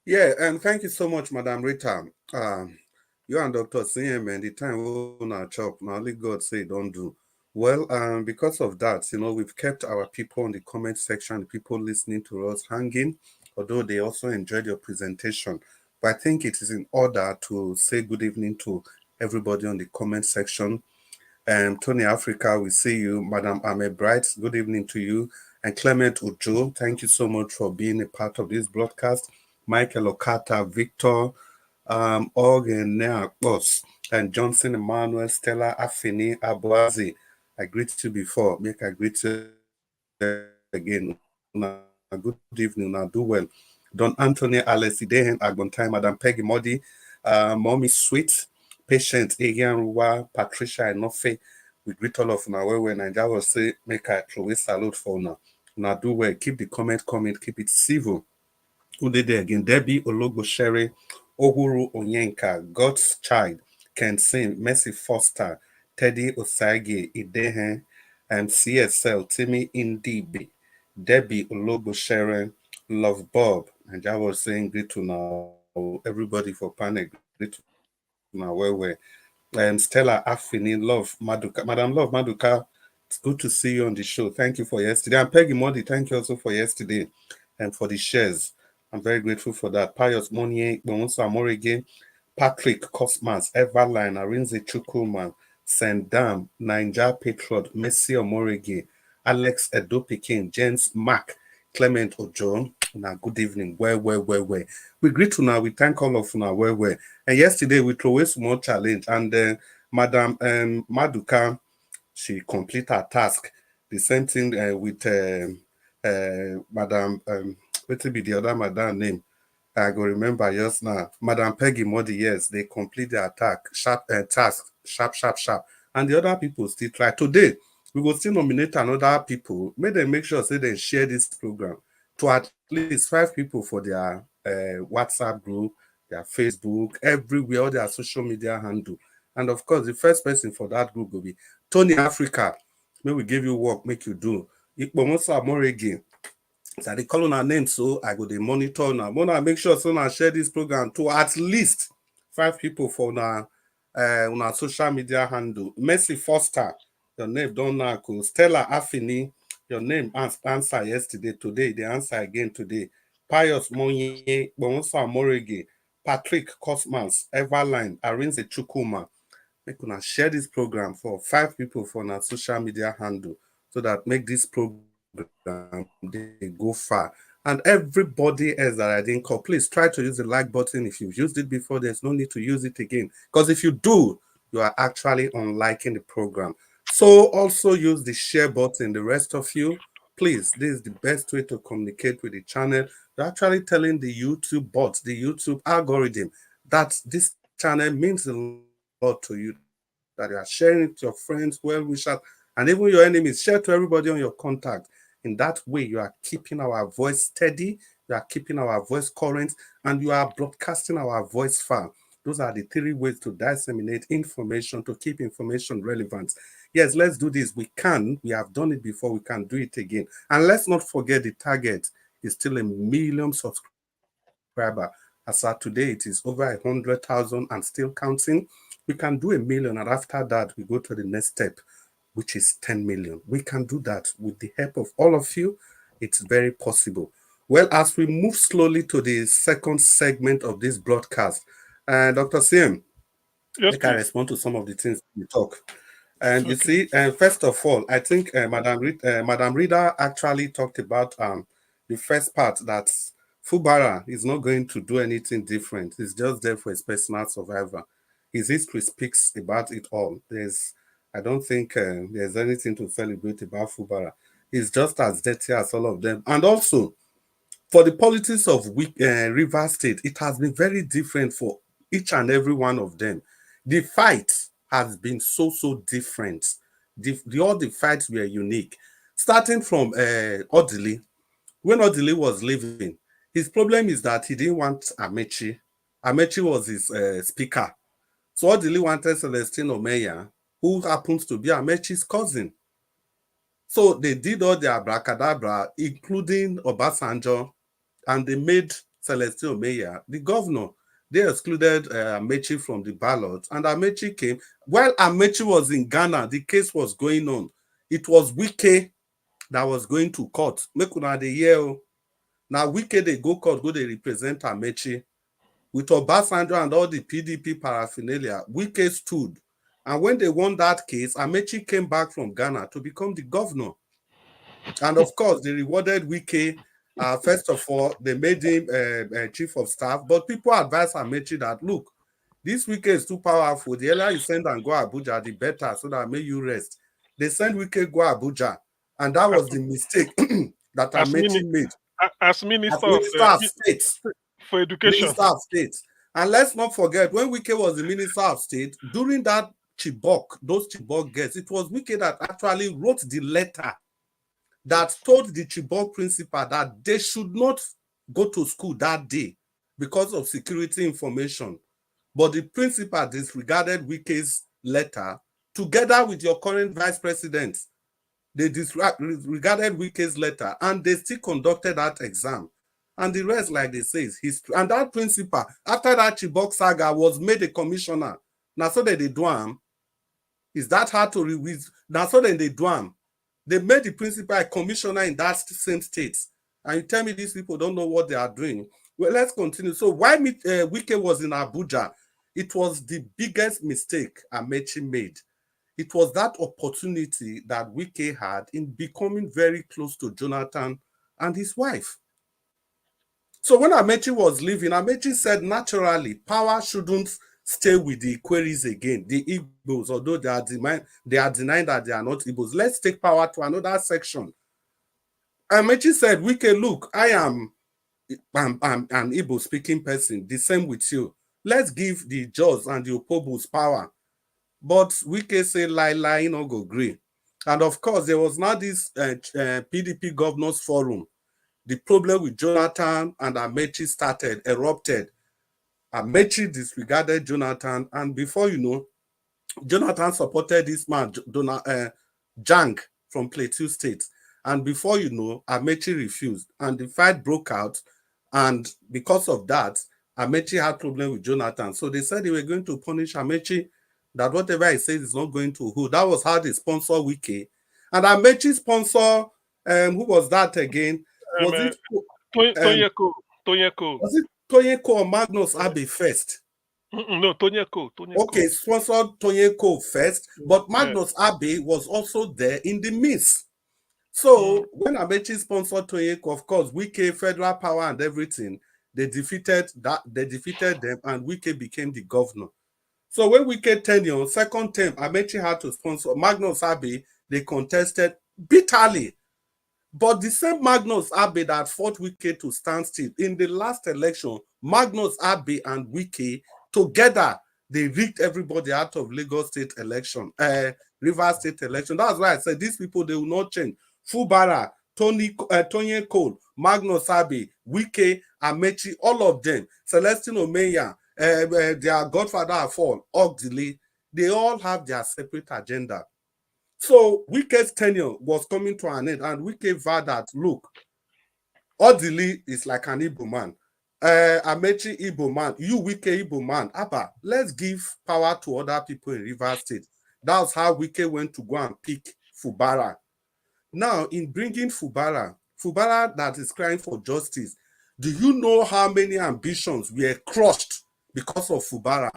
Yeah, and thank you so much, Madam Rita. You and Dr. CM and the time we na chop, now only God say don't do. Well, because of that, we've kept our people in the comment section, the people listening to us hanging, although they also enjoyed your presentation. But I think it is in order to say good evening to everybody on the comment section. Tony Africa, we see you. Madam Ame Bright, good evening to you. And Clement Ujo, thank you so much for being a part of this broadcast. Michael Okata, Victor, Organ Boss, and Johnson Emmanuel, Stella Afini, Abuazi. I greet you before. Make I greet you again. Good evening. Now do well. Don Anthony Alice Idehen Agbontai, Madam Peggy Modi, Mommy Sweet, Patient Agian Ruwa, Patricia Enofe. We greet all of now where Nigeria will say make a throw salute for now. Now do well. Keep the comment coming, keep it civil. Who did it again? Debbie Ologoshere, Ohuru Onyenka, God's Child, Ken Sim, Mercy Foster, Teddy Osage, Idehen, and CSL, Timmy Indibi, Debbie Ologoshere, Love Bob, and I was saying great to now everybody for panic, great to now where Stella Affini, Love Maduka, Madam Love Maduka. It's good to see you on the show. Thank you for yesterday. And Peggy Modi, thank you also for yesterday and for the shares. I'm very grateful for that. Pius Monier, Bonso Amorege, Patrick Cosmas, Everline, Arinze Chukwuma, Sendam, Ninja Patriot, Messi Omorege, Alex Edopikin, James Mark, Clement Ojo. Now, good evening. Where. We greet you now. We thank all of you now. Where. And yesterday we threw a small challenge, and Madam Maduka, she complete her task. The same thing with Madam, what will be the other Madam name? I go remember just now. Madam Peggy Modi, yes, they complete the attack, task, sharp. And the other people still try. Today, we will still nominate another people. Make sure say they share this program to at least 5 people for their WhatsApp group, their Facebook, everywhere, all their social media handle. And of course, the first person for that group will be Tony Africa. May we give you work, make you do. Ikpomosa Moregi. So they call on our name, so I go the monitor now. Wanna make sure so now share this program to at least 5 people for now on our social media handle. Mercy Foster, your name don't know. Stella Affini, your name answer yesterday, today, the answer again today. Pius Monye, Bonsa Morege, Patrick Cosmas, Everline, Arinze Chukuma. Make una share this program for 5 people for our social media handle so that make this program they go far. And everybody else that I didn't call, please try to use the like button. If you've used it before, there's no need to use it again. Because if you do, you are actually unliking the program. So also use the share button. The rest of you, please, this is the best way to communicate with the channel. You're actually telling the YouTube bots, the YouTube algorithm, that this channel means a lot to you, that you are sharing it to your friends, well-wishers, and even your enemies. Share to everybody on your contact. In that way, you are keeping our voice steady, you are keeping our voice current, and you are broadcasting our voice far. Those are the 3 ways to disseminate information, to keep information relevant. Yes, let's do this. We have done it before, we can do it again. And let's not forget the target is still 1 million subscriber. As at today, it is over 100,000 and still counting. We can do 1 million, and after that, we go to the next step, which is 10 million. We can do that with the help of all of you. It's very possible. Well, as we move slowly to the second segment of this broadcast, Dr. CM, Yes, I can please. respond to some of the things we talk. And you Okay. see, first of all, I think Madam Rida actually talked about the first part, that Fubara is not going to do anything different. He's just there for his personal survival. His history speaks about it all. I don't think there's anything to celebrate about Fubara. He's just as dirty as all of them. And also, for the politics of River State, it has been very different for each and every one of them. The fight has been so different. All the fights were unique. Starting from Odili, when Odili was leaving, his problem is that he didn't want Amechi. Amechi was his speaker. So Odili wanted Celestine Omeya, who happens to be Amechi's cousin. So they did all their abracadabra, including Obasanjo and they made Celestine Omeya the governor. They excluded Amechi from the ballot, and Amechi came. While Amechi was in Ghana, the case was going on. It was Wike that was going to court. Make una dey hear. Now Wike they go court, go they represent Amechi. With Obasanjo and all the PDP paraphernalia, Wike stood. And when they won that case, Amechi came back from Ghana to become the governor. And of course, they rewarded Wike. First of all, they made him chief of staff. But people advised Amechi that, look, this Wike is too powerful. The earlier you send and go Abuja, the better, so that may you rest. They sent Wike go Abuja. And that was the mistake that Amechi made. As Minister of State. For Education. Minister of State. And let's not forget, when Wike was the Minister of State, during that those Chibok girls, it was Wike that actually wrote the letter that told the Chibok principal that they should not go to school that day because of security information. But the principal disregarded Wike's letter together with your current vice president. They disregarded Wike's letter and they still conducted that exam. And the rest, like they say, is history. And that principal, after that Chibok saga, was made a commissioner. Now, so that they do him. Is that hard to read? Now, so then they do him. They made the principal a commissioner in that same state. And you tell me these people don't know what they are doing. Well, let's continue. So why Wike was in Abuja? It was the biggest mistake Amechi made. It was that opportunity that Wike had in becoming very close to Jonathan and his wife. So when Amechi was leaving, Amechi said, naturally, power shouldn't stay with the Queries again, the Igbos, although they are denying that they are not Igbos. Let's take power to another section. Amechi said, Wike, look, I'm an Igbo-speaking person, the same with you. Let's give the Jaws and the Opobos power. But Wike say, lie, no go agree. And of course, there was now this PDP Governors Forum. The problem with Jonathan and Amechi erupted. Amechi disregarded Jonathan, and before you know, Jonathan supported this man, Jang from Plateau State. And before you know, Amechi refused, and the fight broke out. And because of that, Amechi had problem with Jonathan. So they said they were going to punish Amechi, that whatever he says is not going to hold. That was how they sponsor Wike. And Amechi sponsor, who was that again? Was it Tonyeko? Was it Tonyeko or Magnus Abbey first? No, Tonyeko. Okay, sponsored Tonyeko first, but Magnus Abbey was also there in the midst. So when Amechi sponsored Tonyeko, of course, Wike, federal power and everything, they defeated them, and Wike became the governor. So when Wike tenure, second term, Amechi had to sponsor Magnus Abbey. They contested bitterly. But the same Magnus Abbey that fought Wike to stand still, in the last election, Magnus Abbey and Wike together, they rigged everybody out of Lagos State election, Rivers State election. That's why I said these people, they will not change. Fubara, Tony Cole, Magnus Abbey, Wike, Amechi, all of them, Celestine Omeya, their godfather of all, Ogdili, they all have their separate agenda. So Wike's tenure was coming to an end, and Wike vowed that, look, Ogdili is like an Igbo man. Amechi Igbo man, you Wike Igbo man. Abba, let's give power to other people in Rivers State. That's how Wike went to go and pick Fubara. Now, in bringing Fubara that is crying for justice, do you know how many ambitions were crushed because of Fubara?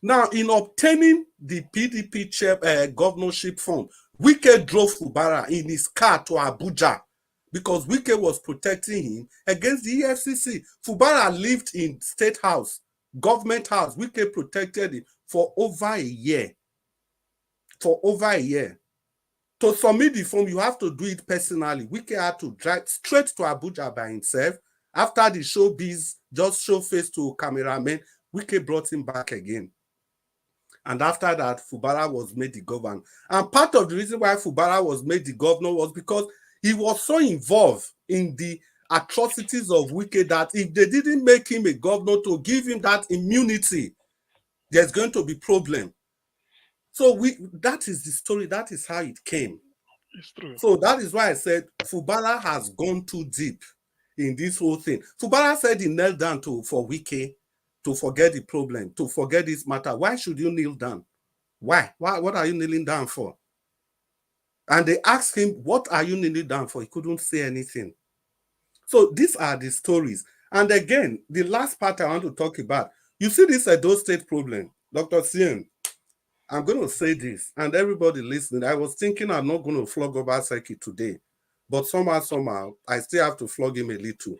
Now, in obtaining the PDP governorship form, Wike drove Fubara in his car to Abuja because Wike was protecting him against the EFCC. Fubara lived in State House, government house. Wike protected him for over a year. To submit the form, you have to do it personally. Wike had to drive straight to Abuja by himself. After the showbiz, just show face to cameramen, Wike brought him back again. And after that, Fubara was made the governor. And part of the reason why Fubara was made the governor was because he was so involved in the atrocities of Wike that if they didn't make him a governor to give him that immunity, there's going to be problem. So that is the story. That is how it came. It's true. So that is why I said Fubara has gone too deep in this whole thing. Fubara said he knelt down for Wike to forget the problem, to forget this matter. Why should you kneel down? Why? What are you kneeling down for? And they asked him, what are you kneeling down for? He couldn't say anything. So these are the stories. And again, the last part I want to talk about, you see this Edo State problem, Dr. Sien, I'm going to say this, and everybody listening, I was thinking I'm not going to flog Obaseki today, but somehow, I still have to flog him a little.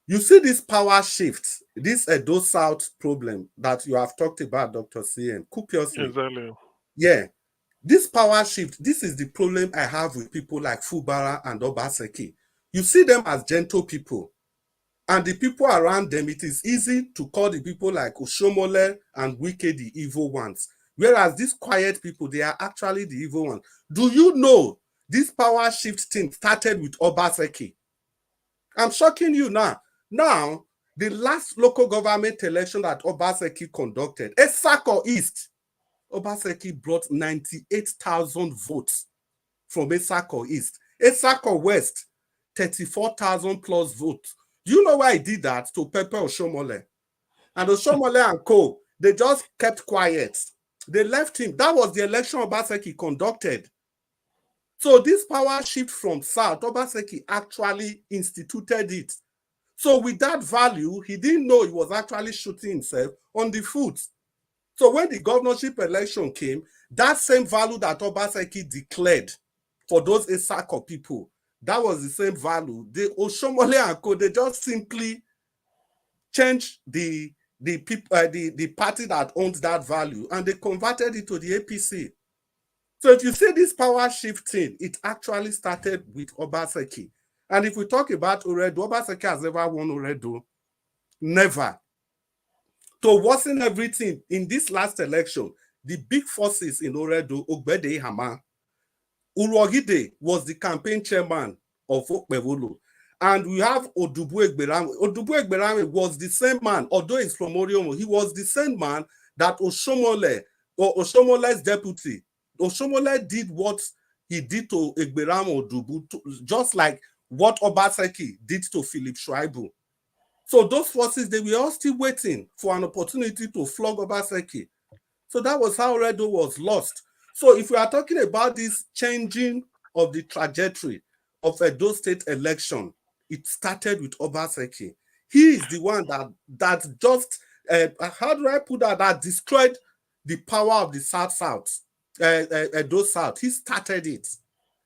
You see this power shift, this Edo South problem that you have talked about, Dr. Sien, copiously. Exactly. Yeah. This power shift, this is the problem I have with people like Fubara and Obaseki. You see them as gentle people. And the people around them, it is easy to call the people like Oshomole and Wike the evil ones. Whereas these quiet people, they are actually the evil ones. Do you know this power shift thing started with Obaseki? I'm shocking you now. Now, the last local government election that Obaseki conducted, Esako East, Obaseki brought 98,000 votes from Esako East. Esako West, 34,000 plus votes. Do you know why he did that? To pepper Oshomole. And Oshomole and co, they just kept quiet. They left him. That was the election Obaseki conducted. So this power shift from South, Obaseki actually instituted it. So with that value, he didn't know he was actually shooting himself on the foot. So when the governorship election came, that same value that Obaseki declared for those Esako people, that was the same value. The Oshomole and co, they just simply changed the party that owns that value, and they converted it to the APC. So if you see this power shifting, it actually started with Obaseki. And if we talk about Oredo, Obaseki has never won Oredo. Never. To worsen everything, in this last election, the big forces in Oredo, Ogbede Hama, Urogide was the campaign chairman of Okpevolo. And we have Odubu Egberame. Odubu Egberame was the same man, although he's from Oriomo, he was the same man that Oshomole's deputy. Oshomole did what he did to Egberame Odubu, just like what Obaseki did to Philip Schreiber. So those forces, they were all still waiting for an opportunity to flog Obaseki. So that was how Redo was lost. So if we are talking about this changing of the trajectory of Edo State election, it started with Obaseki. He is the one that just, how do I put that destroyed the power of the South, Edo South. He started it.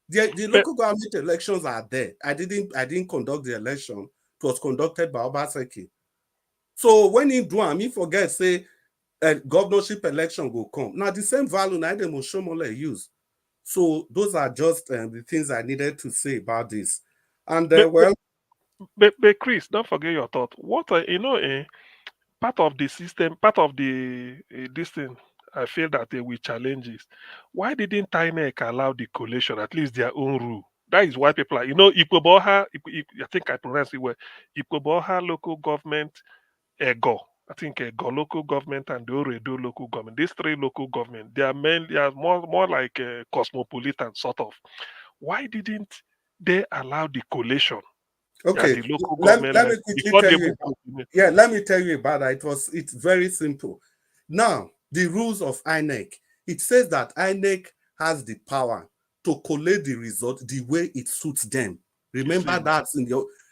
The local government elections are there. I didn't conduct the election. It was conducted by Obaseki. So when he do he forget, say, governorship election will come. Now, the same value now them Oshomole use. So those are just the things I needed to say about this. And But Chris, don't forget your thought. What part of the system, part of the this thing, I feel that they will challenges. Why didn't INEC allow the coalition, at least their own rule? That is why people are, Ikoboha, I think I pronounced it well, Ikoboha local government, Ego. I think Ego local government and the Oredo local government. These three local government, they are more like cosmopolitan sort of. Why didn't they allow the coalition at okay, the local let government me level quickly before tell they you will about, continue? yeah, let me tell you about that. It's very simple. Now, the rules of INEC, it says that INEC has the power to collate the result the way it suits them. Remember that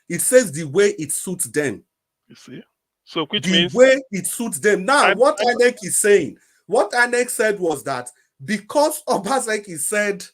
it says the way it suits them. You see? So which The means way it suits them. Now, I, what INEC is saying, what INEC said was that because Obaseki said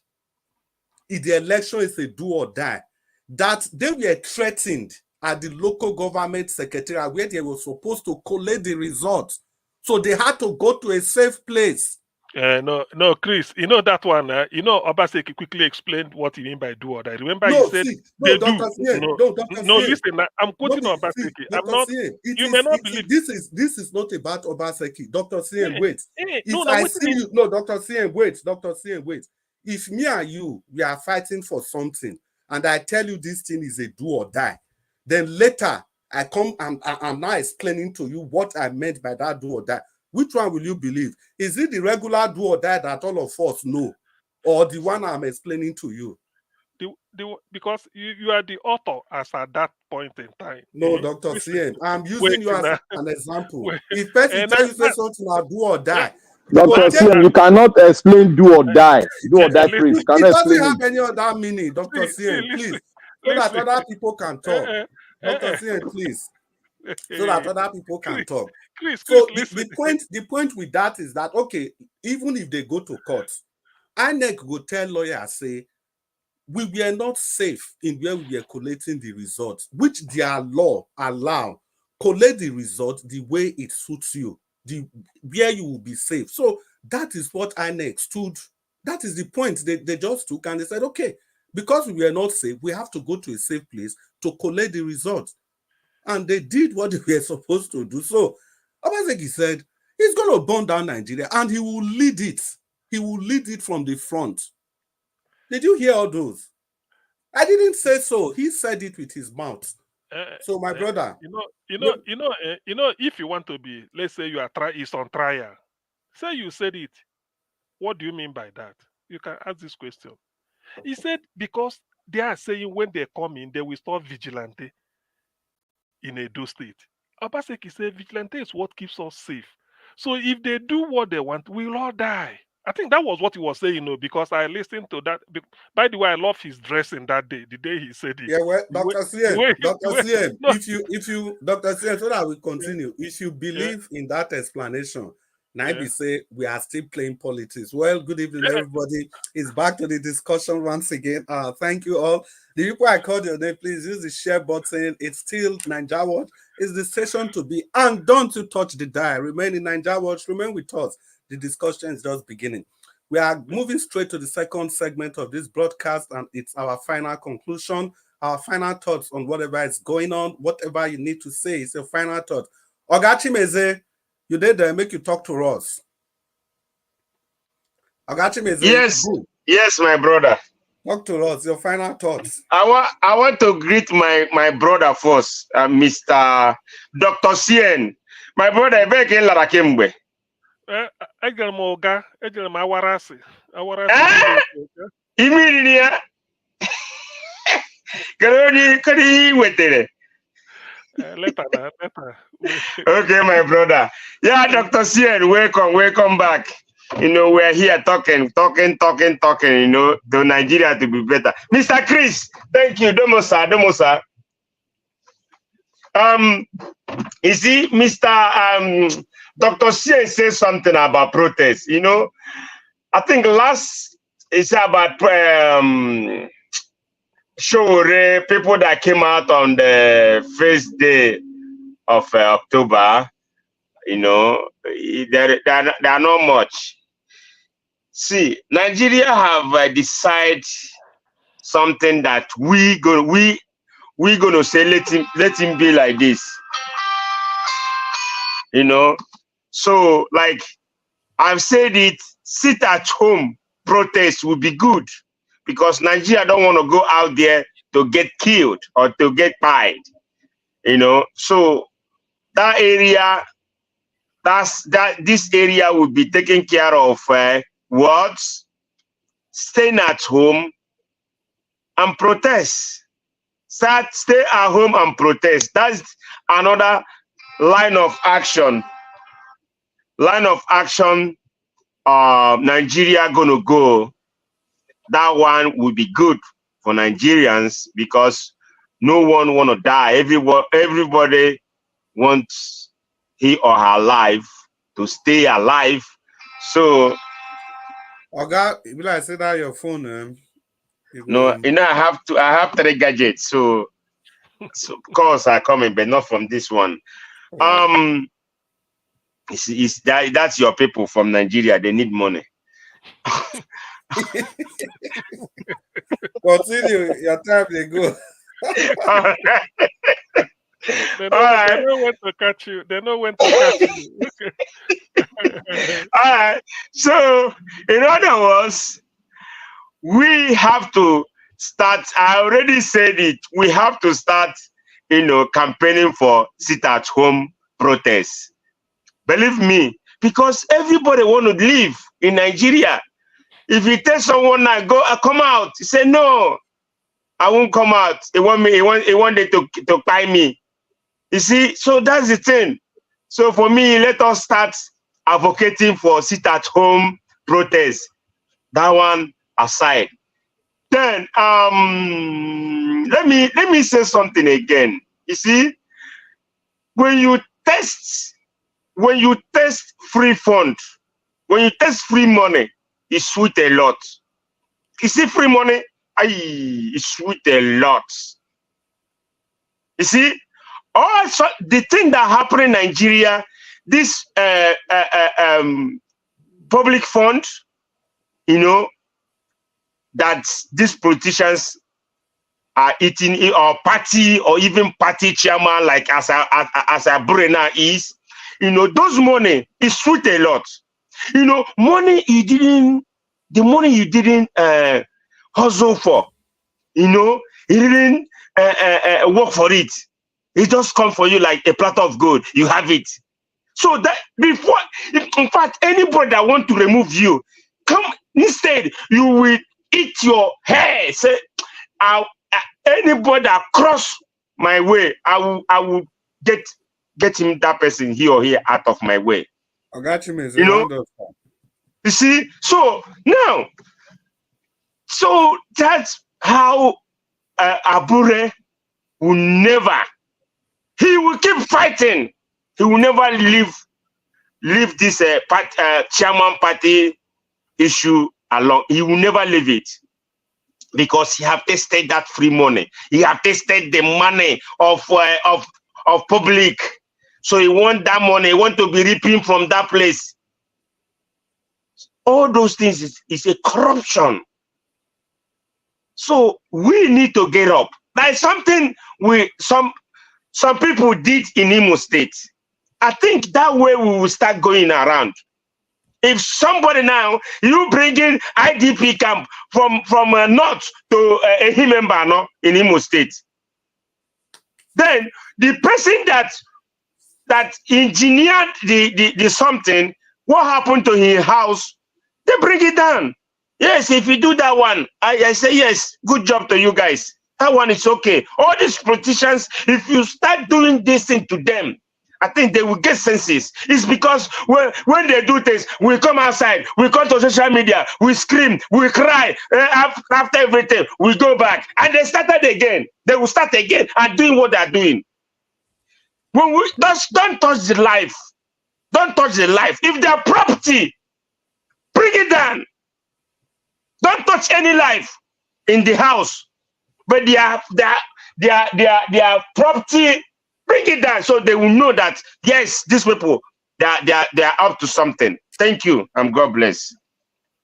if the election is a do or die, that they were threatened at the local government secretariat where they were supposed to collect the results. So they had to go to a safe place. no, Chris, that one. Obaseki quickly explained what he mean by do or die. Remember, he No, said see, no, they do. Dr. Sien, No, no, Dr. no. Sien. Listen, I'm No, quoting see, Obaseki. I'm Dr. not. Sien, You may not believe. this is not about Obaseki. Dr. Sien, wait. No, If no, I what see you, no, Dr. Sien, wait, Dr. Sien, wait. If me and you, we are fighting for something, and I tell you this thing is a do or die, then later I come and I'm now explaining to you what I meant by that do or die. Which one will you believe? Is it the regular do or die that all of us know, or the one I'm explaining to you? because you are the author as at that point in time. No, Dr. Listen, CM, I'm wait using you as now. an example. Wait, If person and tell you say something, I'll do or die. You go Dr. take CM, you cannot explain do or die. Do or die listen, phrase. You it cannot doesn't explain have it. any other meaning, Dr. CM, listen, please. So that listen. other people can talk. Dr. Eh, CM, please. So that eh. other people can talk. Chris, So listen. the point with that is that, okay, even if they go to court, INEC will tell lawyers, say, we were not safe in where we were collating the results, which their law allow. Collect the result the way it suits you, where you will be safe. So that is what INEC stood. That is the point they just took, and they said, okay, because we were not safe, we have to go to a safe place to collect the results. And they did what they were supposed to do. So Obaseki said he's going to burn down Nigeria and he will lead it. He will lead it from the front. Did you hear all those? I didn't say so. He said it with his mouth. So my brother, if you want to be, let's say you are is on trial, say you said it. What do you mean by that? You can ask this question. He said because they are saying when they come in, they will stop vigilante in Edo State. Obaseki said vigilante is what keeps us safe. So if they do what they want, we'll all die. I think that was what he was saying, because I listened to that. By the way, I love his dressing that day, the day he said it. yeah, well, Dr. CM, No. if you, Dr. CM, so that we continue, if you believe in that explanation, Naibi say we are still playing politics. Well, good evening, everybody. It's back to the discussion once again. Thank you all. The people I called your name, please use the share button. It's still Naija Watch. It's the session to be, and don't you touch the dial. Remain in Naija Watch. Remain with us. The discussion is just beginning. We are moving straight to the second segment of this broadcast, and it's our final conclusion, our final thoughts on whatever is going on, whatever you need to say. It's your final thought. Ogachi Meze, you did make you talk to us. Ogachi Meze. Yes, my brother. Talk to us, your final thoughts. I want to greet my brother first, Mr. Dr. Cien. My brother, I beg you, Lara Kembe. Ejere m ụga, ejere m awarasị imiri ya kedu ihe ị wetere later. Okay, my brother. Yeah, Dr. Cien, welcome back. We're here talking, to Nigeria to be better. Mr. Chris, thank you. Domo sir. You see, Mr. Dr. Cien says something about protest. I think last it's about people that came out on the first day of October. There are not much. See, Nigeria have decided something that we gonna say let him be like this. So, like I've said it, sit at home protest will be good because Nigeria don't want to go out there to get killed or to get fired. So that area, this area will be taken care of. Words, staying at home and protest. Stay at home and protest. That's another line of action. Nigeria gonna go. That one will be good for Nigerians because no one wanna die. Everybody wants he or her life to stay alive. So Oga, will I say that your phone? No, I have 3 gadgets, so calls are coming, but not from this one. Yeah. That's your people from Nigeria. They need money. Continue. Your time they go. They know when to catch you. They know when to catch you. All right. So, in other words, we have to start. I already said it. We have to start, campaigning for sit-at-home protests. Believe me, because everybody want to live in Nigeria. If you tell someone now, come out, say no. I won't come out. They want me. They want them to buy me. You see, so that's the thing. So for me, let us start advocating for sit-at-home protest. That one aside. Then let me say something again. You see, when you test free fund, when you test free money, it's sweet a lot. You see, free money, it's sweet a lot. You see, also the thing that happened in Nigeria, this public fund, you know, that these politicians are eating, or party, or even party chairman like as Abure now is, you know, those money is sweet a lot. You know, the money you didn't hustle for, you know, you didn't work for it. It just come for you like a platter of gold. You have it. So that before, in fact, anybody that want to remove you, come instead, you will eat your hair. Say, anybody that cross my way, I will get him, that person, he or here, out of my way. I got you, you know. You see, so now, so that's how Abure will never. He will keep fighting. He will never leave this chairman party issue alone. He will never leave it, because he have tasted that free money. He have tasted the money of public. So he want that money. He want to be reaping from that place. All those things is a corruption. So we need to get up. That is something some people did in Imo State. I think that way we will start going around. If somebody now, you bring in IDP camp from north to Ehimembano in Imo State, then the person that engineered the something, what happened to his house, they bring it down. Yes, if you do that one, I say yes, good job to you guys. That one is okay. All these politicians, if you start doing this thing to them, I think they will get senses. It's because when they do things, we come outside, we come to social media, we scream, we cry. After everything, we go back. And they started again. They will start again and doing what they're doing. When we don't touch the life. Don't touch the life. If they're property, bring it down. Don't touch any life in the house. But their property, bring it down, so they will know that yes, these people they are up to something. Thank you, and God bless.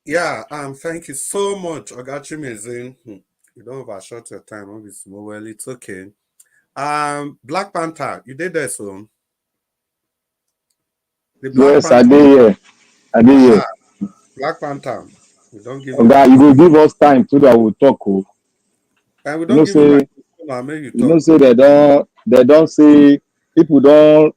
Yeah, thank you so much, Ogachimeze. You don't overshot your time, obviously. Well, it's okay. Black Panther, you did that, so the Black Yes, Panther. I did here. Black Panther. We don't give you will give us time so that we'll talk. And we don't give you you know, say they don't say people don't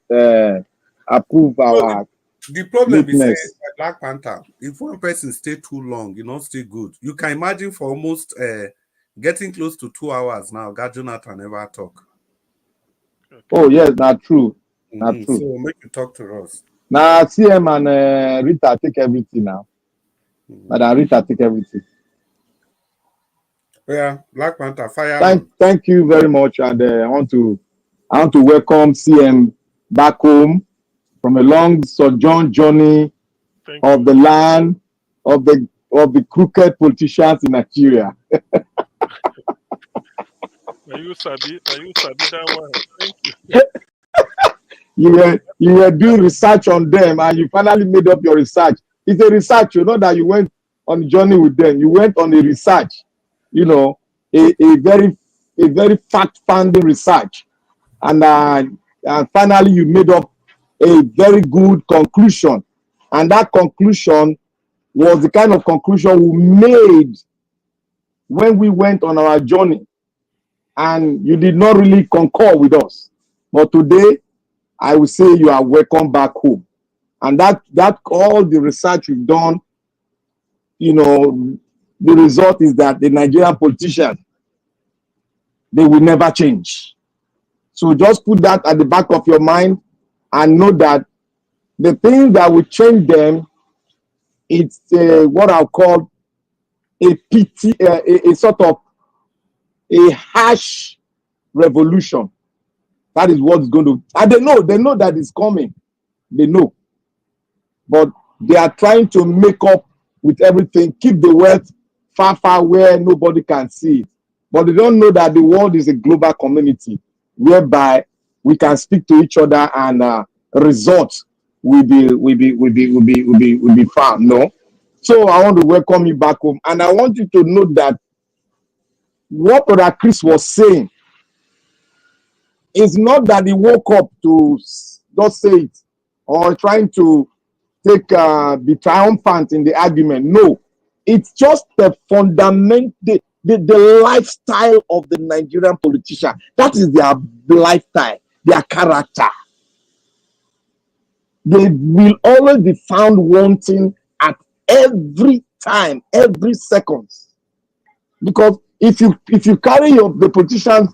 approve our. The problem is Black Panther. If one person stay too long, you not stay good. You can imagine for almost getting close to 2 hours now. God Jonathan never talk. Oh yes, not true. Not true. So make you talk to us. Now CM and Rita take everything now. Madam Rita take everything. Yeah, Black Panther, fire. Thank you very much, and I want to welcome CM back home from a long sojourn journey of the land of the crooked politicians in Nigeria. Are you sabi that one? Thank you. You were doing research on them, and you finally made up your research. It's a research, you know, that you went on a journey with them. You went on a research, you know, a very fact-finding research, and finally you made up a very good conclusion, and that conclusion was the kind of conclusion we made when we went on our journey, and you did not really concur with us, but today I will say you are welcome back home. And that all the research we've done, you know, the result is that the Nigerian politicians, they will never change. So just put that at the back of your mind and know that the thing that will change them, it's what I'll call a sort of a harsh revolution. That is what's going to, and they know that it's coming. They know. But they are trying to make up with everything, keep the wealth far, far where nobody can see it. But they don't know that the world is a global community whereby we can speak to each other and results will be found. No. So I want to welcome you back home, and I want you to know that what Brother Chris was saying is not that he woke up to just say it or trying to be triumphant in the argument. No, it's just the fundamental, the lifestyle of the Nigerian politician. That is their lifestyle, their character. They will always be found wanting at every time, every second. Because if you carry the politicians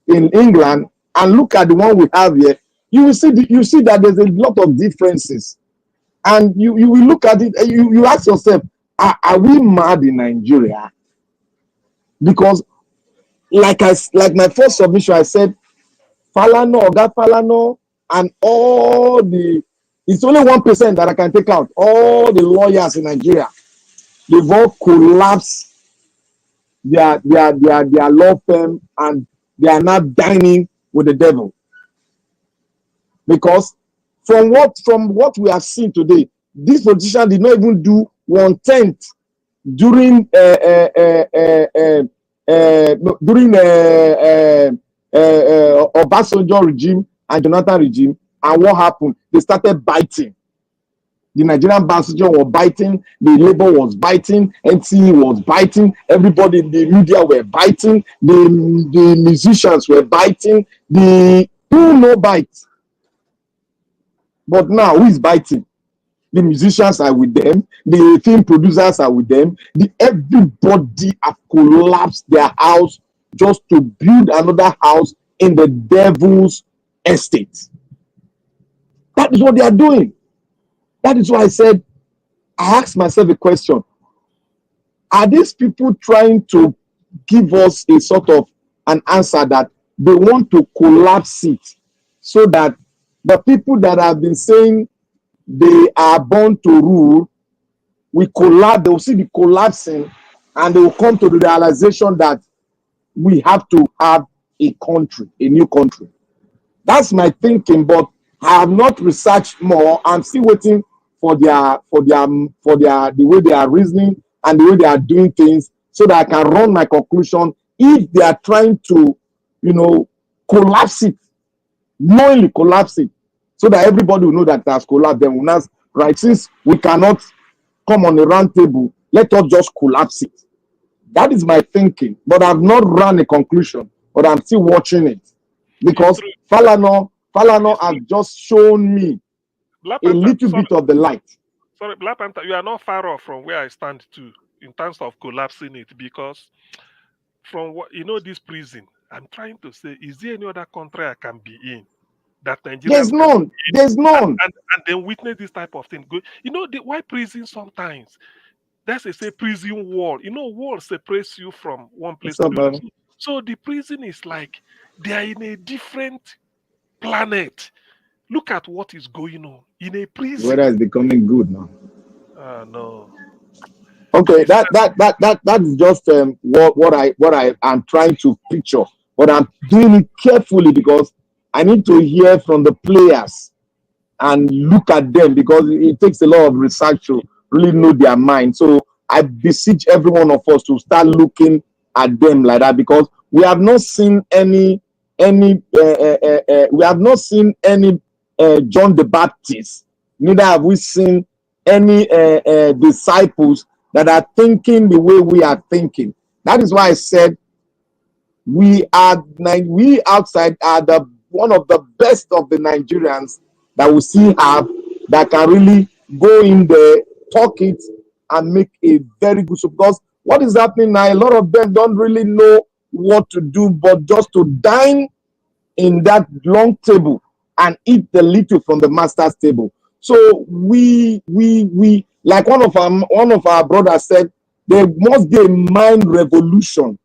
in England and look at the one we have here, you will see that there's a lot of differences. And you will look at it and you ask yourself, are we mad in Nigeria? Because like my first submission, I said, Oga Falano, and all it's only 1% that I can take out. All the lawyers in Nigeria, they've all collapsed their law firm, and they are now dining with the devil. Because from what we have seen today, this politician did not even do 1/10 during Obasanjo regime and Jonathan regime. And what happened? They started biting. The Nigerian bar association was biting, the labor was biting, NCE was biting, everybody in the media were biting, the musicians were biting, who no bite. But now, who is biting? The musicians are with them, the film producers are with them, everybody have collapsed their house just to build another house in the devil's estate. That is what they are doing. That is why I said, I asked myself a question. Are these people trying to give us a sort of an answer that they want to collapse it so that the people that have been saying they are born to rule will collapse, they will see the collapsing, and they will come to the realization that we have to have a country, a new country. That's my thinking, but I have not researched more. I'm still waiting for the way they are reasoning and the way they are doing things, so that I can run my conclusion if they are trying to, collapse it, knowingly collapse it, so that everybody will know that it has collapsed. Then we'll not, right? Since we cannot come on a round table, let us just collapse it. That is my thinking, but I've not run a conclusion, but I'm still watching it, because Falano has just shown me Black a Panther, little bit of the light. Sorry, Black Panther, you are not far off from where I stand too in terms of collapsing it, because from what this prison, I'm trying to say, is there any other country I can be in that Nigeria? There's none. There's none. And then witness this type of thing. Why prison sometimes? That's a say prison wall. Wall separates you from one place to the other. So the prison is like they are in a different planet. Look at what is going on in a prison. Weather is becoming good now. No. Okay, that is just what I am trying to picture, but I'm doing it carefully because I need to hear from the players and look at them, because it takes a lot of research to really know their mind. So I beseech every one of us to start looking at them like that, because we have not seen any John the Baptist. Neither have we seen any disciples that are thinking the way we are thinking. That is why I said we outside are one of the best of the Nigerians that we see have, that can really go in there, talk it, and make a very good. Because what is happening now, a lot of them don't really know what to do, but just to dine in that long table and eat the little from the master's table. So we like one of our brothers said, there must be a mind revolution.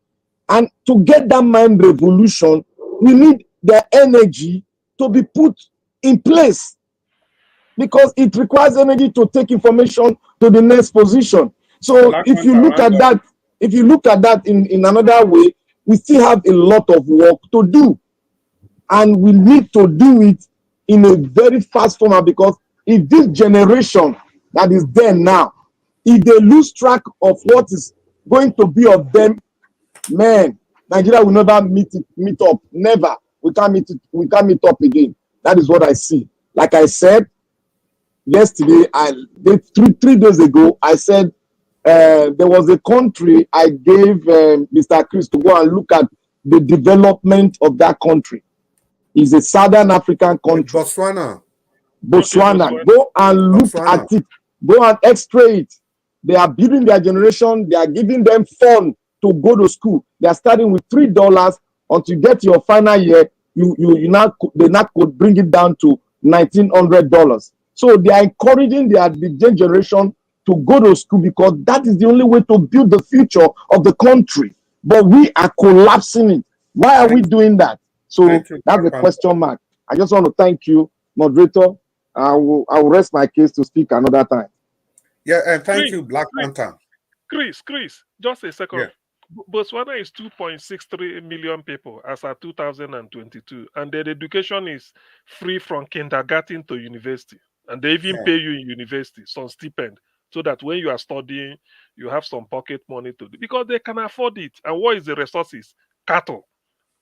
And to get that mind revolution, we need the energy to be put in place, because it requires energy to take information to the next position. So Black if you Panther, look round at up. that, in another way, we still have a lot of work to do. And we need to do it in a very fast format, because if this generation that is there now, if they lose track of what is going to be of them, man, Nigeria will never meet up. Never. We can't meet up again. That is what I see. Like I said yesterday, three days ago, I said there was a country I gave Mr. Chris to go and look at the development of that country. It's a Southern African country. Botswana. Botswana. Go and look at it. Go and x-ray it. They are building their generation. They are giving them fun to go to school. They are starting with $3 until you get your final year. They now could bring it down to $1,900. So they are encouraging the generation to go to school, because that is the only way to build the future of the country. But we are collapsing it. Why are we doing that? So that's the question mark. I just want to thank you, moderator. I will rest my case to speak another time. Yeah, and thank you, Black Panther. Chris, just a second. Yeah. Botswana is 2.63 million people as of 2022, and their education is free from kindergarten to university, and they even pay you in university some stipend, so that when you are studying, you have some pocket money to do, because they can afford it. And what is the resources? Cattle,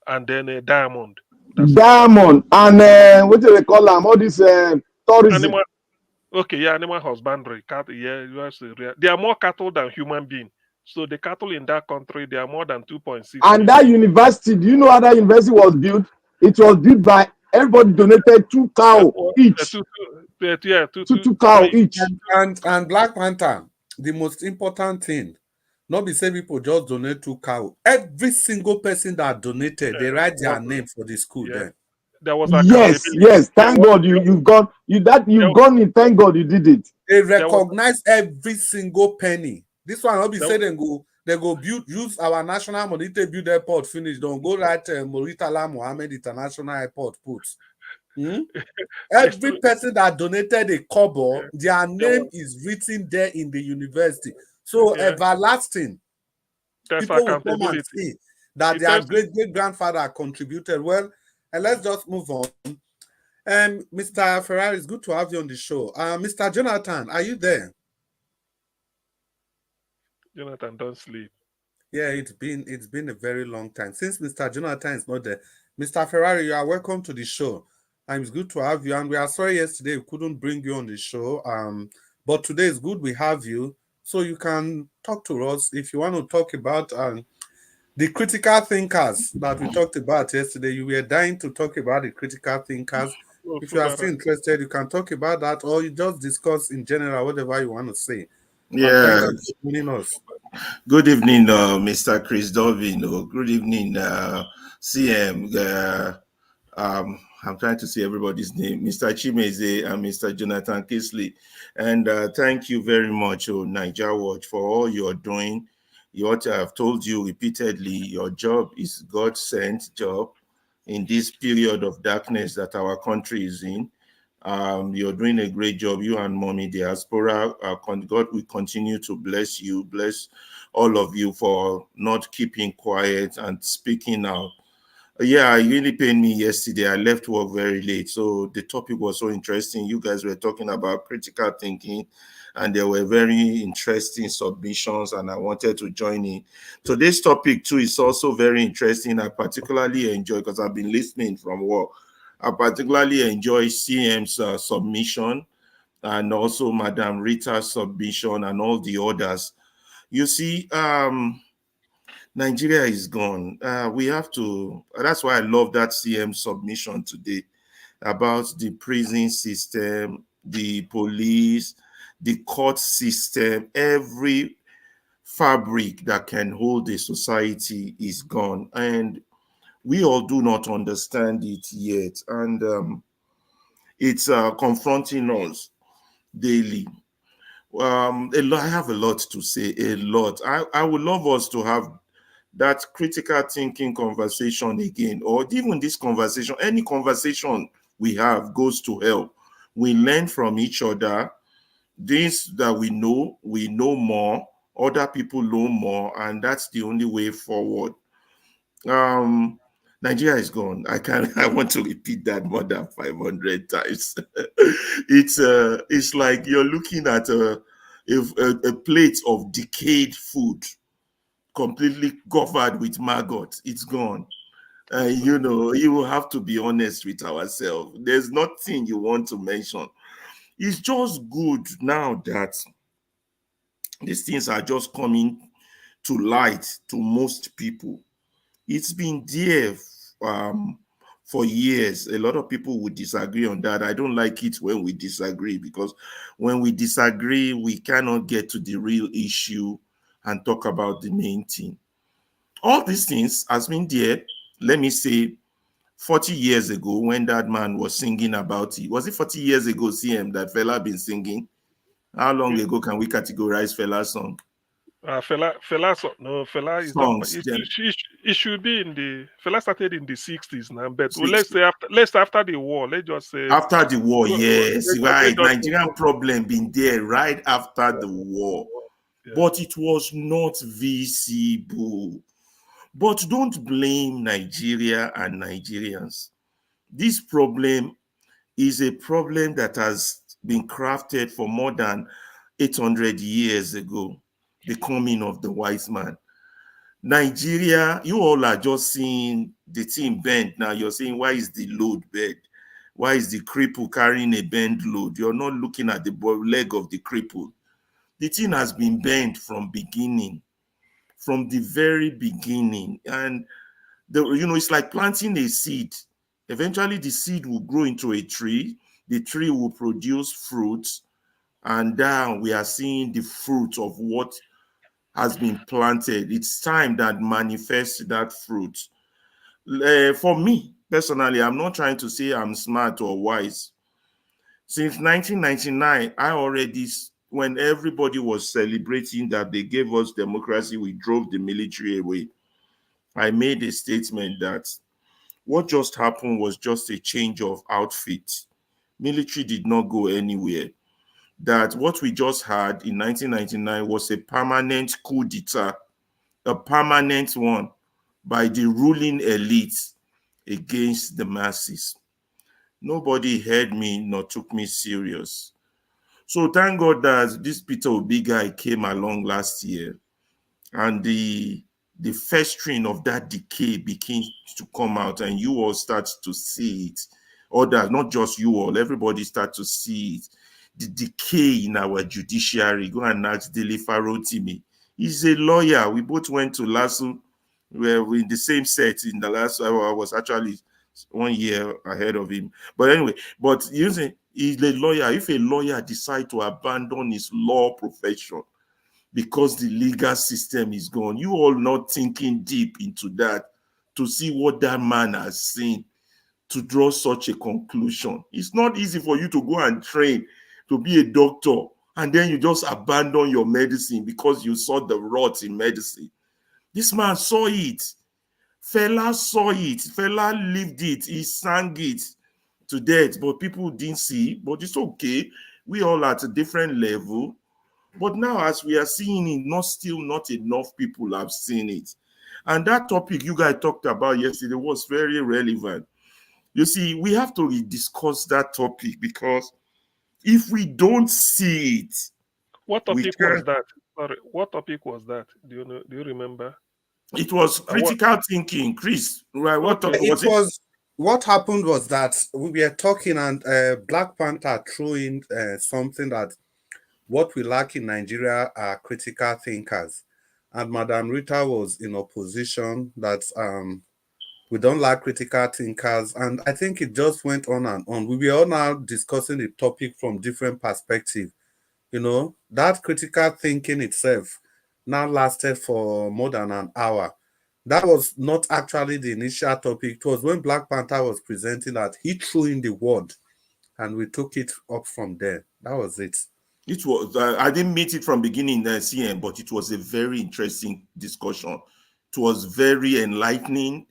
and then a diamond. Diamond and what do they call them? All this tourism. Animal husbandry. There are more cattle than human beings. So the cattle in that country, they are more than 2.6. And that university, do you know how that university was built? It was built by everybody donated 2 cows each. Two cows each. And Black Panther, the most important thing, not be say people just donate 2 cows. Every single person that donated, they write their name for the school there. There was yes. Thank God you've gone in. Thank God you did it. They recognize every single penny. This one will be say they go use our national money to build airport finish. Don't go right Muritala Mohammed International Airport put. Every person that donated a kobo, their name is written there in the university. So everlasting. People will come and see that their great-great-grandfather contributed. Well, and let's just move on. Mr. Ferrari, it's good to have you on the show. Mr. Jonathan, are you there? Jonathan, don't sleep. Yeah, it's been a very long time since Mr. Jonathan is not there. Mr. Ferrari, you are welcome to the show. It's good to have you. And we are sorry yesterday we couldn't bring you on the show. But today is good we have you, so you can talk to us if you want to talk about the critical thinkers that we talked about yesterday. You were dying to talk about the critical thinkers. If you are still interested, you can talk about that, or you just discuss in general whatever you want to say. Yeah. Thank you for joining us. Good evening, Mr. Chris Dovin. Good evening, CM. I'm trying to see everybody's name, Mr. Chimeze and Mr. Jonathan Kisley. And thank you very much, Niger Watch, for all you're doing. What I've told you repeatedly, your job is God-sent job in this period of darkness that our country is in. You're doing a great job, you and Mommy Diaspora. God will continue to bless you, bless all of you for not keeping quiet and speaking out. Yeah, it really pained me yesterday. I left work very late, so the topic was so interesting. You guys were talking about critical thinking, and there were very interesting submissions, and I wanted to join in. Today's topic too is also very interesting. I particularly enjoy, because I've been listening from work. I particularly enjoy CM's submission, and also Madam Rita's submission, and all the others. You see, Nigeria is gone. We have to, that's why I love that CM submission today about the prison system, the police, the court system, every fabric that can hold a society is gone, and we all do not understand it yet, and it's confronting us daily. I have a lot to say, a lot. I would love us to have that critical thinking conversation again, or even this conversation, any conversation we have goes to help. We learn from each other. Things that we know more, other people know more, and that's the only way forward. Um, Nigeria is gone. I want to repeat that more than 500 times. It's like you're looking at a plate of decayed food, completely covered with maggots. It's gone. You will have to be honest with ourselves. There's nothing you want to mention. It's just good now that these things are just coming to light to most people. It's been there for years. A lot of people would disagree on that. I don't like it when we disagree, because when we disagree, we cannot get to the real issue and talk about the main thing. All these things has been there, let me say, 40 years ago, when that man was singing about it. Was it 40 years ago, CM, that fella been singing? How long ago can we categorize fella's song? Fela is not. Songs. It should be in the. Fela started in the 60s now, but let's 60. say after the war. Let's just say After the war, yes, right. let's just Nigerian problem been there right after the war, yeah. but it was not visible. But don't blame Nigeria and Nigerians. This problem is a problem that has been crafted for more than 800 years ago, the coming of the wise man. Nigeria, you all are just seeing the thing bent. Now you're saying, why is the load bent? Why is the cripple carrying a bent load? You're not looking at the leg of the cripple. The thing has been bent from the very beginning. And it's like planting a seed. Eventually, the seed will grow into a tree. The tree will produce fruits. And now we are seeing the fruit of what has been planted. It's time that manifests that fruit. For me, personally, I'm not trying to say I'm smart or wise. Since 1999, when everybody was celebrating that they gave us democracy, we drove the military away. I made a statement that what just happened was just a change of outfit. Military did not go anywhere. That what we just had in 1999 was a permanent coup d'etat, a permanent one by the ruling elite against the masses. Nobody heard me nor took me serious. So thank God that this Peter Obi guy came along last year, and the festering of that decay begins to come out, and you all start to see it. Others, not just you all, everybody start to see it. The decay in our judiciary. Go and ask Dele Farotimi. He's a lawyer. We both went to LASU. We were in the same set in the last. I was actually 1 year ahead of him. But anyway, he's a lawyer. If a lawyer decides to abandon his law profession because the legal system is gone, you all not thinking deep into that to see what that man has seen to draw such a conclusion. It's not easy for you to go and train to be a doctor and then you just abandon your medicine because you saw the rot in medicine. This man saw it. Fela saw it. Fela lived it. He sang it to death, but people didn't see. But it's okay. We all at a different level. But now, as we are seeing it, not enough people have seen it. And that topic you guys talked about yesterday was very relevant. You see, we have to discuss that topic, because if we don't see it, What we topic was can't. that? Sorry, what topic was that? Do you remember? It was What? critical thinking, Chris. Right? What Okay. topic It was it? was what happened was that we were talking, and Black Panther threw in something that what we lack in Nigeria are critical thinkers. And Madam Rita was in opposition that we don't lack critical thinkers. And I think it just went on and on. We were all now discussing the topic from different perspectives. That critical thinking itself, now lasted for more than an hour. That was not actually the initial topic. It was when Black Panther was presenting that he threw in the word and we took it up from there. That was it. It was, I didn't meet it from beginning, CM, but it was a very interesting discussion. It was very enlightening.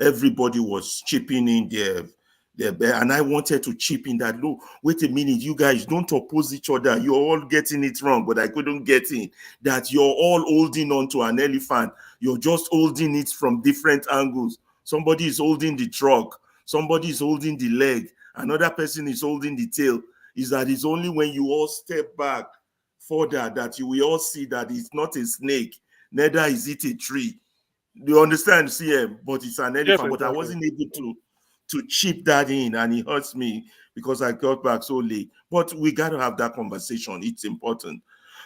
Everybody was chipping in there, and I wanted to chip in that. Look, wait a minute, you guys don't oppose each other. You're all getting it wrong, but I couldn't get in that you're all holding on to an elephant. You're just holding it from different angles. Somebody is holding the trunk, somebody is holding the leg, another person is holding the tail. Is that it's only when you all step back further that you will all see that it's not a snake, neither is it a tree. Do you understand, CM? But it's an elephant. Yes, But I wasn't able to chip that in, and it hurts me because I got back so late. But we got to have that conversation. It's important.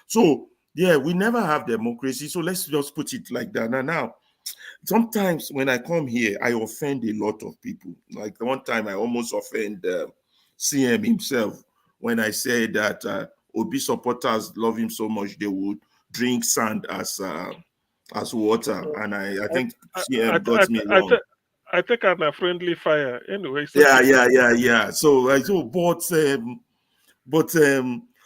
So, yeah, we never have democracy. So let's just put it like that. Now, sometimes when I come here, I offend a lot of people. Like the one time I almost offend CM himself when I said that Obi supporters love him so much they would drink sand as water, and I think CM got me wrong. I take on a friendly fire anyway. So Yeah. So but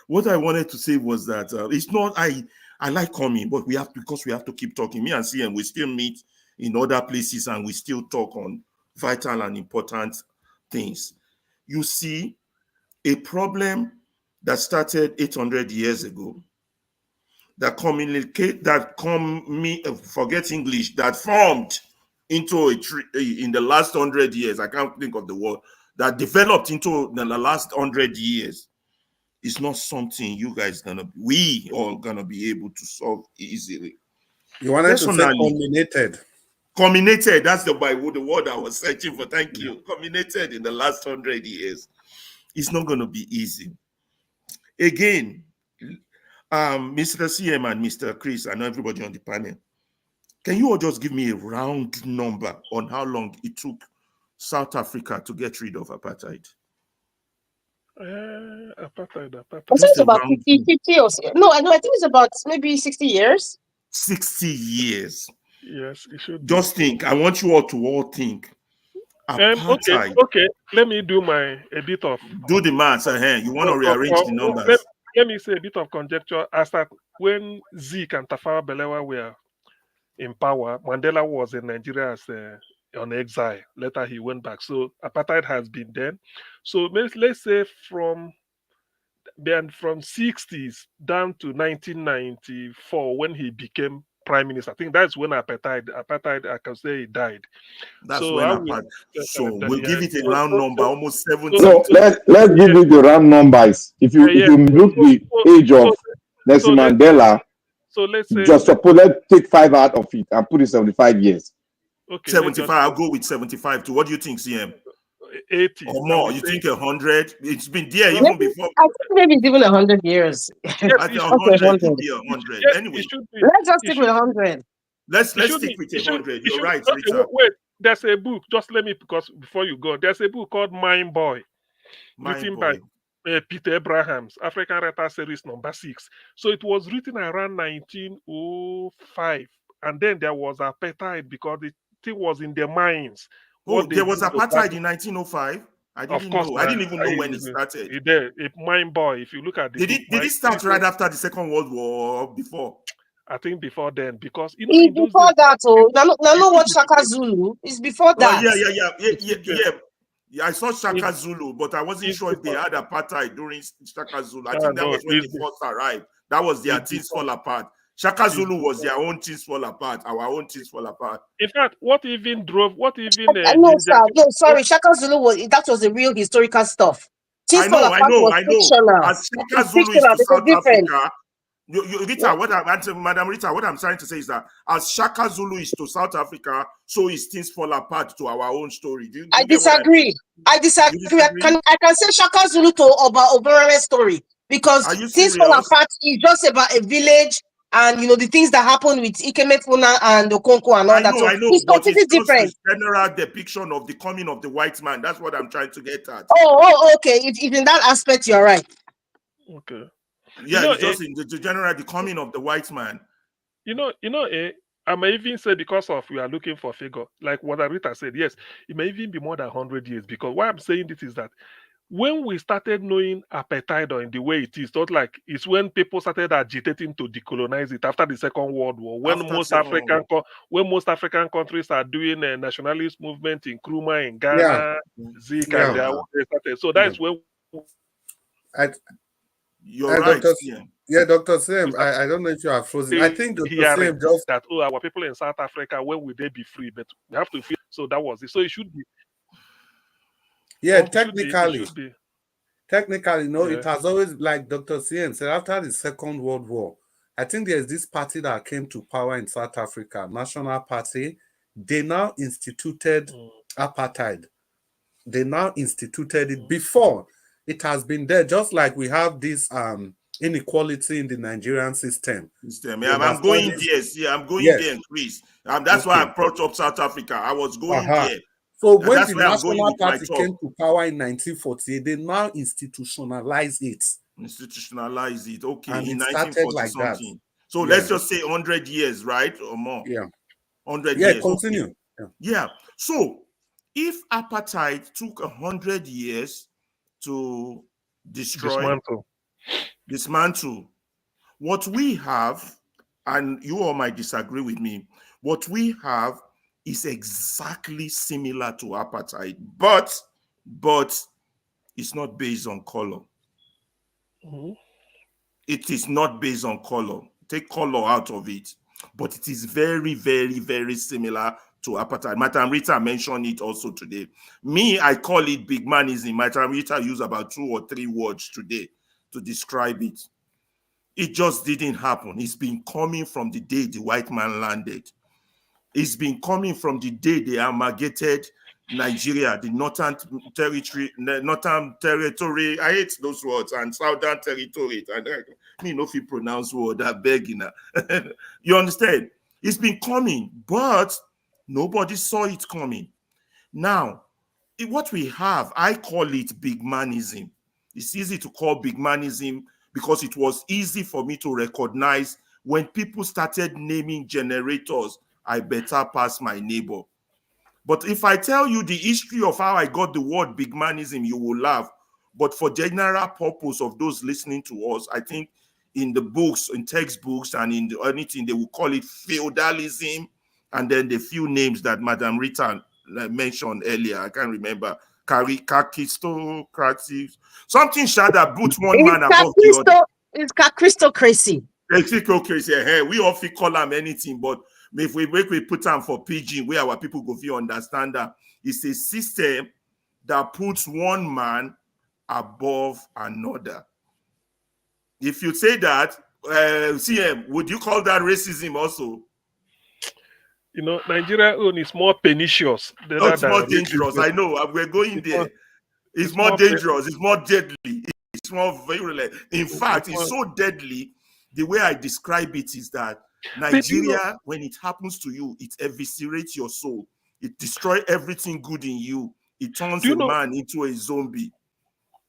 what I wanted to say was that it's not I like coming, but we have to keep talking. Me and CM, we still meet in other places and we still talk on vital and important things. You see, a problem that started 800 years ago, that formed into a tree in the last 100 years. I can't think of the word that developed into the last 100 years. It's not something we all gonna be able to solve easily. You wanted to say culminated. Culminated, that's the word I was searching for. Thank you. Culminated in the last 100 years. It's not going to be easy. Again, Mr. CM and Mr. Chris, and everybody on the panel, can you all just give me a round number on how long it took South Africa to get rid of apartheid? Apartheid. I think it's about 50 or so. No, I think it's about maybe 60 years. 60 years. Yes, it should be. Just think. I want you all to think. Apartheid. Okay. Let me do a bit of. Do the maths. You want to rearrange the numbers. Let me say a bit of conjecture. As that when Zeke and Tafawa Balewa were in power, Mandela was in Nigeria as on exile. Later he went back. So apartheid has been then. So let's say from 60s down to 1994 when he became prime minister. I think that's when apartheid I can say it died. That's so when we'll give it a round number, almost 70. So let's give it the round numbers. If you look the age of Nelson Mandela, so let's say let's take 5 out of it and put it 75 years. Okay, 75. I'll go with 75 too. What do you think, CM? 80 or more. You think 100? It's been there even before. I think maybe it's even 100 years. Yes, I think 100 could be 100. Yes, anyway, let's just stick with 100. Let's stick with 100. You're right, okay, wait, there's a book. Just let me, because before you go, there's a book called Mind Boy, written by Peter Abrahams, African Writer Series number 6. So it was written around 1905, and then there was apartheid because it was in their minds. Oh, there was apartheid in 1905. I didn't know. I didn't even know when it started. Mind Boy. If you look at did it start right after the Second World War or before? I think before then, because it's before that. Oh, no, what Shaka Zulu is before that. Yeah. I saw Shaka Zulu, but I wasn't sure if they had apartheid during Shaka Zulu. I think that was when they first arrived. That was their things fall apart. Shaka Zulu was their own things fall apart. Our own things fall apart. In fact, what even no, sorry, Shaka Zulu that was the real historical stuff. I know. As Shaka Zulu is to South Africa. Madam Rita, what I'm trying to say is that as Shaka Zulu is to South Africa, so is things fall apart to our own story. I disagree. I disagree. I can say Shaka Zulu to Obure's story because things fall apart is just about a village and the things that happen with Ikemefuna and Okonkwo and all that. I know, it's completely different. General depiction of the coming of the white man. That's what I'm trying to get at. Oh, okay. If in that aspect you're right. Okay. Yeah, it's just in the general, the coming of the white man. I may even say because of we are looking for figure, like what Rita said, yes, it may even be more than 100 years. Because why I'm saying this is that when we started knowing appetite in the way it is, not like it's when people started agitating to decolonize it after the Second World War, when most African countries are doing a nationalist movement in Nkrumah, in Yeah, Ghana, Zik, and yeah. they started. So that is when you're right. Dr. Sam, I don't know if you are frozen. I think Dr. Sam just that our people in South Africa, when will they be free? But we have to feel so that was it. So it should be. Yeah, technically, it has always, like Dr. Sam said, after the Second World War, I think there's this party that came to power in South Africa, National Party. They now instituted apartheid. They now instituted it. Before, it has been there, just like we have this inequality in the Nigerian system. Yeah, I'm going there. See, I'm going there, Chris. That's why I brought up South Africa. I was going there. So when the National Party came to power in 1948, they now institutionalized it. Okay, and in it started like that. So let's just say 100 years, right, or more? Yeah. 100 years. Continue. Okay. Yeah. So if apartheid took 100 years to dismantle, what we have, and you all might disagree with me, what we have is exactly similar to apartheid, but it's not based on color. It is not based on color. Take color out of it, but it is very, very, very similar to apartheid. Madam Rita mentioned it also today. Me, I call it big manism. Madam Rita used about 2 or 3 words today to describe it. It just didn't happen. It's been coming from the day the white man landed. It's been coming from the day they amalgamated Nigeria, the northern territory. I hate those words, and southern territory. And me no fit pronounce word that begging. You understand? It's been coming, but nobody saw it coming. Now, what we have, I call it big manism. It's easy to call big manism because it was easy for me to recognize when people started naming generators. I better pass my neighbor. But if I tell you the history of how I got the word big manism, you will laugh. But for general purpose of those listening to us, I think in the books, in textbooks, and in anything, they will call it feudalism, and then the few names that Madam Rita mentioned earlier. I can't remember. Kakistocracy, something that put one man above the other. It's Christocracy. We often call them anything, but if we put them for PG, where our people go feel understand that it's a system that puts one man above another. If you say that, CM, would you call that racism also? Nigeria own is more pernicious. It's more dangerous. I know. We're going there. It's more dangerous. It's more deadly. It's more virulent. In fact, it's so deadly. The way I describe it is that Nigeria, when it happens to you, it eviscerates your soul. It destroys everything good in you. It turns a man into a zombie.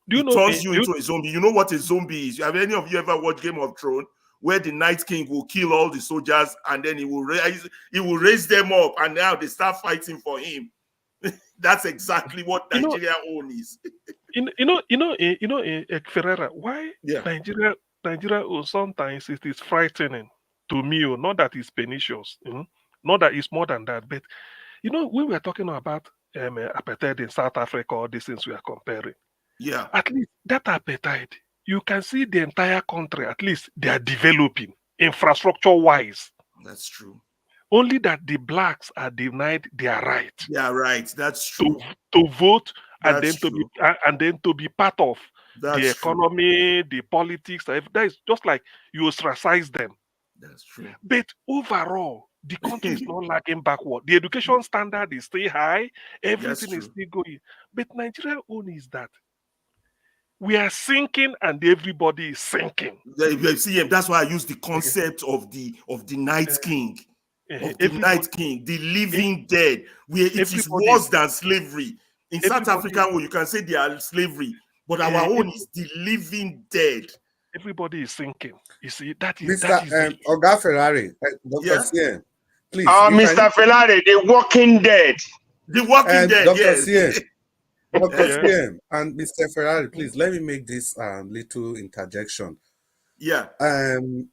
It turns you into a zombie. You know what a zombie is? Have any of you ever watched Game of Thrones, where the Night King will kill all the soldiers and then he will raise them up, and now they start fighting for him? That's exactly what Nigeria own is. Ferreira, why Nigeria sometimes it is frightening to me, not that it's pernicious, not that it's more than that, but when we are talking about appetite in South Africa, all these things we are comparing, at least that appetite, you can see the entire country, at least they are developing infrastructure wise. That's true. Only that the blacks are denied their right. Yeah, right. That's true. To vote and then to be part of the economy, the politics. That is just like you ostracize them. That's true. But overall, the country is not lagging backward. The education standard is still high. Everything is still going. But Nigeria own is that we are sinking and everybody is sinking. That's why I use the concept of the Night King. The living dead, where it is worse than slavery. In South Africa, where you can say they are slavery, but our own is the living dead. everybody is sinking. You see, that is Oga Ferrari, Dr. CM, please. Mr. Ferrari, The Walking Dead. The Walking Dead, Dr. yes. CM, Dr. Yes. CM and Mr. Ferrari, please let me make this little interjection. Yeah.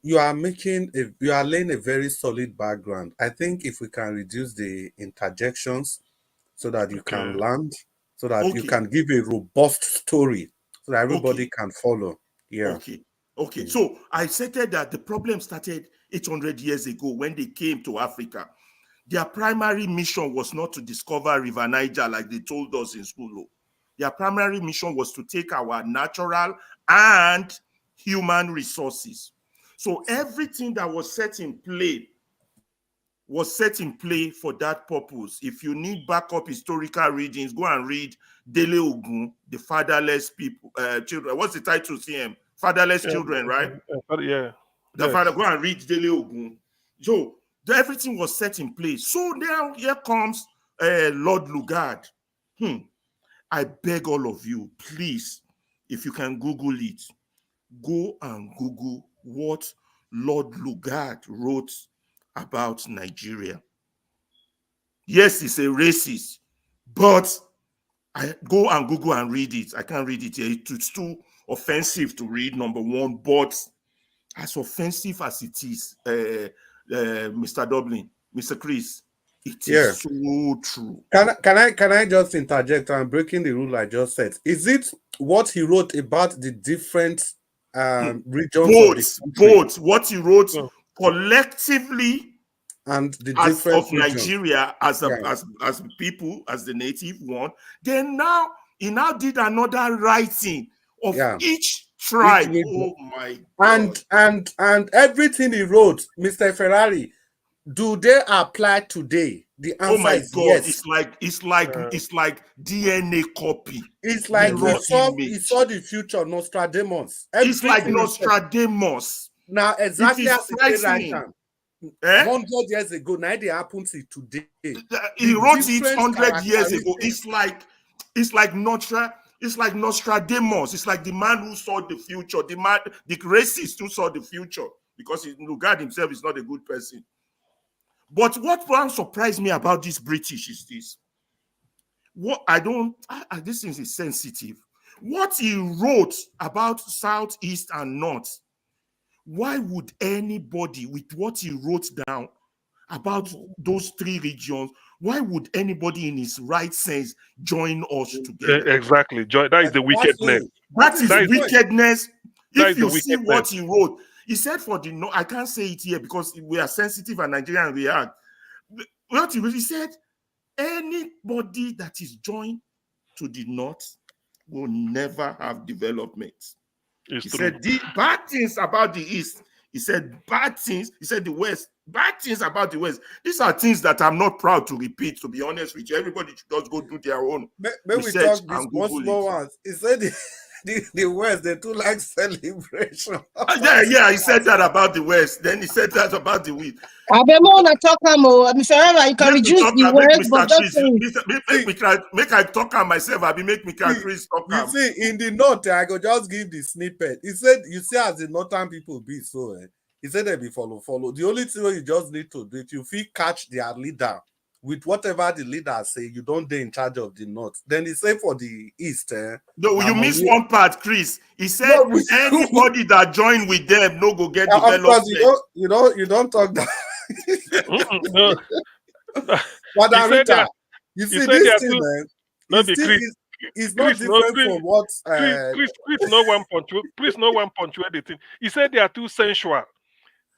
You are laying a very solid background. I think if we can reduce the interjections so that you can land, so that you can give a robust story, so that everybody can follow. Yeah. Okay. So I said that the problem started 800 years ago when they came to Africa. Their primary mission was not to discover River Niger like they told us in school. Their primary mission was to take our natural and human resources. So everything that was set in play for that purpose. If you need backup historical readings, go and read Dele Ogun, the fatherless people, children. What's the title, CM? Fatherless children, right? Yeah. The father, go and read Dele Ogun. So everything was set in place. So now here comes Lord Lugard. I beg all of you, please, if you can Google it, go and Google what Lord Lugard wrote about Nigeria. Yes, he's a racist, but I go and Google and read it. I can't read it here. It's too offensive to read, number one, but as offensive as it is, Mr. Dublin, Mr. Chris, it is so true. Can I just interject? I'm breaking the rule I just said. Is it what he wrote about the different regions? Both what he wrote collectively and the different of Nigeria as people, as the native one. Then he now did another writing of each tribe. Oh my God. And everything he wrote, Mr. Ferrari, do they apply today? The answer is yes. It's like DNA copy. It's like he saw the future, Nostradamus. It's like Nostradamus. Now, exactly as he right 100 years ago, now it happens today. He wrote it 100 years ago. It's like Nostradamus. It's like the man who saw the future, the racist who saw the future, because Lugard himself is not a good person. But what surprised me about this British is this. This thing is sensitive. What he wrote about South, East, and North, why would anybody, with what he wrote down about those three regions, why would anybody in his right sense join us together? Exactly. That is the wickedness. That is wickedness. If you see what he wrote, he said I can't say it here because we are sensitive and Nigerian react. What he said, anybody that is joined to the North will never have development. He said the bad things about the East. He said bad things. He said the West. Bad things about the West. These are things that I'm not proud to repeat, to be honest with you. Everybody should just go do their own research and Google it. Ones. He said the West, they too like celebration. He said that about the West. Then he said that about the West. You can reduce the West, but just make I talk on myself. I be make me Chris talk. You see, in the North, I go just give the snippet. He said, you see, as the Northern people be so. He said they be follow. The only thing you just need to do, if you feel catch their leader with whatever the leader say, you don't be in charge of the North. Then he said for the East. No, you missed one part, Chris. He said anybody that join with them no go get development. Of course, you don't talk that. Madam Rita, you see this thing, man. It's not different from what Chris no one punctuate the thing. He said they are too sensual.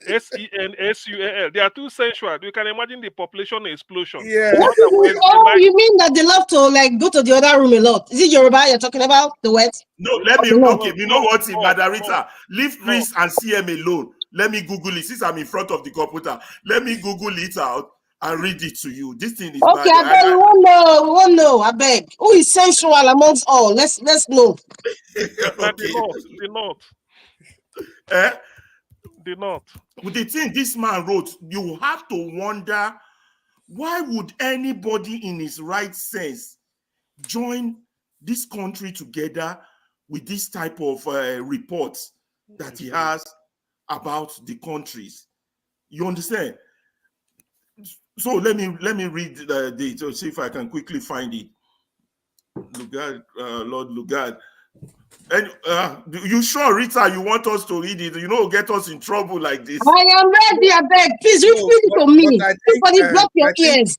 SENSUAL. They are too sensual. You can imagine the population explosion. Yeah. You mean that they love to go to the other room a lot? Is it Yoruba you're talking about? The West? No, let me. Okay, you know what, Madam Rita? Leave Chris and CM alone. Let me Google it. Since I'm in front of the computer, let me Google it out and read it to you. This thing is okay. bad. I beg. We won't know. I beg. Who is sensual amongst all? Let's know. The North. The North. With the thing this man wrote, you have to wonder, why would anybody in his right sense join this country together with this type of reports that he has about the countries. You understand? So let me read the see if I can quickly find it. Lugard, Lord Lugard. And you sure, Rita, you want us to read it? You know, get us in trouble like this. I am ready, I beg. Please read it to me. Everybody block your ears.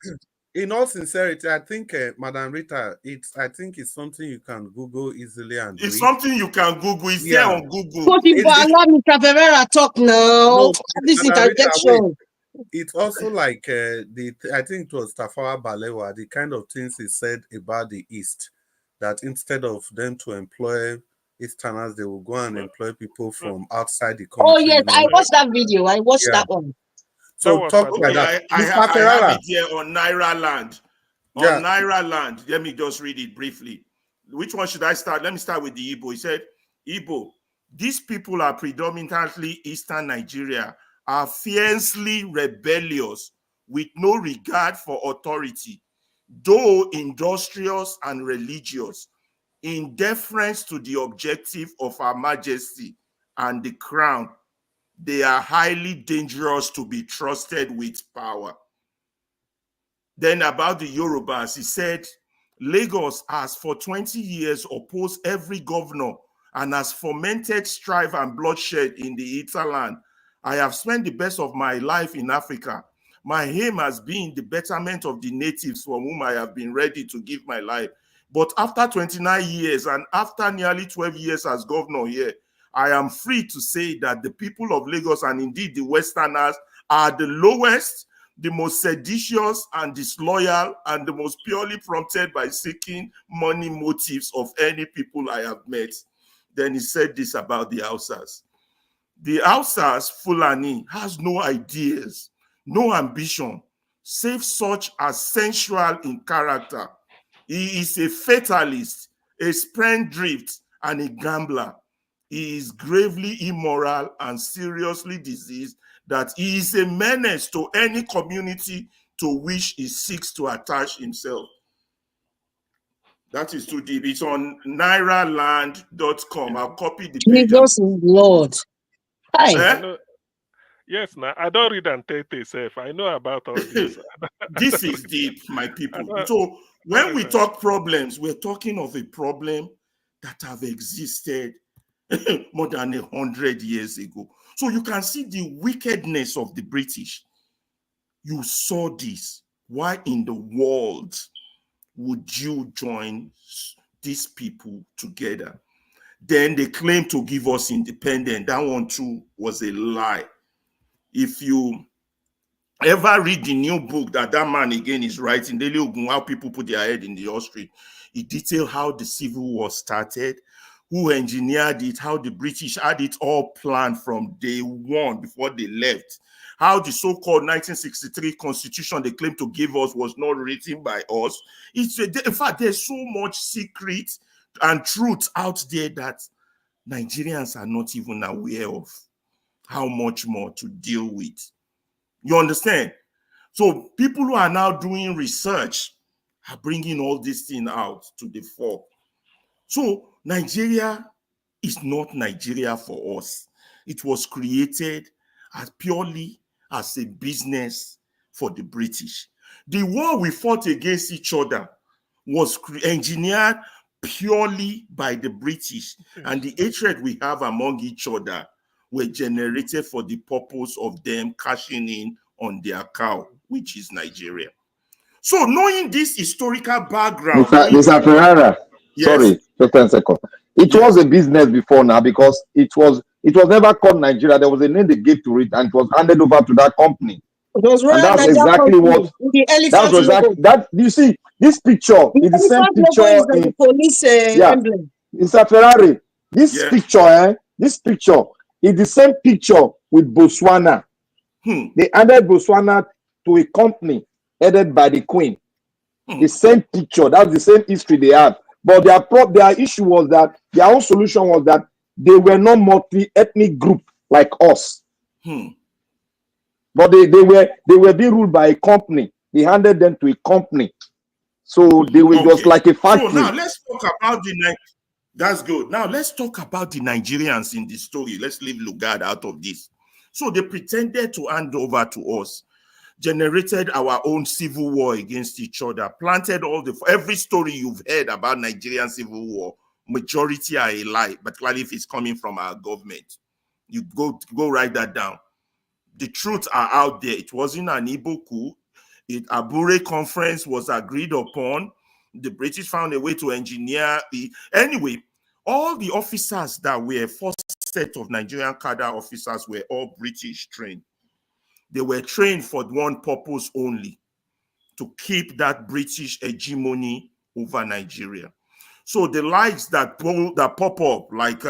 In all sincerity, I think, Madam Rita, I think it's something you can Google easily and it's read. Something you can Google. It's there on Google. So people allow Mr. Ferreira talk now. No, This interjection. It's also like I think it was Tafawa Balewa, the kind of things he said about the East, that instead of them to employ Easterners, they will go and employ people from outside the country. Oh yes, I watched that video. I watched that one. So talk like that. I have it here on Naira Land. On Naira Land. Let me just read it briefly. Which one should I start? Let me start with the Igbo. He said, Igbo, these people are predominantly Eastern Nigeria, are fiercely rebellious with no regard for authority, though industrious and religious, in deference to the objective of Her Majesty and the Crown. They are highly dangerous to be trusted with power. Then about the Yorubas, he said, Lagos has for 20 years opposed every governor and has fomented strife and bloodshed in the hinterland. I have spent the best of my life in Africa. My aim has been the betterment of the natives for whom I have been ready to give my life. But after 29 years and after nearly 12 years as governor here, I am free to say that the people of Lagos and indeed the Westerners are the lowest, the most seditious and disloyal, and the most purely prompted by seeking money motives of any people I have met. Then he said this about the Hausas. The Hausas, Fulani, has no ideas, no ambition, save such as sensual in character. He is a fatalist, a spendthrift, and a gambler. He is gravely immoral and seriously diseased, that he is a menace to any community to which he seeks to attach himself. That is too deep. It's on nairaland.com. I'll copy the page. Jesus Lord. Hi. Yes, now I don't read and take myself. I know about all this. This is deep, my people. So when we talk problems, we're talking of a problem that have existed more than 100 years ago. So you can see the wickedness of the British. You saw this. Why in the world would you join these people together? Then they claim to give us independence. That one too was a lie. If you ever read the new book that man again is writing, Daily Ogun, how people put their head in the ostrich, it details how the Civil War started, who engineered it, how the British had it all planned from day one before they left, how the so-called 1963 constitution they claim to give us was not written by us. In fact, there's so much secret and truth out there that Nigerians are not even aware of. How much more to deal with. You understand? So people who are now doing research are bringing all this thing out to the fore. So Nigeria is not Nigeria for us. It was created as purely as a business for the British. The war we fought against each other was engineered purely by the British, and the hatred we have among each other were generated for the purpose of them cashing in on their cow, which is Nigeria. So knowing this historical background... Mr. Ferreira, yes. Sorry, just 10 seconds. It was a business before now because it was never called Nigeria. There was a name they gave to it and it was handed over to that company. It was and that's exactly what... That was that you see, this picture is the same picture in the police emblem. Mr. Ferrari, this picture, this picture is the same picture with Botswana. They handed Botswana to a company headed by the Queen. The same picture, that's the same history they have. But their issue was that their own solution was that they were not multi-ethnic group like us. But they were being ruled by a company. They handed them to a company. So they were just like a factory. So now let's talk about That's good. Now let's talk about the Nigerians in the story. Let's leave Lugard out of this. So they pretended to hand over to us, generated our own civil war against each other, planted every story you've heard about Nigerian civil war, majority are a lie, particularly if it's coming from our government. You go write that down. The truths are out there. It wasn't an Igbo coup. Abure conference was agreed upon. The British found a way to engineer it. Anyway, all the officers that were first set of Nigerian cadre officers were all British trained. They were trained for one purpose only, to keep that British hegemony over Nigeria. So the likes that pop up, like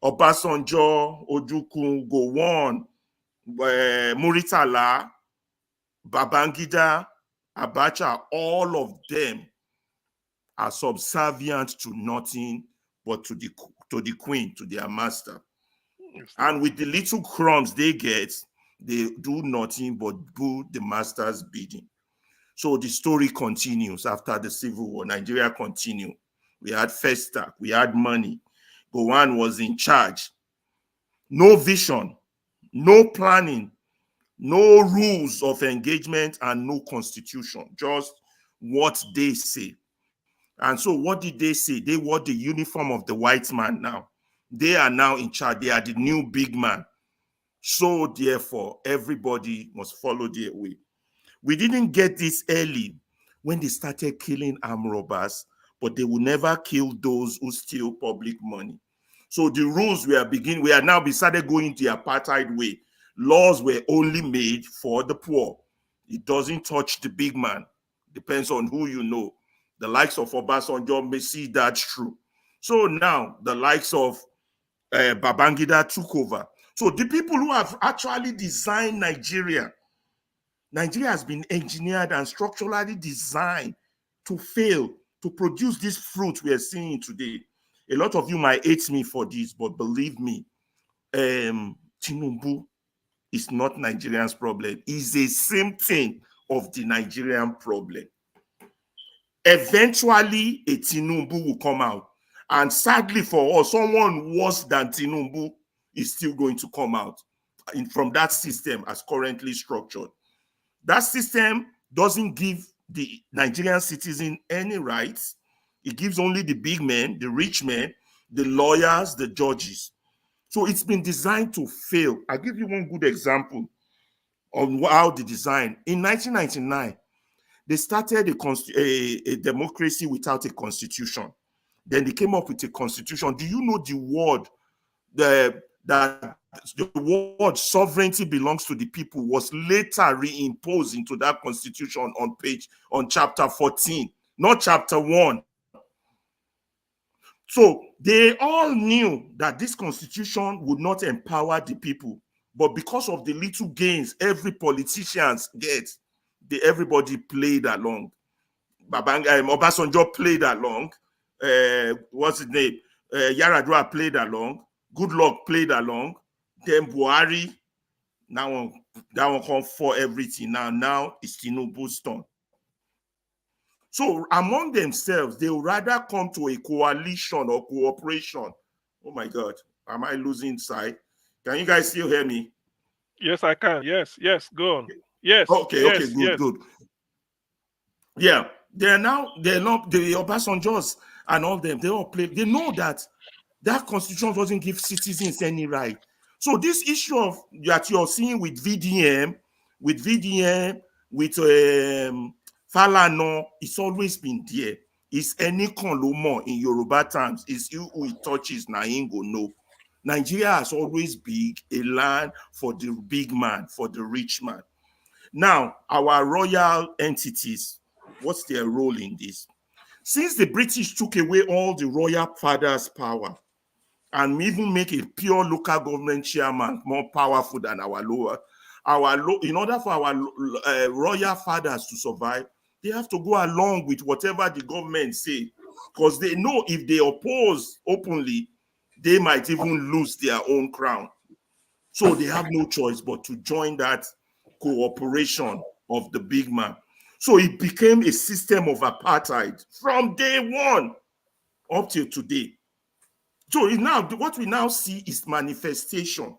Obasanjo, Ojukwu, Gowon, Muritala, Babangida, Abacha, all of them are subservient to nothing but to the queen, to their master. And with the little crumbs they get, they do nothing but do the master's bidding. So the story continues after the Civil War. Nigeria continued. We had Festac, we had money. Gowon was in charge. No vision, no planning, no rules of engagement, and no constitution, just what they say. And so what did they say? They wore the uniform of the white man now. They are now in charge. They are the new big man. So therefore, everybody must follow their way. We didn't get this early when they started killing armed robbers, but they will never kill those who steal public money. So the rules we are now started going the apartheid way. Laws were only made for the poor. It doesn't touch the big man. Depends on who you know. The likes of Obasanjo may see that's true. So now the likes of Babangida took over. So the people who have actually designed Nigeria has been engineered and structurally designed to fail, to produce this fruit we are seeing today. A lot of you might hate me for this, but believe me, Tinubu is not Nigerian's problem. It's a symptom of the Nigerian problem. Eventually, a Tinubu will come out. And sadly for us, someone worse than Tinubu is still going to come out from that system as currently structured. That system doesn't give the Nigerian citizen any rights. It gives only the big men, the rich men, the lawyers, the judges. So it's been designed to fail. I'll give you one good example on how the design. In 1999, they started a democracy without a constitution. Then they came up with a constitution. Do you know the word that the word sovereignty belongs to the people was later reimposed into that constitution on chapter 14, not chapter 1. So they all knew that this constitution would not empower the people, but because of the little gains every politician gets, everybody played along. Obasanjo played along. What's his name? Yaradua played along. Goodluck played along. Then Buhari, that one come for everything. Now it's Tinubu's turn. So among themselves, they would rather come to a coalition or cooperation. Oh my God, am I losing sight? Can you guys still hear me? Yes, I can. Yes, go on. Yes. Okay, yes, good. Yeah, they're not the Obasanjos and all them. They all play. They know that constitution doesn't give citizens any right. So this issue of that you're seeing with VDM, with Falana, it's always been there. It's any konlomo in Yoruba terms. It's you who it touches, Naingo no. Nigeria has always been a land for the big man, for the rich man. Now, our royal entities, what's their role in this? Since the British took away all the royal fathers' power and even make a pure local government chairman more powerful than in order for our royal fathers to survive, they have to go along with whatever the government say, because they know if they oppose openly, they might even lose their own crown. So they have no choice but to join that cooperation of the big man. So it became a system of apartheid from day one up till today. So now what we now see is manifestation.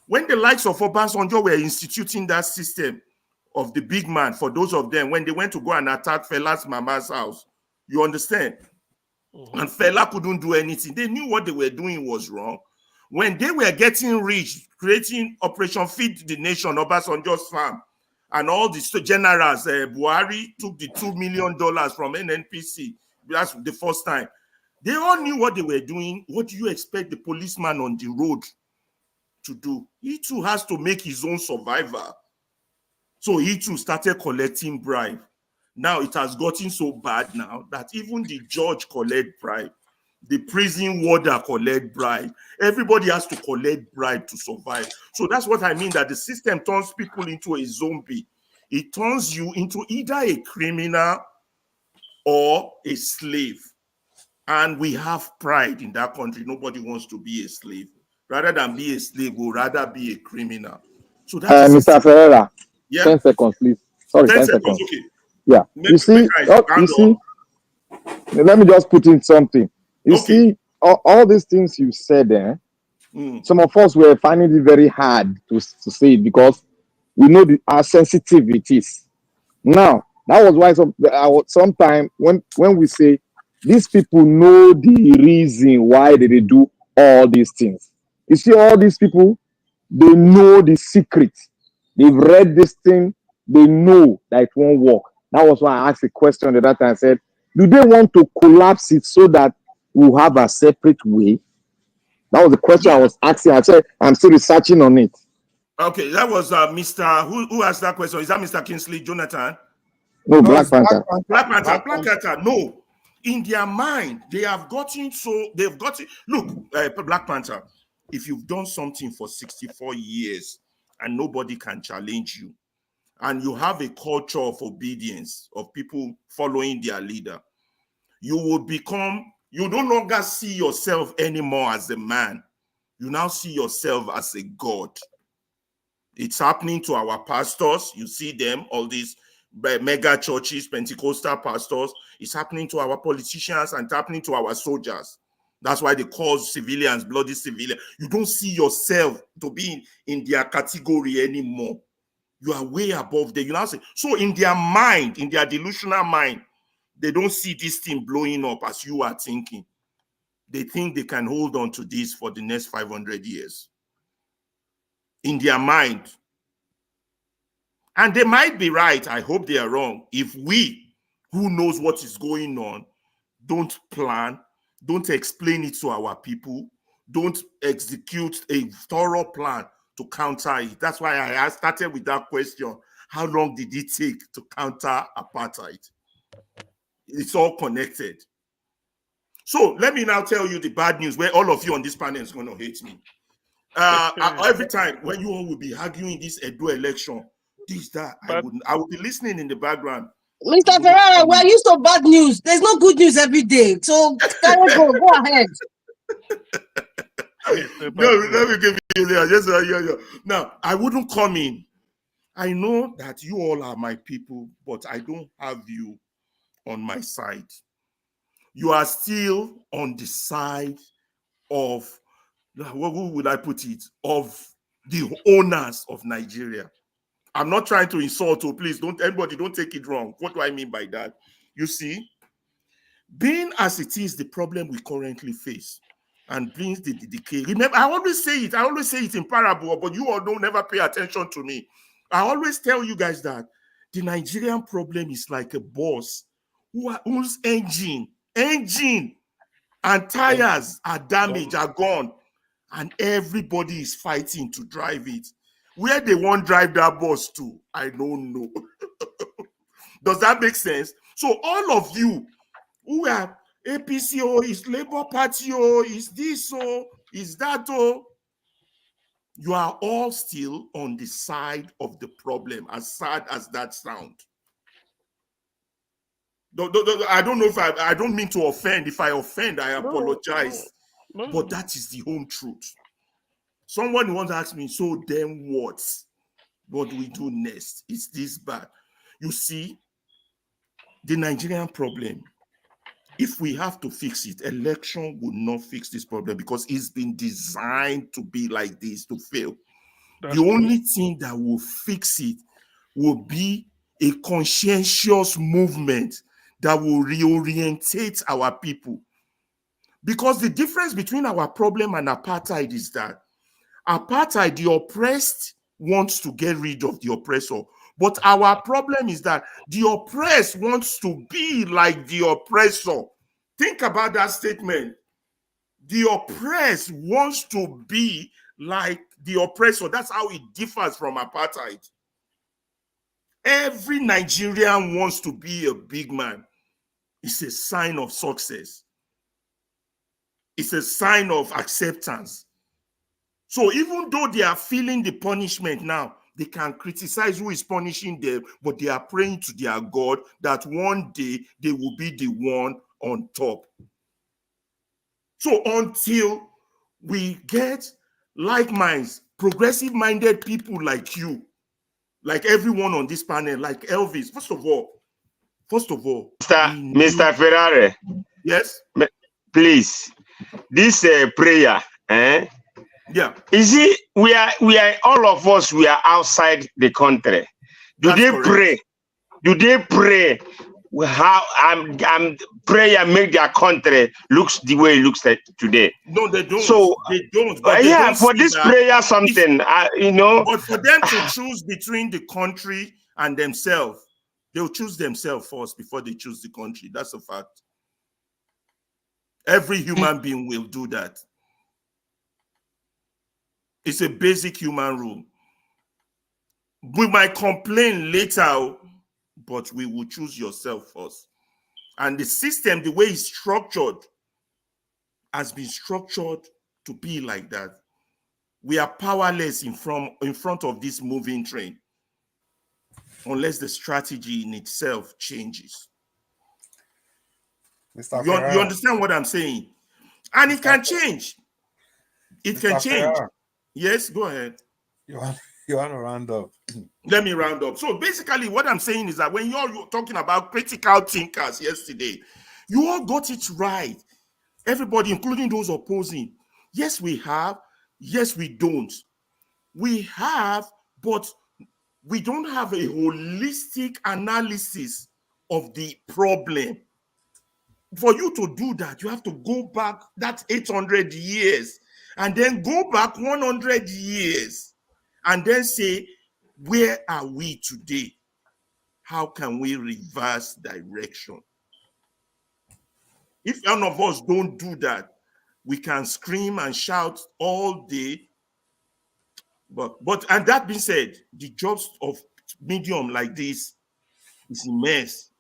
When the likes of Obasanjo were instituting that system of the big man, for those of them, when they went to go and attack Fela's mama's house, you understand? And Fela couldn't do anything. They knew what they were doing was wrong. When they were getting rich, creating Operation Feed the Nation, Obasanjo's farm, and all the generals, Buhari took the $2 million from NNPC. That's the first time. They all knew what they were doing. What do you expect the policeman on the road to do? He too has to make his own survivor. So he too started collecting bribe. Now it has gotten so bad now that even the judge collect bribe. The prison warder collect bribe. Everybody has to collect bribe to survive. So that's what I mean, that the system turns people into a zombie. It turns you into either a criminal or a slave. And we have pride in that country. Nobody wants to be a slave. Rather than be a slave, we'd rather be a criminal. So that's Mr. Ferreira, yeah. 10 seconds, please. Sorry, 10 seconds. Okay. Yeah. You see, let me just put in something. You see, all these things you said there, some of us were finding it very hard to say it because we know how sensitive it is. Now, that was why sometimes when we say these people know the reason why they do all these things. You see, all these people, they know the secret. They've read this thing. They know that it won't work. That was why I asked a question at that time. I said, do they want to collapse it so that we'll have a separate way? That was the question I was asking. I said, I'm still researching on it. Okay, that was Mr. Who asked that question? Is that Mr. Kingsley Jonathan? No, Black Panther. Black Panther. No. In their mind, they have gotten look, Black Panther, if you've done something for 64 years and nobody can challenge you, and you have a culture of obedience, of people following their leader, you no longer see yourself anymore as a man. You now see yourself as a God. It's happening to our pastors. You see them, all these mega churches, Pentecostal pastors. It's happening to our politicians and it's happening to our soldiers. That's why they call civilians bloody civilians. You don't see yourself to be in their category anymore. You are way above them. You now say, so in their mind, in their delusional mind, they don't see this thing blowing up as you are thinking. They think they can hold on to this for the next 500 years. In their mind. And they might be right. I hope they are wrong. If we, who knows what is going on, don't plan, don't explain it to our people, don't execute a thorough plan to counter it. That's why I started with that question. How long did it take to counter apartheid? It's all connected. So let me now tell you the bad news where all of you on this panel is going to hate me. Every time when you all will be arguing this Edo election, this, that, I will be listening in the background. Mr. Ferreira, we're used to bad news. There's no good news every day. So go ahead. No, let me give you there. Now, I wouldn't come in. I know that you all are my people, but I don't have you on my side. You are still on the side of, who would I put it, of the owners of Nigeria. I'm not trying to insult you, please. Don't take it wrong. What do I mean by that? You see, being as it is the problem we currently face and brings the decay. Remember, I always say it in parable, but you all don't never pay attention to me. I always tell you guys that the Nigerian problem is like a bus whose engine and tires are damaged, are gone, and everybody is fighting to drive it. Where they won't drive that bus to, I don't know. Does that make sense? So all of you who are APC, is Labour Party, is this, is that, you are all still on the side of the problem, as sad as that sounds. I don't know if I don't mean to offend. If I offend, I apologize. No. But that is the home truth. Someone wants to ask me, so then what? What do we do next? It's this bad. You see, the Nigerian problem if we have to fix it, election will not fix this problem because it's been designed to be like this, to fail. The only thing that will fix it will be a conscientious movement that will reorientate our people. Because the difference between our problem and apartheid is that apartheid, the oppressed wants to get rid of the oppressor. But our problem is that the oppressed wants to be like the oppressor. Think about that statement. The oppressed wants to be like the oppressor. That's how it differs from apartheid. Every Nigerian wants to be a big man. It's a sign of success. It's a sign of acceptance. So even though they are feeling the punishment now, they can criticize who is punishing them, but they are praying to their God that one day they will be the one on top. So until we get like minds, progressive-minded people like you, like everyone on this panel, like Elvis, first of all, Mr. Ferrari. Yes? Please, this prayer, yeah. You see, we are all of us, we are outside the country. Do they pray? Do they pray? How prayer make their country looks the way it looks like today? No, they don't. So they don't. But yeah, don't for this prayer, something you know. But for them to choose between the country and themselves, they'll choose themselves first before they choose the country. That's a fact. Every human being will do that. It's a basic human rule. We might complain later, but we will choose yourself first. And the system, the way it's structured, has been structured to be like that. We are powerless in front of this moving train unless the strategy in itself changes. You understand what I'm saying? And it can change. It can change. Yes, go ahead. You want to round up? Let me round up. So basically what I'm saying is that when you're talking about critical thinkers yesterday, you all got it right. Everybody, including those opposing. Yes, we have. Yes, we don't. We have, but we don't have a holistic analysis of the problem. For you to do that, you have to go back that 800 years and then go back 100 years and then say, where are we today? How can we reverse direction? If none of us don't do that, we can scream and shout all day. But and that being said, the jobs of medium like this is immense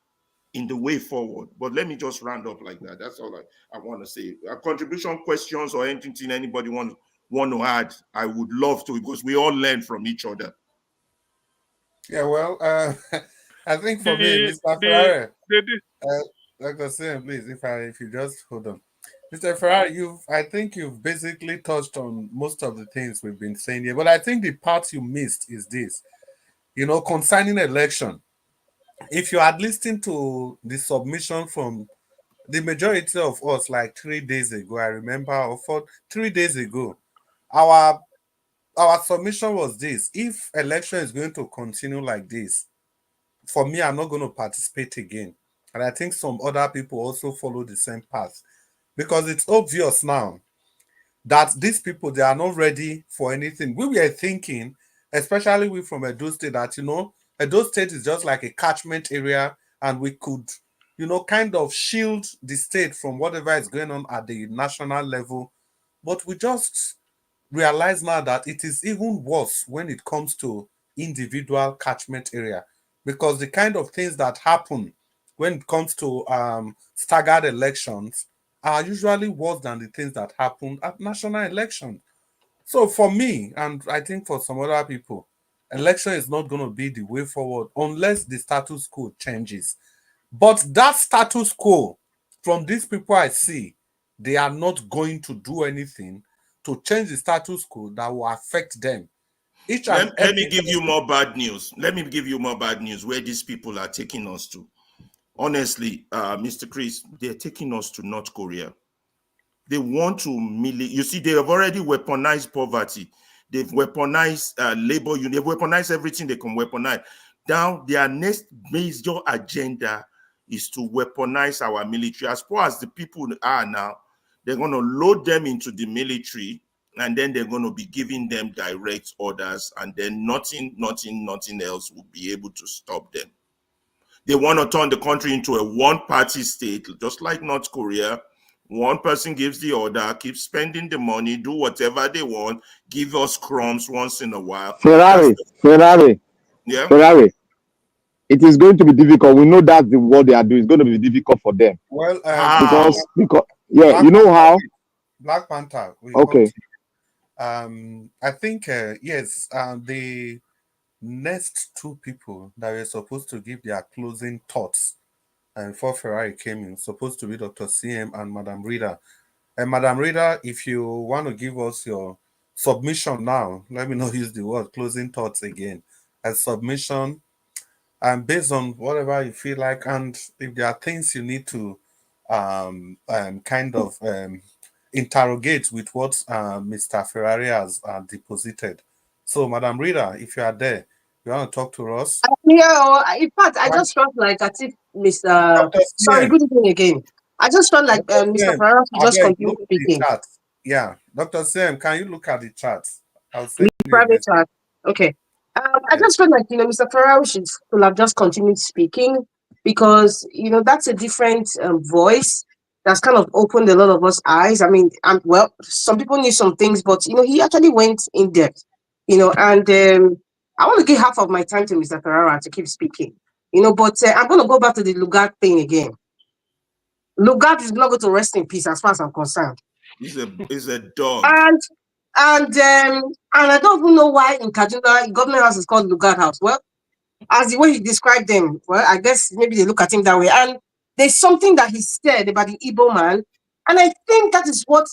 in the way forward. But let me just round up like that. That's all I want to say. Contribution, questions, or anything anybody want to add, I would love to, because we all learn from each other. Yeah, well, I think for me, Mr. Ferrari, Dr. Sim, please, if you just hold on. Mr. Ferrari, I think you've basically touched on most of the things we've been saying here, but I think the part you missed is this, concerning election. If you had listened to the submission from the majority of us like 3 days ago, I remember, or 3 days ago, our submission was this: if election is going to continue like this, for me, I'm not going to participate again. And I think some other people also follow the same path, because it's obvious now that these people, they are not ready for anything. We were thinking, especially we from Edo State, that, Edo State is just like a catchment area, and we could, kind of shield the state from whatever is going on at the national level. But we just realize now that it is even worse when it comes to individual catchment area, because the kind of things that happen when it comes to staggered elections are usually worse than the things that happen at national elections. So for me, and I think for some other people, election is not going to be the way forward unless the status quo changes. But that status quo, from these people I see, they are not going to do anything to change the status quo that will affect them. Let me give you more bad news. Let me give you more bad news where these people are taking us to. honestly, Mr. Chris, they're taking us to North Korea. They want to you see, they have already weaponized poverty. They've weaponized labor union. They've weaponized everything they can weaponize. Now, their next major agenda is to weaponize our military. As far as the people are now, they're going to load them into the military, and then they're going to be giving them direct orders, and then nothing else will be able to stop them. They want to turn the country into a one-party state, just like North Korea. One person gives the order, keep spending the money, do whatever they want, give us crumbs once in a while. Ferrari. Yeah. Ferrari. It is going to be difficult. We know that's what they are doing. It's going to be difficult for them. Well, because yeah, Black you know how. Black Panther. Okay. I think yes. The next two people that were supposed to give their closing thoughts and before Ferrari came in, supposed to be Dr. CM and Madam Rita. And Madam Rita, if you want to give us your submission now, let me not use the word closing thoughts again. As submission, and based on whatever you feel like, and if there are things you need to kind of interrogate with what Mr. Ferrari has deposited. So, Madam Rita, if you are there, you want to talk to us? Yeah, in fact, I just felt like as if Mr. Sorry, good evening again. I just felt like Mr. Ferrari just continue speaking. Yeah, Dr. Sam, can you look at the chat? I'll say private chat. Okay. I just felt like, Mr. Ferrari should have just continued speaking because, that's a different voice that's kind of opened a lot of us eyes. I mean, well, some people knew some things, but, he actually went in depth, and I want to give half of my time to Mr. Ferrara to keep speaking, but I'm going to go back to the Lugard thing again. Lugard is not going to rest in peace as far as I'm concerned. He's a dog. And I don't even know why in Kaduna, government house is called Lugard House. Well, as the way he described them, well, I guess maybe they look at him that way. And there's something that he said about the Igbo man. And I think that is what,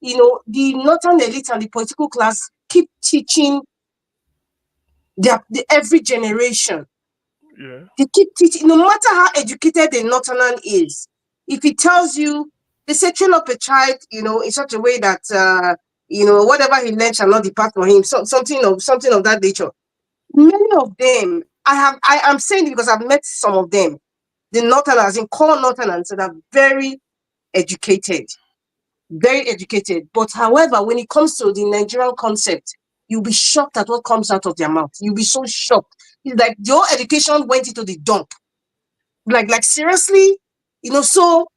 the northern elite and the political class keep teaching every generation. Yeah. They keep teaching, no matter how educated a northerner is, if he tells you, they say train up a child, in such a way that whatever he learns shall not depart from him. Something of that nature. Many of them, I am saying it because I've met some of them, the northerners, in core northerners, that are very educated. But however, when it comes to the Nigerian concept, you'll be shocked at what comes out of their mouth. You'll be so shocked. It's like your education went into the dump. Like seriously, so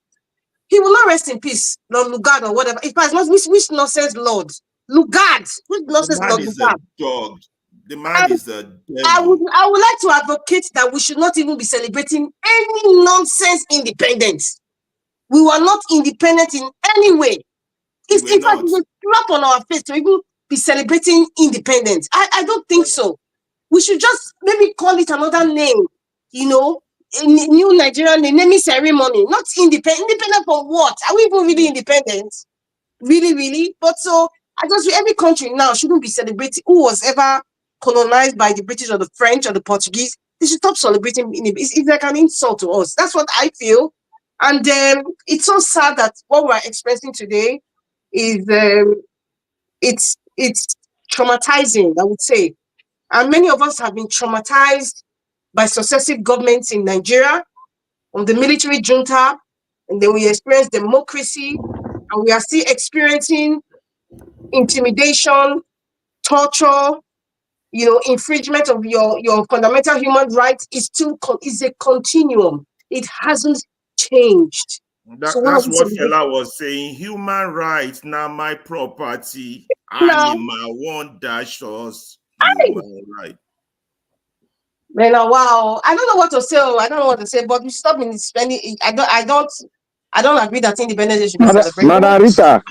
he will not rest in peace, Lord Lugard or whatever. If it's not which nonsense Lord Lugard, which nonsense Lord Lugard. Dog. The man is a devil. I would like to advocate that we should not even be celebrating any nonsense independence. We were not independent in any way. It's in fact it's a slap on our face to even be celebrating independence. I don't think so. We should just maybe call it another name, a new Nigerian naming ceremony, not independent. Independent from what? Are we even really independent? Really, really? But so I just every country now shouldn't be celebrating who was ever colonized by the British or the French or the Portuguese. They should stop celebrating. It's like an insult to us. That's what I feel. And it's so sad that what we're expressing today is it's traumatizing, I would say. And many of us have been traumatized by successive governments in Nigeria, on the military junta, and then we experience democracy, and we are still experiencing intimidation, torture, infringement of your fundamental human rights. Is a continuum. It hasn't changed. That's what Fela was saying. Human rights, now my property. Animal won't dash us. Human right. Man, wow. I don't know what to say. But we stop in spending. I don't agree that independence should be celebrated. Madam Rita,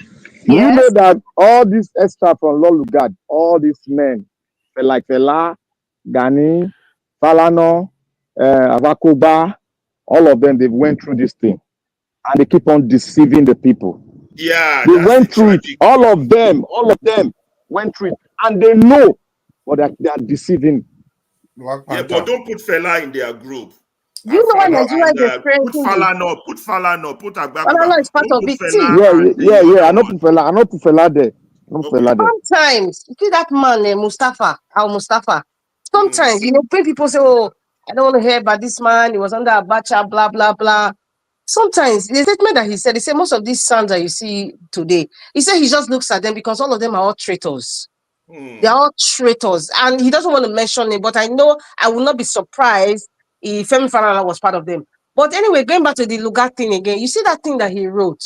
you know that all this extra from Lord Lugard, all these men, like Fela, Gani, Falano, Avakoba, all of them, they went through this thing. And they keep on deceiving the people. Yeah. They went through it. All of them went through it. And they know, but they are deceiving. Yeah, but don't put Fela in their group. You know why Nigeria is Put experiencing this? Falana, put Falana is part of it. See, yeah. I know put fella there. Sometimes you see that man, Mustafa, Mustafa. Sometimes you know, when people say, "Oh, I don't want to hear about this man. He was under Abacha, blah blah blah." Sometimes the statement that he said most of these sons that you see today, he said he just looks at them because all of them are all traitors. They're all traitors, and he doesn't want to mention it. But I know I will not be surprised if Femi Falana was part of them. But anyway, going back to the Lugard thing again, you see that thing that he wrote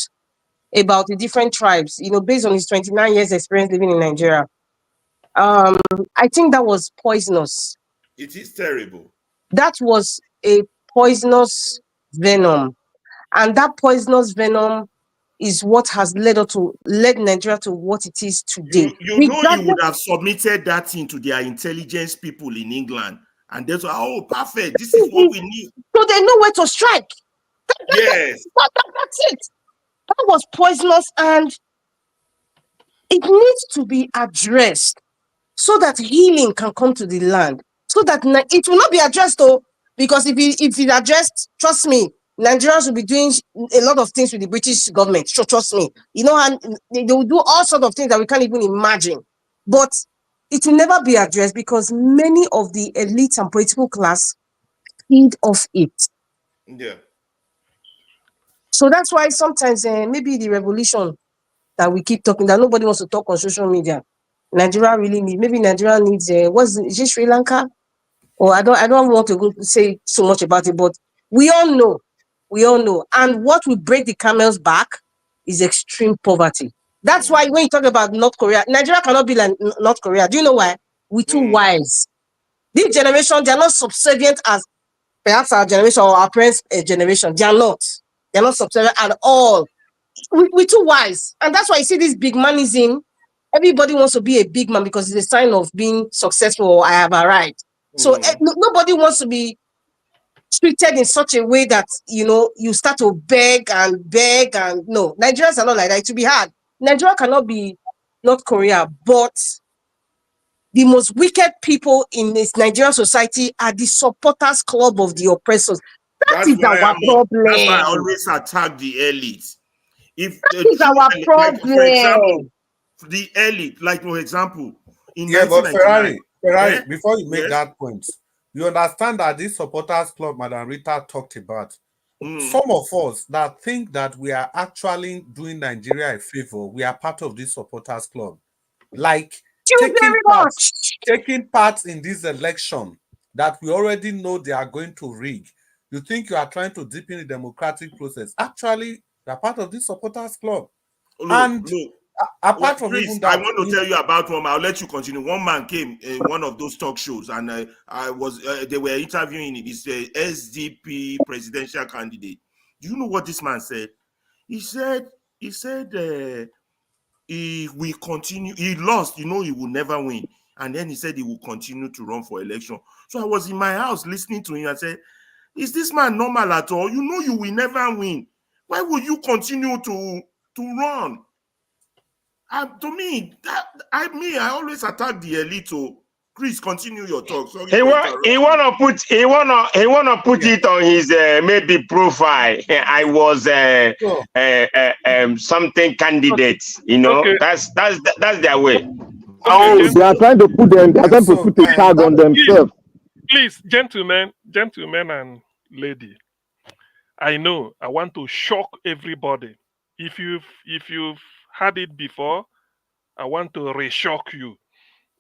about the different tribes, you know, based on his 29 years experience living in Nigeria. I think that was poisonous. It is terrible. That was a poisonous venom. And that poisonous venom is what has led Nigeria to what it is today. You know, you would have submitted that thing to their intelligence people in England, and they say, "Oh, perfect! This is what we need." So they know where to strike. Yes, that's it. That was poisonous, and it needs to be addressed so that healing can come to the land. So that it will not be addressed, though, because if it addressed, trust me, Nigerians will be doing a lot of things with the British government. So trust me, you know, and they will do all sorts of things that we can't even imagine. But it will never be addressed because many of the elites and political class feed off it. Yeah. So that's why sometimes maybe the revolution that we keep talking, that nobody wants to talk on social media, Nigeria really needs. Maybe Nigeria needs. Is it Sri Lanka? Or I don't want to go say so much about it, but we all know. And what will break the camel's back is extreme poverty. That's why when you talk about North Korea, Nigeria cannot be like North Korea. Do you know why? We're too wise. This generation, they are not subservient as perhaps our generation or our parents' generation. They are not. They're not subservient at all. We're too wise. And that's why you see this big manism. Everybody wants to be a big man because it's a sign of being successful or I have arrived. So nobody wants to be treated in such a way that, you know, you start to beg and no. Nigerians are not like that. It will be hard. Nigeria cannot be North Korea, but the most wicked people in this Nigerian society are the supporters club of the oppressors. That's our problem. That's why I always attack the elite. If that is our problem. Like, for example, the elite, like for example, in but Ferrari, before you make that point, you understand that this supporters club Madam Rita talked about, some of us that think that we are actually doing Nigeria a favor, we are part of this supporters club. Like taking part in this election that we already know they are going to rig. You think you are trying to deepen the democratic process. Actually, you are part of this supporters club. Apart from Chris, even that, I want to tell you about one. I'll let you continue. One man came in one of those talk shows, and they were interviewing this SDP presidential candidate. Do you know what this man said? He said he will continue. He lost, you know, he will never win, and then he said he will continue to run for election. So I was in my house listening to him. I said, "Is this man normal at all? You know you will never win. Why would you continue to run?" To me, I always attack the elite. Chris, continue your talk. Sorry, he wanna put it on his maybe profile. I was something candidate. You know, that's their way. Oh, they are trying to put them. They are trying to put a tag on themselves. Please, gentlemen and lady, I know I want to shock everybody. If you've had it before, I want to re-shock you.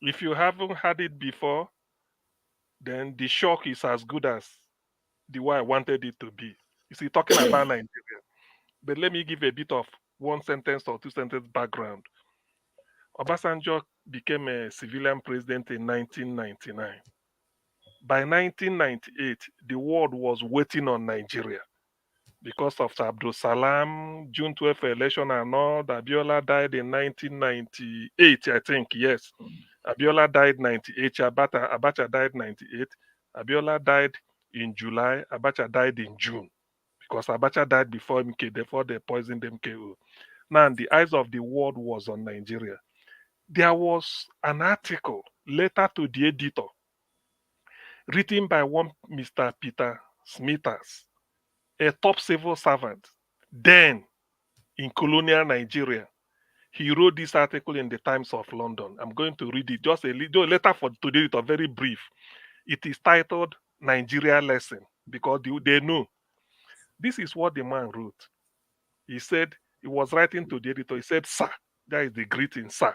If you haven't had it before, then the shock is as good as the way I wanted it to be. You see, talking about Nigeria. But let me give a bit of one sentence or two sentence background. Obasanjo became a civilian president in 1999. By 1998, the world was waiting on Nigeria because of Abdul Salam, June 12th election and all. Abiola died in 1998, I think, yes. Abiola died 98, Abacha died 98. Abiola died in July, Abacha died in June because Abacha died before MK, therefore they poisoned MKO. Now, the eyes of the world was on Nigeria. There was an article, letter to the editor, written by one Mr. Peter Smithers, a top civil servant, then in colonial Nigeria. He wrote this article in the Times of London. I'm going to read it. Just a little letter for today. It's very brief. It is titled Nigeria Lesson because they know. This is what the man wrote. He said, he was writing to the editor. He said, "Sir," that is the greeting, "Sir."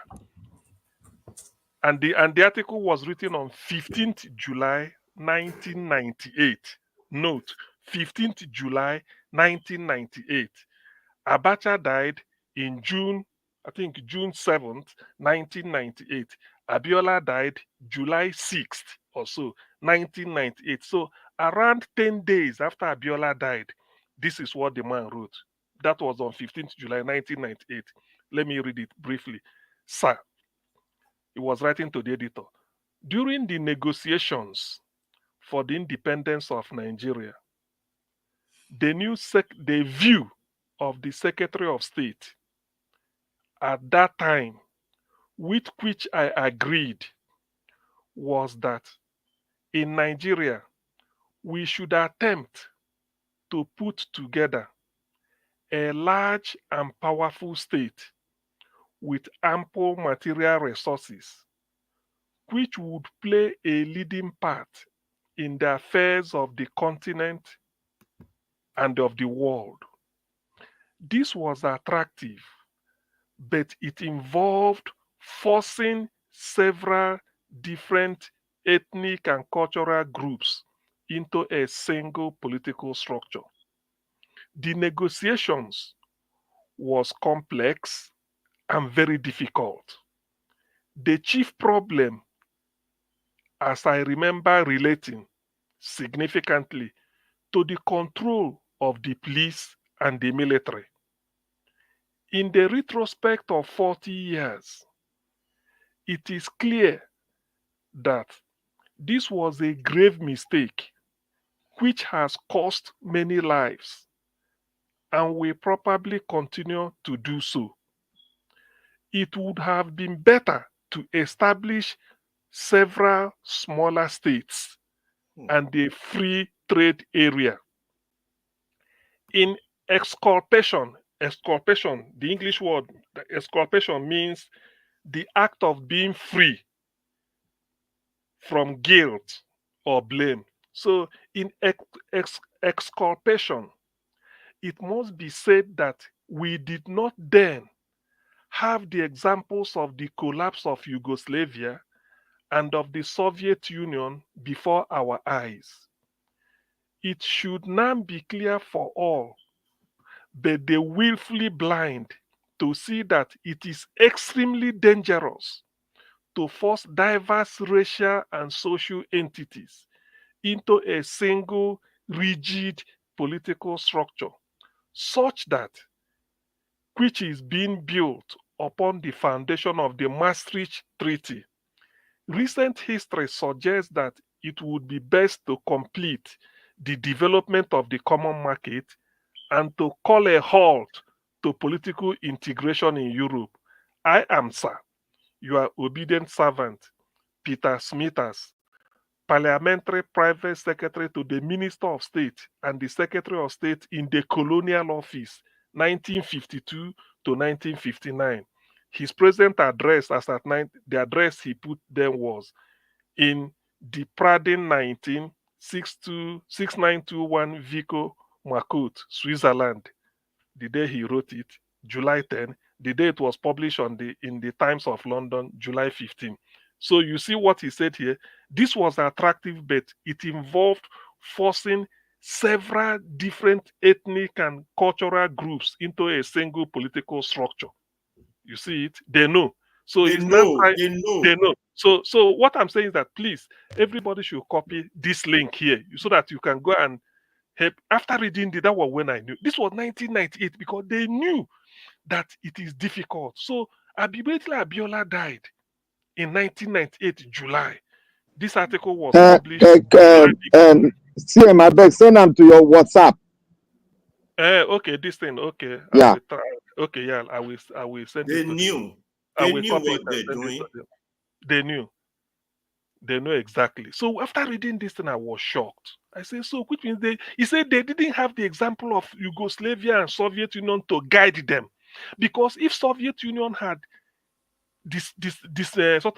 And the article was written on 15th July 1998. Note, 15th July 1998. Abacha died in June, I think June 7th, 1998. Abiola died July 6th or so, 1998. So around 10 days after Abiola died, this is what the man wrote. That was on 15th July 1998. Let me read it briefly. "Sir," he was writing to the editor, "during the negotiations for the independence of Nigeria, the view of the Secretary of State at that time, with which I agreed, was that in Nigeria, we should attempt to put together a large and powerful state with ample material resources, which would play a leading part in the affairs of the continent and of the world. This was attractive, but it involved forcing several different ethnic and cultural groups into a single political structure. The negotiations was complex and very difficult. The chief problem, as I remember relating significantly, to the control of the police and the military. In the retrospect of 40 years, it is clear that this was a grave mistake which has cost many lives and will probably continue to do so. It would have been better to establish several smaller states and a free trade area. In exculpation, the English word exculpation means the act of being free from guilt or blame. So in exculpation, it must be said that we did not then have the examples of the collapse of Yugoslavia and of the Soviet Union before our eyes. It should now be clear for all, but they willfully blind, to see that it is extremely dangerous to force diverse racial and social entities into a single rigid political structure, such that which is being built upon the foundation of the Maastricht Treaty. Recent history suggests that it would be best to complete the development of the common market and to call a halt to political integration in Europe. I am, sir, your obedient servant, Peter Smithers, Parliamentary Private Secretary to the Minister of State and the Secretary of State in the Colonial Office, 1952 to 1959. His present address, as at the address he put then was in the Pradin 19, 6921 Vico Marcotte, Switzerland. The day he wrote it, July 10. The day it was published in the Times of London, July 15. So you see what he said here. This was attractive, but it involved forcing several different ethnic and cultural groups into a single political structure. You see it? They know. So they know. So what I'm saying is that please, everybody should copy this link here so that you can go and help. After reading that was when I knew. This was 1998 because they knew that it is difficult. So Abiola died in 1998 July. This article was published. CM, I beg, send them to your WhatsApp. Okay, this thing. Okay, yeah. Okay, yeah, I will send they it to knew. them. They knew what they're doing. They knew. They know exactly. So after reading this thing, I was shocked. I said, so which means he said they didn't have the example of Yugoslavia and Soviet Union to guide them. Because if Soviet Union had this sort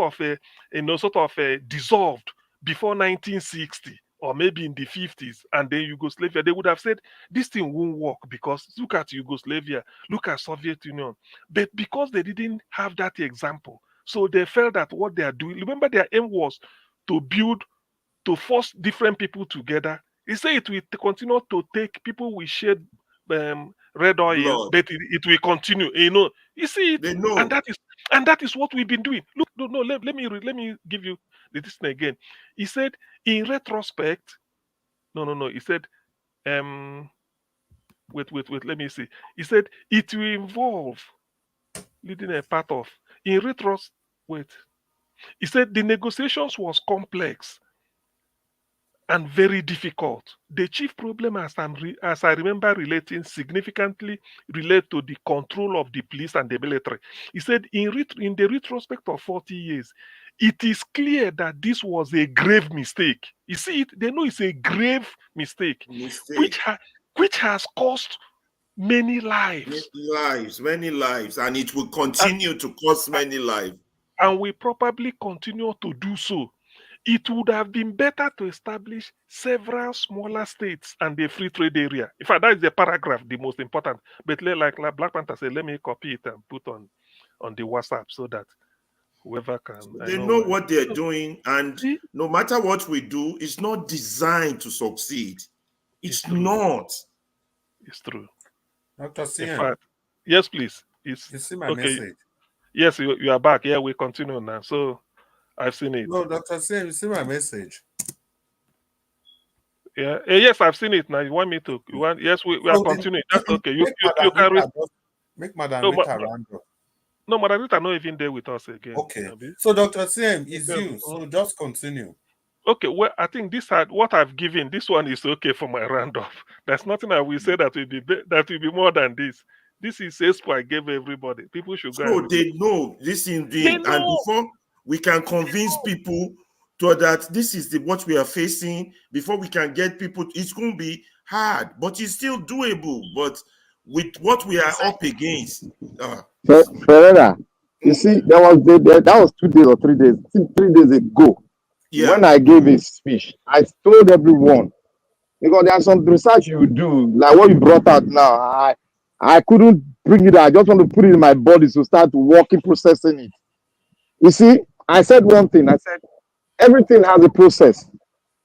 of dissolved before 1960 or maybe in the 50s, and then Yugoslavia, they would have said this thing won't work because look at Yugoslavia, look at Soviet Union. But because they didn't have that example, so they felt that what they are doing, remember their aim was to force different people together. He said it will continue to take people with shed red oil, Blood. but it will continue. You see it, They know. and that is what we've been doing. Look, no, let me give you this thing again. He said in retrospect, no. He said, wait, let me see. He said it will involve leading a part of in retros. Wait, he said the negotiations was complex and very difficult. The chief problem, as I remember relating, significantly relate to the control of the police and the military. He said, in the retrospect of 40 years, it is clear that this was a grave mistake. You see it? They know it's a grave mistake. Which has cost many lives. Many lives, and it will continue to cost many lives. And will probably continue to do so. It would have been better to establish several smaller states and a free trade area. In fact, that is the paragraph, the most important. But like Black Panther said, let me copy it and put on the WhatsApp so that whoever can. They know what they're doing, and no matter what we do, it's not designed to succeed. It's not. It's true. Dr. Sian. In fact, yes, please. You see my message? Yes, you are back. Yeah, we continue now. So I've seen it. No, Dr. Sian, you see my message? Yeah. Yes, I've seen it now. You want me to? Yes, we are continuing. That's okay. You can read. Make Madam Rita round up. No, Madam Rita not even there with us again. Okay. So Dr. Sian, is you. So just continue. Okay, well, I think what I've given, this one is okay for my roundup. There's nothing I will say that will be more than this. This is expo I gave everybody. People should go. So they know this indeed, and before we can convince people to that this is what we are facing, before we can get people, it's going to be hard, but it's still doable. But with what we are up against, Ferreira, you see, that was 2 days or 3 days, 3 days ago. Yeah. When I gave a speech, I told everyone, because there's some research you do, like what you brought out now. I couldn't bring it out. I just want to put it in my body to start working, processing it. You see, I said one thing. I said, everything has a process.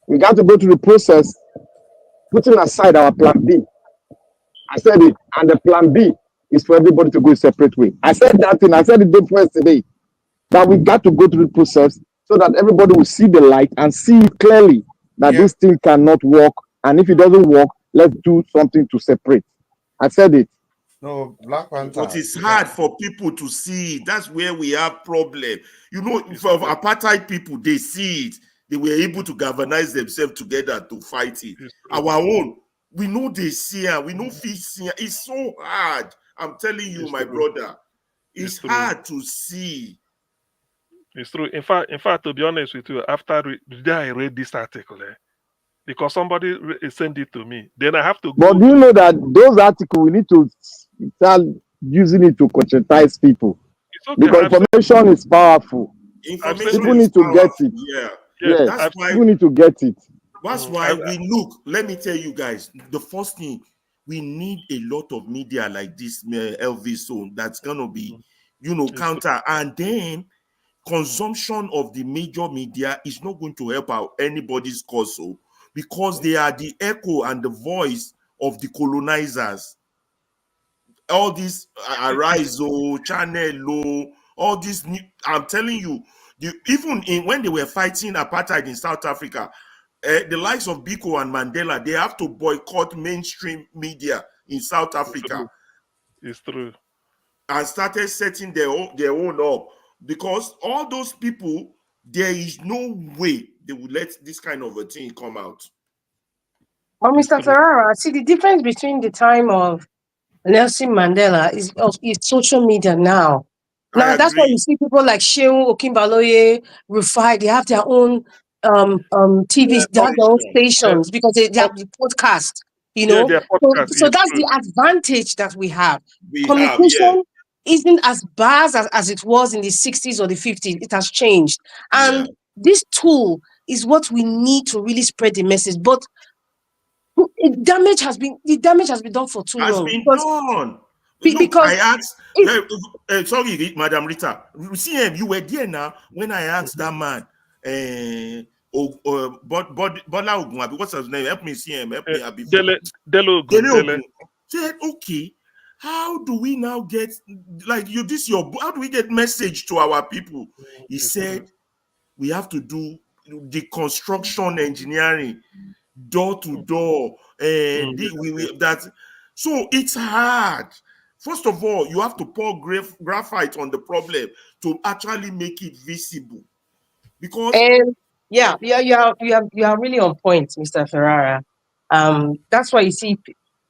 We got to go through the process, putting aside our plan B. I said it, and the plan B is for everybody to go a separate way. I said that thing. I said it first today, that we got to go through the process so that everybody will see the light and see it clearly that this thing cannot work. And if it doesn't work, let's do something to separate. I said it. No, Black Panther. But it's hard for people to see. That's where we have problem. You know, for apartheid people, they see it. They were able to galvanize themselves together to fight it. Our own, we know they see it. We know see it. It's so hard. I'm telling you, my brother, it's hard to see. It's true. In fact, to be honest with you, after I read this article, because somebody sent it to me, then I have to. But do you know that those articles, we need to start using it to conscientize people? Okay. Because information is powerful. People need to get it. Yeah. That's why people need to get it. That's why we look. Let me tell you guys, the first thing, we need a lot of media like this Elvis Zone that's gonna be, counter, and then consumption of the major media is not going to help out anybody's cause, because they are the echo and the voice of the colonizers. All these Arise, Channel, all these new, I'm telling you, even when they were fighting apartheid in South Africa, the likes of Biko and Mandela, they have to boycott mainstream media in South Africa. It's true. And started setting their own up, because all those people, there is no way they would let this kind of a thing come out. Well, Mr. Ferrara, see, the difference between the time of Nelson Mandela is social media now. Now that's why you see people like Shehu, Okimbaloye, Rufai, they have their own TVs, they have their own stations because they have the podcast, you know. their podcast So is that's true. the advantage that we have. We have, Communication isn't as bad as it was in the 60s or the 50s. It has changed. And this tool is what we need to really spread the message. But the damage has been done for too long. Has been done. Look, Because I asked. Sorry, Madam Rita. CM, you were there now when I asked that man. Bola Ogun, what's his name? Help me, CM. Help me. Dele Ogun. Said, okay, how do we now get like you? How do we get message to our people? He said, we have to do the construction engineering, door to door. So it's hard. First of all, you have to pour graphite on the problem to actually make it visible. Because you are really on point, Mr. Ferrara. That's why you see,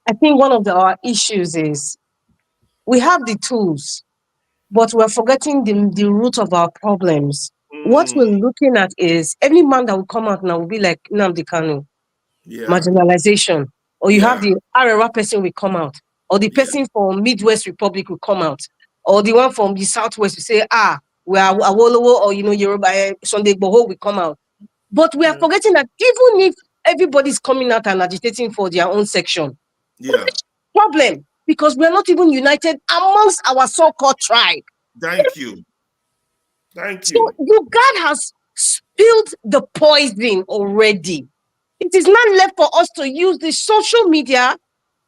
I think one of our issues is we have the tools, but we're forgetting the root of our problems. What we're looking at is every man that will come out now will be like Nnamdi Kanu, marginalization, or you have the Arewa person will come out, or the person from Midwest Republic will come out, or the one from the Southwest will say, we are Awolowo, or Yoruba, Sunday Igboho will come out. But we are forgetting that even if everybody's coming out and agitating for their own section, problem, because we are not even united amongst our so-called tribe. Thank you. So Uganda has spilled the poison already. It is not left for us to use the social media,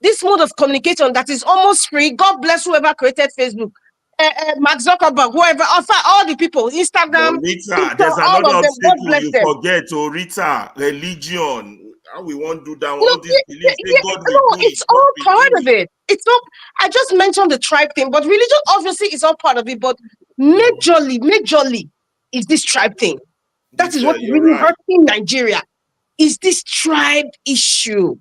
this mode of communication that is almost free. God bless whoever created Facebook. Mark Zuckerberg, whoever, all the people, Instagram, Rita, TikTok, there's all another of them. God obstacle bless you them. forget. Rita, religion. How we want to do that? All these beliefs, God will do it's it. all part of it. It's all. I just mentioned the tribe thing, but religion obviously is all part of it. But majorly is this tribe thing. That is what really hurting Nigeria. Is this tribe issue?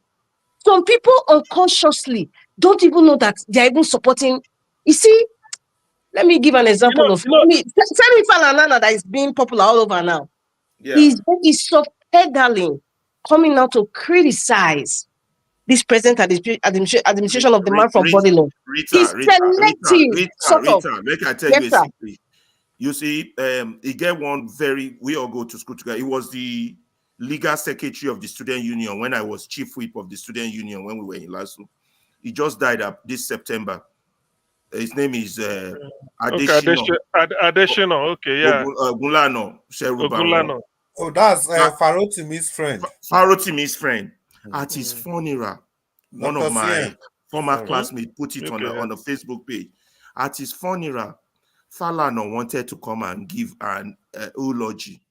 Some people unconsciously don't even know that they're even supporting. You see, let me give an example of Femi Falana that is being popular all over now. He's pedaling, coming out to criticize this present administration of the man from Bodilon. He's selective, sort of. Make I tell you a secret. You see, he get one we all go to school together. He was the legal secretary of the student union when I was chief whip of the student union when we were in Lasso. He just died this September. His name is Adeshino. Ogunlano. Ogunlano. Oh, that's Farotimi's friend. Farotimi's friend. At his funeral, one of my former classmates put it on a Facebook page. At his funeral, Falana wanted to come and give an eulogy.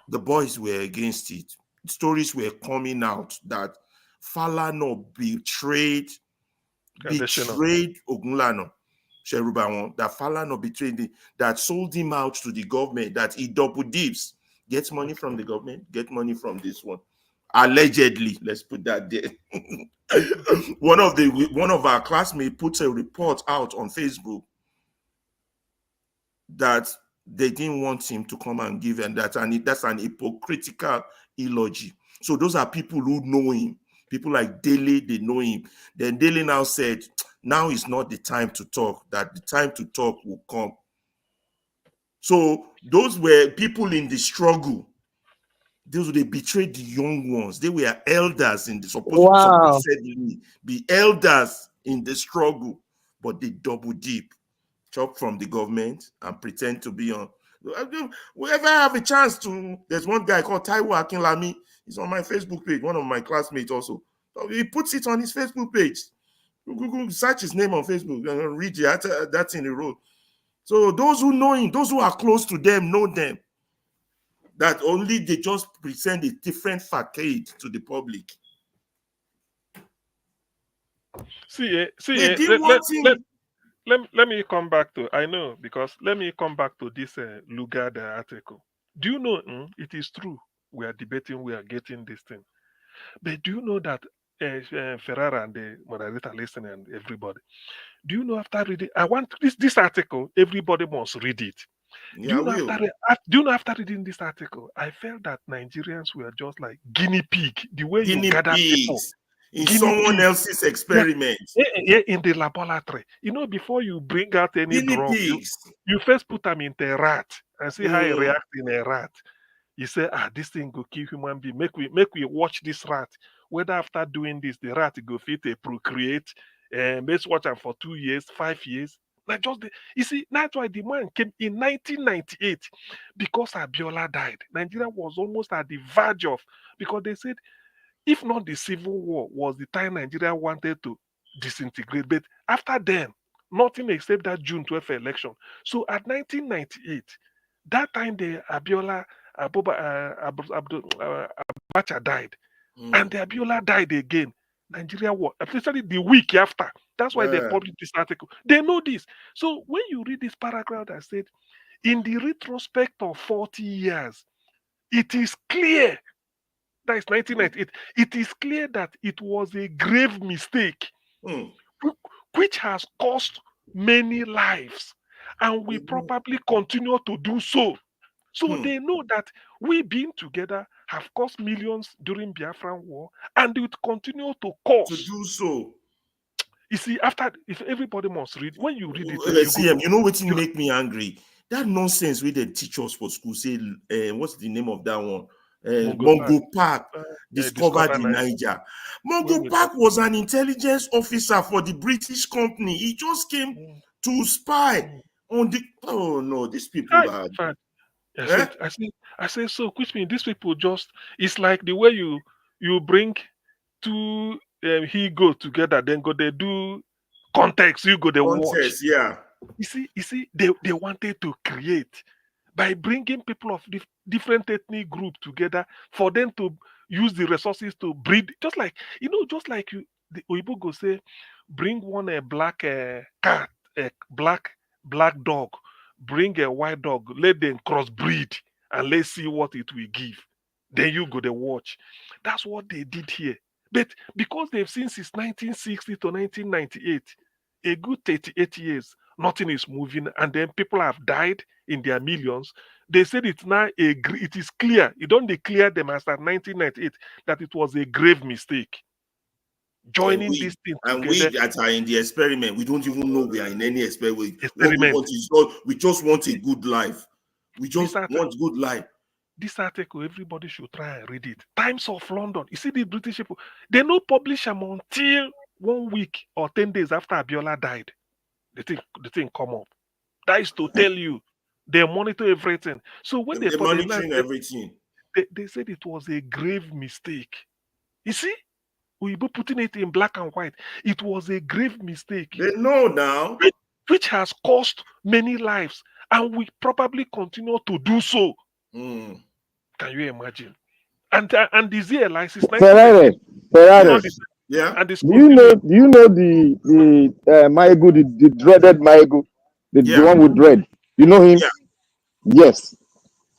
The boys were against it. Stories were coming out that Falana betrayed Ogunlano, Sherubawon, that Falana betrayed that sold him out to the government, that he double dips, gets money from the government, get money from this one. Allegedly, let's put that there. One of our classmates puts a report out on Facebook that they didn't want him to come and give, and that's an hypocritical eulogy. So those are people who know him. People like Dele, they know him. Then Dele now said, now is not the time to talk, that the time to talk will come. So those were people in the struggle. They betrayed the young ones. They were elders in the supposed to be elders in the struggle, but they double deep, chop from the government and pretend to be on. Whoever have a chance to, there's one guy called Taiwo Akinlami. He's on my Facebook page, one of my classmates also. So he puts it on his Facebook page. Google, search his name on Facebook and read that's in the road. So those who know him, those who are close to them, know them. That only they just present a different facade to the public. Let me come back to, I know, because let me come back to this Lugard article. Do you know, it is true, we are debating, we are getting this thing. But do you know that Ferrara and the moderator listening and everybody, Do you know after reading? I want this article. Everybody must read it. Yeah, Do you know after reading this article, I felt that Nigerians were just like guinea pig. The way you gather people in someone else's experiment. Yeah, in the laboratory. You know, before you bring out any drug, you first put them in the rat and see how it reacts in a rat. You say, this thing go kill human being. Make we watch this rat. Whether after doing this, the rat go fit a procreate. Let's watch them for 2 years, 5 years. Like you see, that's why the man came in 1998 because Abiola died. Nigeria was almost at the verge of, because they said, if not the civil war was the time Nigeria wanted to disintegrate, but after then, nothing except that June 12th election. So at 1998, that time the Abiola Abacha died, and the Abiola died again. Nigeria war, especially the week after. That's why they published this article. They know this. So when you read this paragraph that said, in the retrospect of 40 years, it is clear, that is 1998, it is clear that it was a grave mistake, which has cost many lives, and we probably continue to do so. So they know that we being together have cost millions during Biafran war, and it would continue to cost. To do so. You see, if everybody must read, when you read it, you know what make me angry? That nonsense we they teach us for school. Say, what's the name of that one? Mongo Park, discovered in Niger. Mongo Park was an intelligence officer for the British company. He just came to spy on the. Oh no, these people are. I say so. Which means these people just. It's like the way you bring two he go together, then go they do context. You go they watch. Yeah. You see, they wanted to create by bringing people of different ethnic groups together for them to use the resources to breed. Just like the Oyibo go say, bring one a black cat, a black dog, bring a white dog, let them crossbreed, and let's see what it will give. Then you go to watch. That's what they did here. But because they've seen since 1960 to 1998, a good 38 years, nothing is moving, and then people have died in their millions. They said it's now it is clear. You don't declare them as at 1998 that it was a grave mistake. Joining this thing and together. We that are in the experiment, we don't even know we are in any experiment. We just want a good life. We just want good life. This article, everybody should try and read it. Times of London. You see the British people, they no publish them until 1 week or 10 days after Abiola died. The thing come up. That is to tell you they monitor everything. So when they're monitoring everything, they said it was a grave mistake. You see, we were putting it in black and white. It was a grave mistake. They know now, which has cost many lives, and we probably continue to do so. Can you imagine? And this year, like Ferrari. Yeah. And do you know the Maegu, the dreaded Maegu, the one with dread? You know him? Yeah. Yes.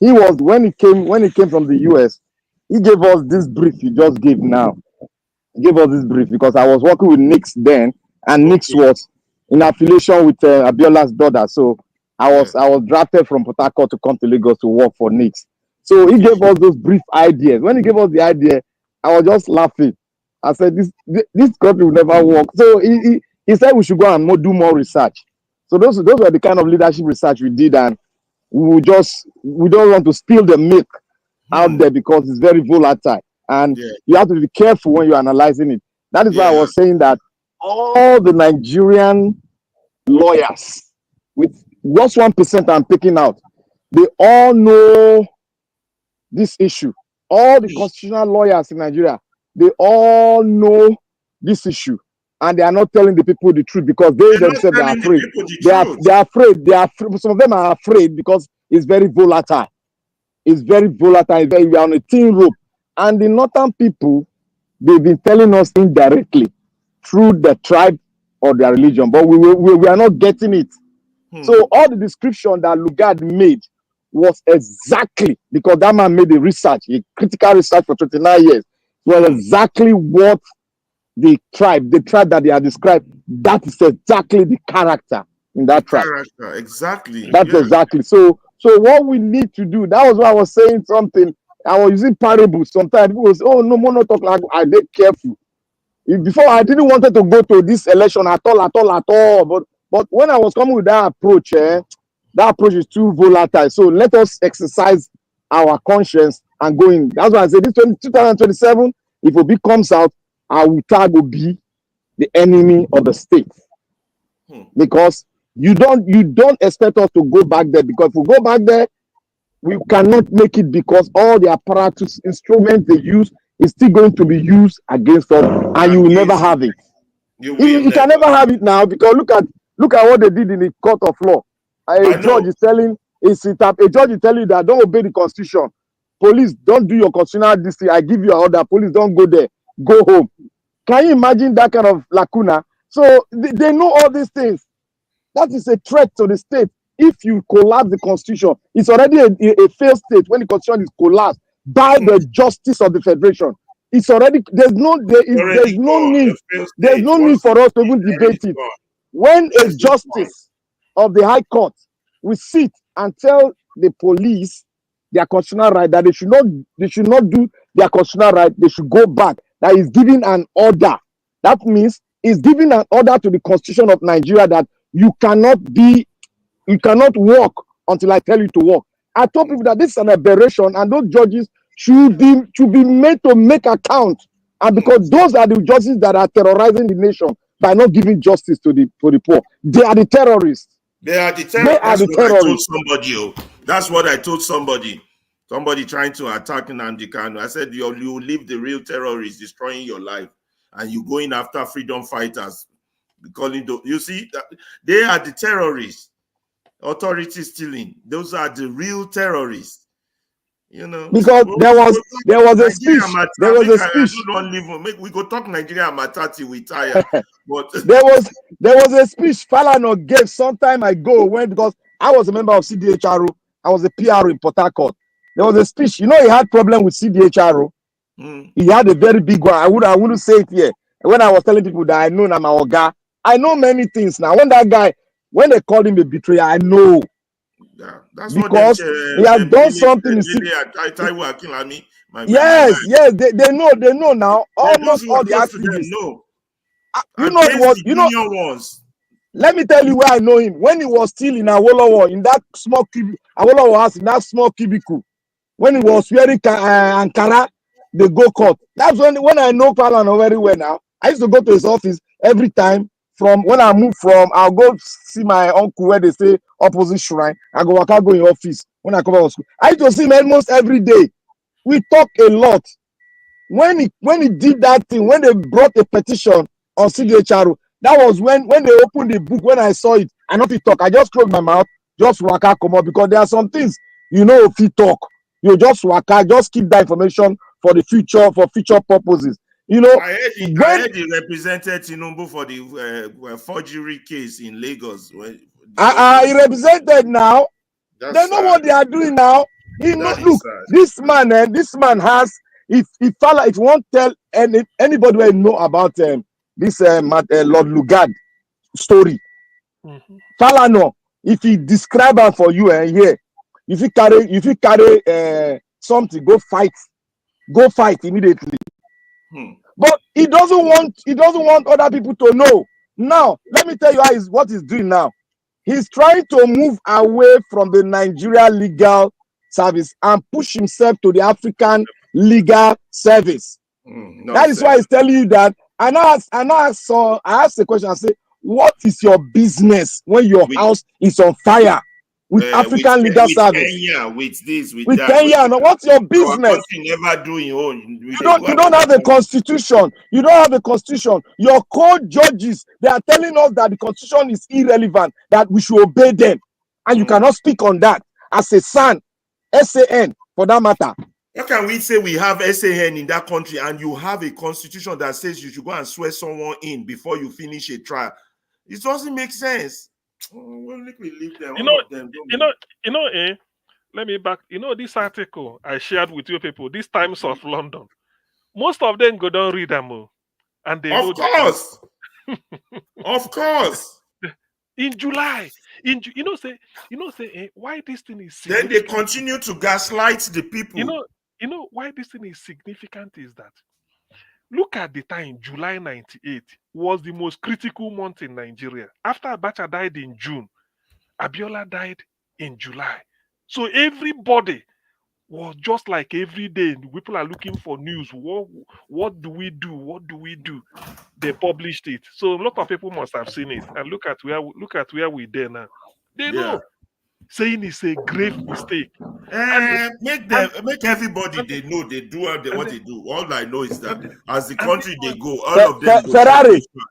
He was when he came from the US. He gave us this brief you just gave now. He gave us this brief because I was working with Nix then, and Nix was in affiliation with Abiola's daughter. So I was drafted from Port Harcourt to come to Lagos to work for Nix. So he gave us those brief ideas. When he gave us the idea, I was just laughing. I said, this country will never work. So he said we should go and do more research. So those were the kind of leadership research we did, and we don't want to spill the milk out there because it's very volatile, and you have to be careful when you're analyzing it. That is why I was saying that all the Nigerian lawyers, with just 1% I'm picking out, they all know this issue. All the constitutional lawyers in Nigeria, they all know this issue, and they are not telling the people the truth because they themselves are afraid. They are afraid. Some of them are afraid because it's very volatile. It's very volatile. We are on a thin rope, and the northern people, they've been telling us indirectly through the tribe or their religion, but we are not getting it. So all the description that Lugard made was exactly, because that man made a critical research for 29 years, was exactly what the tribe that they are described, that is exactly the character in that tribe. Character, exactly. That's exactly. So what we need to do, that was why I was saying something. I was using parables. Sometimes people say, oh, no, mono talk like I be careful. Before I didn't wanted to go to this election at all. But when I was coming with that approach, that approach is too volatile. So let us exercise our conscience and go in. That's why I say this 2027, if Obi comes out, I will tag Obi the enemy of the state. Because you don't expect us to go back there, because if we go back there, we cannot make it, because all the apparatus instruments they use is still going to be used against us, and you will never have it. You can never have it now, because look at what they did in the court of law. A judge is telling you that don't obey the constitution. Police, don't do your constitutional district. I give you an order. Police, don't go there. Go home. Can you imagine that kind of lacuna? So they know all these things. That is a threat to the state. If you collapse the constitution, it's already a failed state when the constitution is collapsed by the justice of the federation. It's already there's no need for us to even debate it. When a justice of the High Court will sit and tell the police their constitutional right, that they should not do their constitutional right, they should go back. That is giving an order. That means it's giving an order to the Constitution of Nigeria that you cannot walk until I tell you to walk. I told people that this is an aberration, and those judges should be made to make account. And because those are the judges that are terrorizing the nation by not giving justice to the poor. They are the terrorists. That's what I told somebody. Somebody trying to attack Nnamdi Kanu. I said, you leave the real terrorists destroying your life, and you going after freedom fighters. You see, they are the terrorists. Authority stealing. Those are the real terrorists. You know, because there was a speech. There was a speech. We go talk Nigeria Matati, we tired. But there was a speech Falana gave some time ago because I was a member of CDHRO. I was a PR in Port Harcourt. There was a speech. He had problem with CDHRO. He had a very big one. I wouldn't say it here. When I was telling people that I know I'm a Oga, I know many things now. When they called him a betrayer, I know. Yeah, that's because he has done something. Yes, they know now. Almost all the activists know. Ones. Let me tell you where I know him. When he was still in Awolowo, in that small Awolowo house, in that small cubicle, when he was wearing Ankara, the go-kart. That's when I know Falana very well now. I used to go to his office every time. From when I moved I'll go see my uncle where they say opposite shrine. I go in office when I come out of school. I used to see him almost every day. We talk a lot. When he did that thing, when they brought a petition on CDHRO, that was when they opened the book. When I saw it, I not to talk. I just closed my mouth, just waka come up, because there are some things if you talk, you just waka, just keep that information for the future, for future purposes. I heard he represented Tinubu for the forgery case in Lagos. He represented now. They know what they are doing now. Look, this man has. If you won't tell anybody who know about this Lord Lugard story, Falana, if he describe it for you here, if you carry something, go fight immediately. But he doesn't want other people to know. Now, let me tell you what he's doing now. He's trying to move away from the Nigeria legal service and push himself to the African legal service. That is why he's telling you that. And I asked the question, I say, what is your business when your house is on fire? With African legal service, with Kenya, what's your business? Never do your own. You don't have a constitution. You don't have a constitution. Your court judges, they are telling us that the constitution is irrelevant, that we should obey them, and you cannot speak on that as a SAN, SAN for that matter. How can we say we have SAN in that country and you have a constitution that says you should go and swear someone in before you finish a trial? It doesn't make sense. Let me leave them. Let me back. This article I shared with you people, these Times of London, most of them go down read them. and they Of course. Of course. In July, say why this thing is significant. Then they continue to gaslight the people. You know why this thing is significant is that look at the time. July 98 was the most critical month in Nigeria. After Abacha died in June, Abiola died in July. So everybody was just like every day. People are looking for news. What do we do? What do we do? They published it. So a lot of people must have seen it. And look at where we're there now. They know. Saying it's a grave mistake. Make everybody they know they do what they do. All I know is that as the country they go, all of them.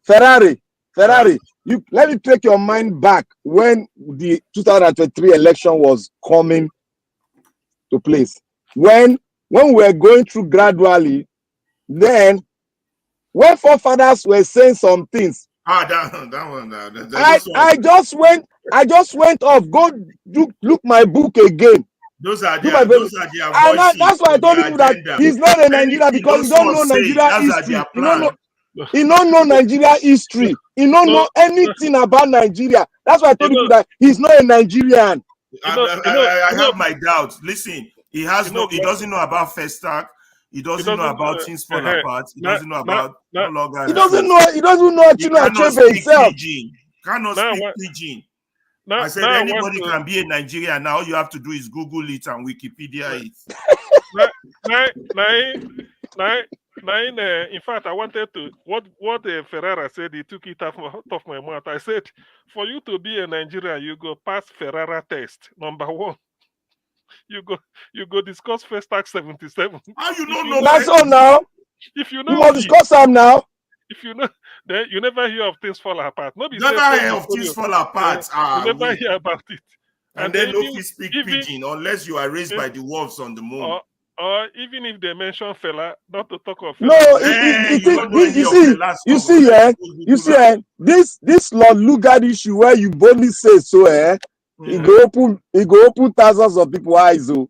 Ferrari. You let me take your mind back when the 2023 election was coming to place. When we were going through gradually, then when forefathers were saying some things. That one. I just went off. Go look my book again. Those are their voices. That's why I told you that he's not a Nigeria because he don't know Nigeria history. He don't know Nigeria history. He don't know anything about Nigeria. That's why I told you that he's not a Nigerian. I have my doubts. Listen, he doesn't know about Festac. He doesn't know about things fall apart. He doesn't know about He doesn't know Chino Achebe himself. Cannot speak pidgin. I said anybody can be a Nigerian. Now all you have to do is Google it and Wikipedia it. In fact, I wanted to what Ferrara said. He took it off my mouth. I said, for you to be a Nigerian, you go pass Ferrara test. Number 1, you go discuss Festac 77. How you don't know? That's all now. If you know, you must discuss them now. If you know, then you never hear of things fall apart. Never hear of things fall apart. You never hear about it. And then no speak pidgin unless you are raised by the wolves on the moon. Or even if they mention fella, not to talk of fella. No, you see, this Lord Lugard issue where you boldly say so, it go open thousands of people's eyes. No.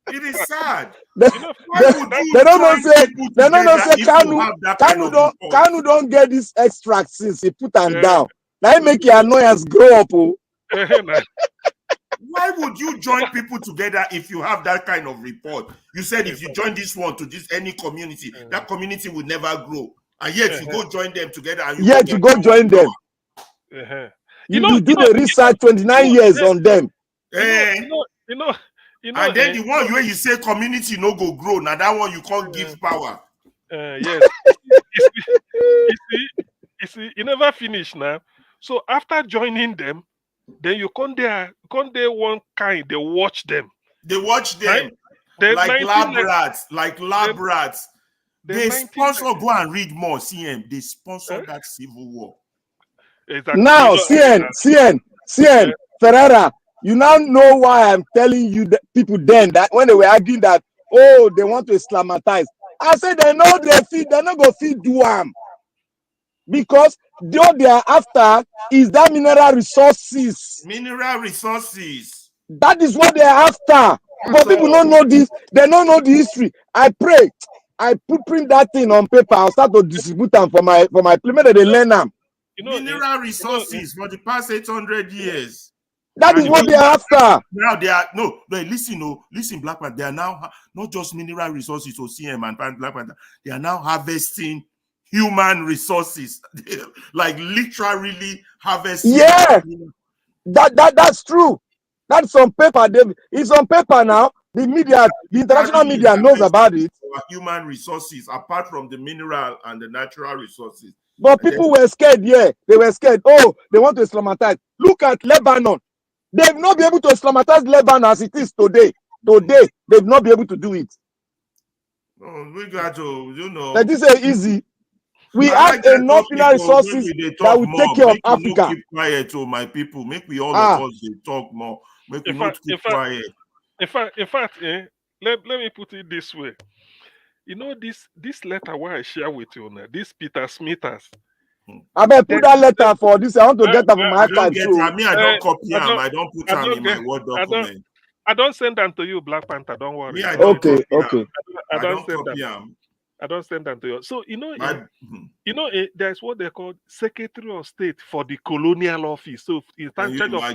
It is sad. They don't know say Kanu don't get this extract since he put them down. Now make your annoyance grow up. Why would you join people together if you have that kind of report? You said if you join this one to any community, that community will never grow. And yet you go join them together. And you go join them. You do the research 29 years on them. And then the one where you say community no go grow. Now that one you can't give power. Yes. you see, you never finish now. So after joining them, then you come there one kind, they watch them. They watch them like lab rats. They sponsor, go and read more, CM. They sponsor that civil war. Exactly. Now, CN, Ferrara, you now know why I'm telling you that people then that when they were arguing that, they want to Islamatize. I said they're not going to feed Duam. Because what they are after is that mineral resources. Mineral resources. That is what they are after. But people don't know this. They don't know the history. I pray. I print that thing on paper. I'll start to distribute them for my playmates. They learn them. Mineral resources for the past 800 years. That is what they are after. Now they are listen, Black Panther. They are now not just mineral resources or CM and Black Panther. They are now harvesting human resources, like literally harvesting. Yeah, that's true. That's on paper. It's on paper now. The media, the international media knows about it. Human resources, apart from the mineral and the natural resources. But people were scared. Yeah, they were scared. They want to Islamatize. Look at Lebanon. They've not been able to Islamatize Lebanon as it is today. Today, they've not been able to do it. We got to, Like this is easy. We have enough mineral resources that will take care of Africa. Keep quiet, my people. Make we all of us talk more. Make we not keep quiet. In fact, let me put it this way. You know this letter where I share with you now, this Peter Smithers. I better put that letter for this. I want to get that from my archive too. I don't copy them. I don't put them in my Word document. I don't send them to you, Black Panther. Don't worry. I don't okay. I don't send copy them. I don't send them to you. So there's what they call Secretary of State for the Colonial Office. So in charge of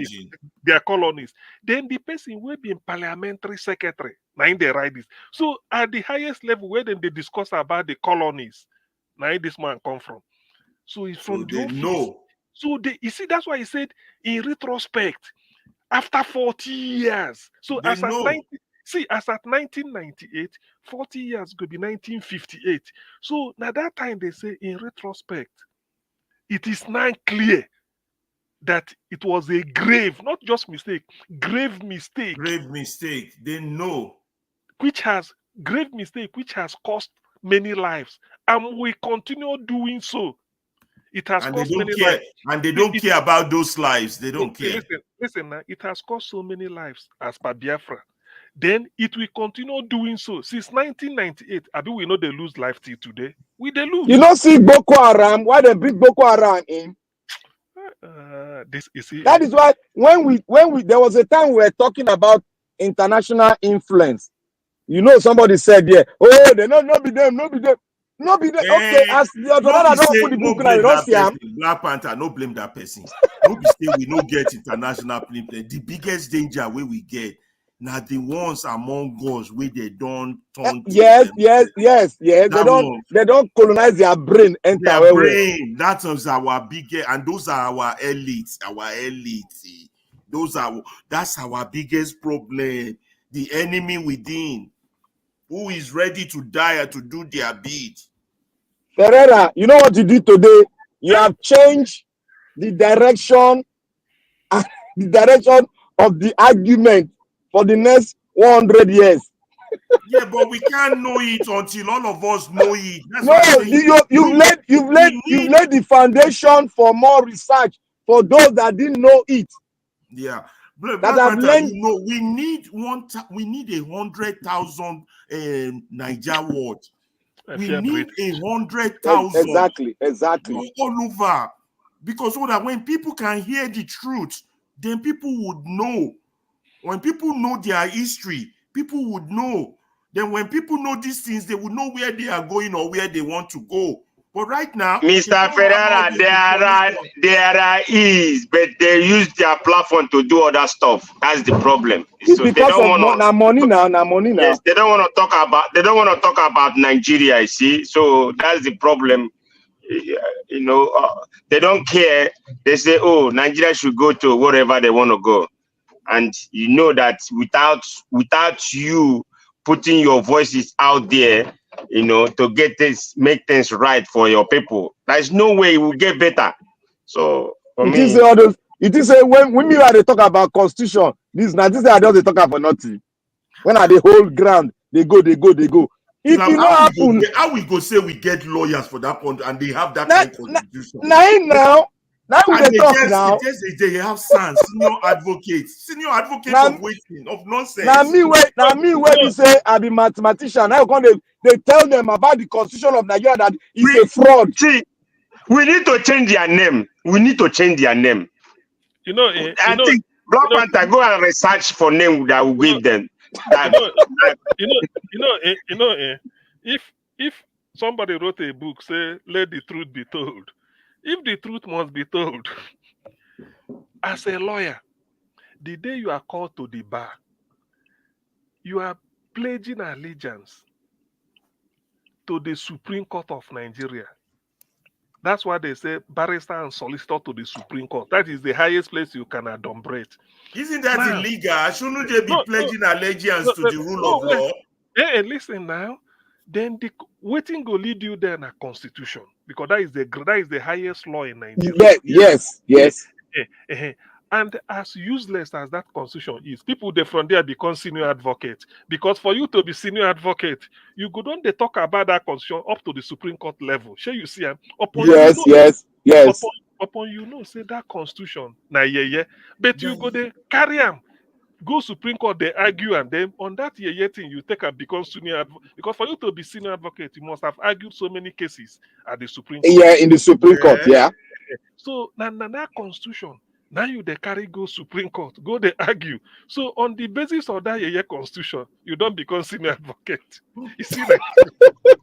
their colonies. Then the person will be in Parliamentary Secretary. Now they write this. So at the highest level, where then they discuss about the colonies, now this man come from. So it's from the office. Know. So you see, that's why he said in retrospect, after 40 years. So as at 1998, 40 years could be 1958. So now that time they say in retrospect, it is now clear that it was a grave, not just mistake, grave mistake. Grave mistake. They know. Which has cost many lives. And we continue doing so. It has and cost they don't many care. lives. And they don't care about those lives. They don't care. Listen now, it has cost so many lives as per Biafra. Then it will continue doing so. Since 1998, I do we know they lose life till today. They lose. You don't see Boko Haram, why they bring Boko Haram in? That is why when we there was a time we were talking about international influence. You know, somebody said, yeah, oh, they not be them. Okay, as the other I don't put the book now, you don't see him. Black Panther, no blame that person. No be say we no get international play. The biggest danger where we get now the ones among us where they don't turn. Yes. They don't colonize their brain. Their brain. That is our biggest, and those are our elites. That's our biggest problem. The enemy within, who is ready to die to do their bid. Ferreira, you know what you did today? You have changed the direction of the argument for the next 100 years. Yeah, but we can't know it until all of us know it. That's you've laid the foundation for more research for those that didn't know it. Yeah. That have learned. We need 100,000 Niger words. We need 100,000. Exactly. All over. Because so that when people can hear the truth, then people would know. When people know their history, people would know. Then when people know these things, they would know where they are going or where they want to go. But right now, Mr. Ferreira, there is, but they use their platform to do other stuff. That's the problem. It's so because of money now. Yes, they don't want to talk about Nigeria. You see, so that's the problem. You know, they don't care. They say, "Oh, Nigeria should go to wherever they want to go," and you know that without you putting your voices out there, you know, to make things right for your people, there's no way it will get better. So for me, it is when we they talk about constitution, this I don't they talk about nothing. When are the whole ground, they go. If now, you know happen, how we go say we get lawyers for that point and they have that kind of constitution? Now we talk now. They have senior advocates of waiting, of nonsense. Now me where you say I be mathematician. Now they tell them about the constitution of Nigeria that is a fraud. See, we need to change their name. You know, I think Black Panther go and research for name that will give them. If somebody wrote a book, say, let the truth be told. If the truth must be told, as a lawyer, the day you are called to the bar, you are pledging allegiance to the Supreme Court of Nigeria. That's why they say barrister and solicitor to the Supreme Court. That is the highest place you can adumbrate. Isn't that illegal? Shouldn't they be pledging allegiance to the rule of law? Hey, listen now. Then the waiting go lead you there in a constitution, because that is the highest law in Nigeria. Yes. And as useless as that constitution is, people from there become senior advocates. Because for you to be senior advocate, you go on they talk about that constitution up to the Supreme Court level. Sure, you see, yes. Upon you know, say that constitution, but you go there carry them. Go Supreme Court, they argue, and then on that thing, you take and become senior advocate. Because for you to be senior advocate, you must have argued so many cases at the Supreme Court. Yeah, in the Supreme Court, yeah. So now that constitution, Now you they carry go Supreme Court, go they argue. So on the basis of that year constitution, you don't become senior advocate. You see that?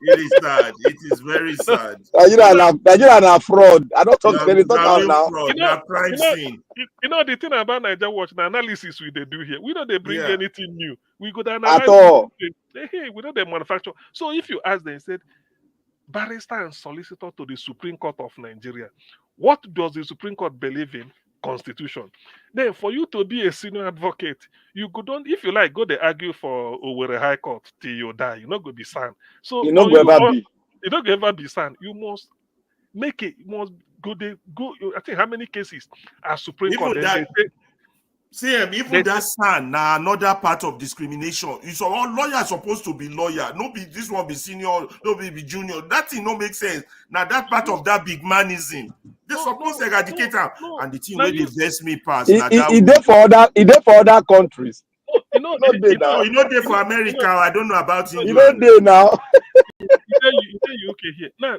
It is sad. It is very sad. Nigeria na fraud. I don't talk Real now. fraud. Now crime scene. The thing about Nigeria Watch, the analysis we they do here, we don't they bring anything new. We go to analyze at all. Hey, we don't they manufacture. So if you ask them, said barrister and solicitor to the Supreme Court of Nigeria, what does the Supreme Court believe in? Constitution. Then for you to be a senior advocate, you go don't, if you like, go they argue for Owerri High Court till you die. You're not going to be signed. So you not ever be. You don't ever be signed. You must make it. You must go. They go. I think how many cases are Supreme Court? Even that son now another part of discrimination. It's all lawyers supposed to be lawyer. No be this one be senior, no be junior. That thing no make sense. Now that part of that big manism. They supposed to eradicate him. And the thing where they vex me pass. He there for other countries. You know there for America. I don't know about England. You know there now. You okay here. Now,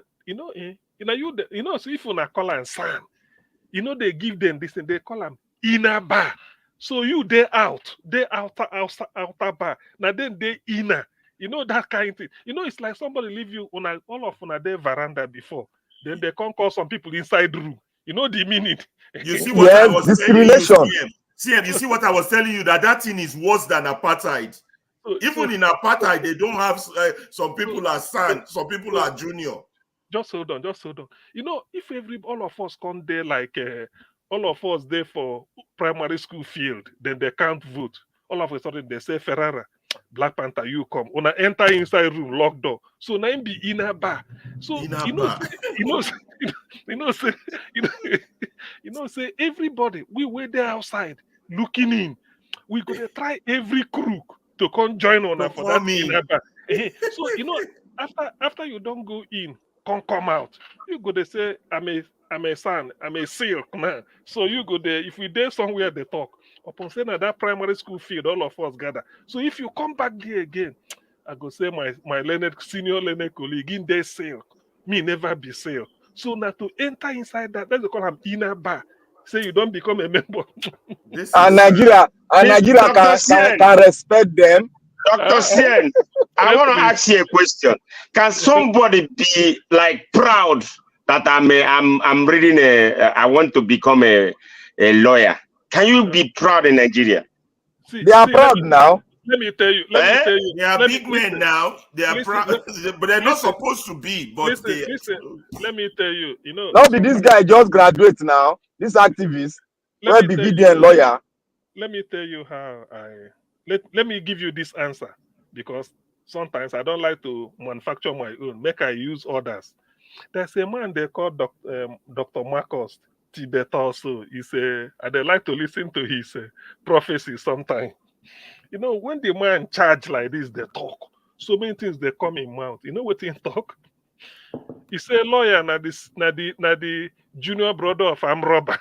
so if you call and son, they give them this and they call them inner bar. So you they outer bar. Now then they inner. That kind of thing. It's like somebody leave you on all of on a day veranda before. Then they can't call some people inside the room. You know the meaning. You see what I was discrimination. CM, you see what I was telling you, that thing is worse than apartheid. Even in apartheid, they don't have some people are son, some people are junior. Just hold on. If all of us come there like all of us there for primary school field, then they can't vote. All of a sudden they say Ferrara, Black Panther, you come. When I enter inside room, lock door. So now be inner bar. So say everybody we were there outside looking in. We gonna try every crook to come join on for that inner bar. So after you don't go in, come out. You go to say I'm a son, I'm a silk now. So you go there. If we there somewhere they talk. Upon saying that primary school field, all of us gather. So if you come back there again, I go say my senior learned colleague in there silk. Me never be silk. So now to enter inside that, let's call him inner bar. Say you don't become a member. Nigeria can respect them. Dr. Sien, I want to ask you a question. Can somebody be like proud that I'm reading I want to become a lawyer? Can you be proud in Nigeria? They are proud now. Let me tell you. They are big men now. They are proud, but they're not supposed to be. But let me tell you. Now this guy just graduate now. This activist will be VDN lawyer. Let me tell you how let me give you this answer, because sometimes I don't like to manufacture my own. Make I use others. There's a man they call Dr. Marcos Tibet also. And they like to listen to his prophecies sometimes. When the man charge like this, they talk. So many things they come in mouth. You know what he talk? He say lawyer na the junior brother of arm robber.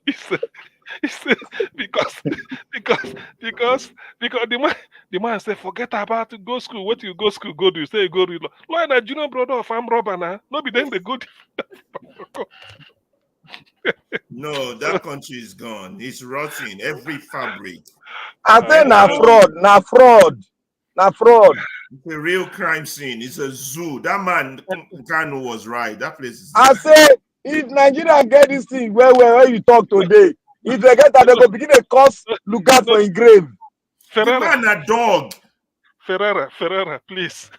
He said because the man said forget about it, go school. What you go school, go do? You say you go read law. Lawyer na junior brother of arm robber now. No be then they go. No, that country is gone. It's rotting. Every fabric. I say na fraud. It's a real crime scene. It's a zoo. That man Kanu was right. That place is. I say if Nigeria get this thing where you talk today, if they get that, they go begin a course look out for in grave. The man a dog. Ferreira, please.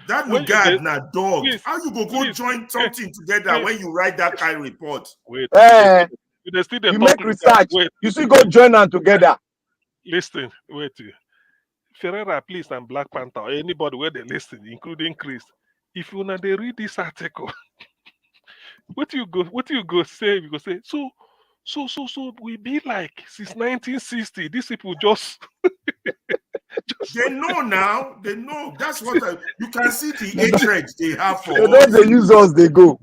That Lugard na dog. Please, how you go join something together when you write that kind of report? Wait. You make research. You still go join them together. Listen, wait. Ferreira, please, and Black Panther, or anybody where they listen, including Chris. If you now they read this article, what you go say? You go say so we be like since 1960. These people just. They know now. They know. That's what you can see the hatred they have for. They don't they use us. They go.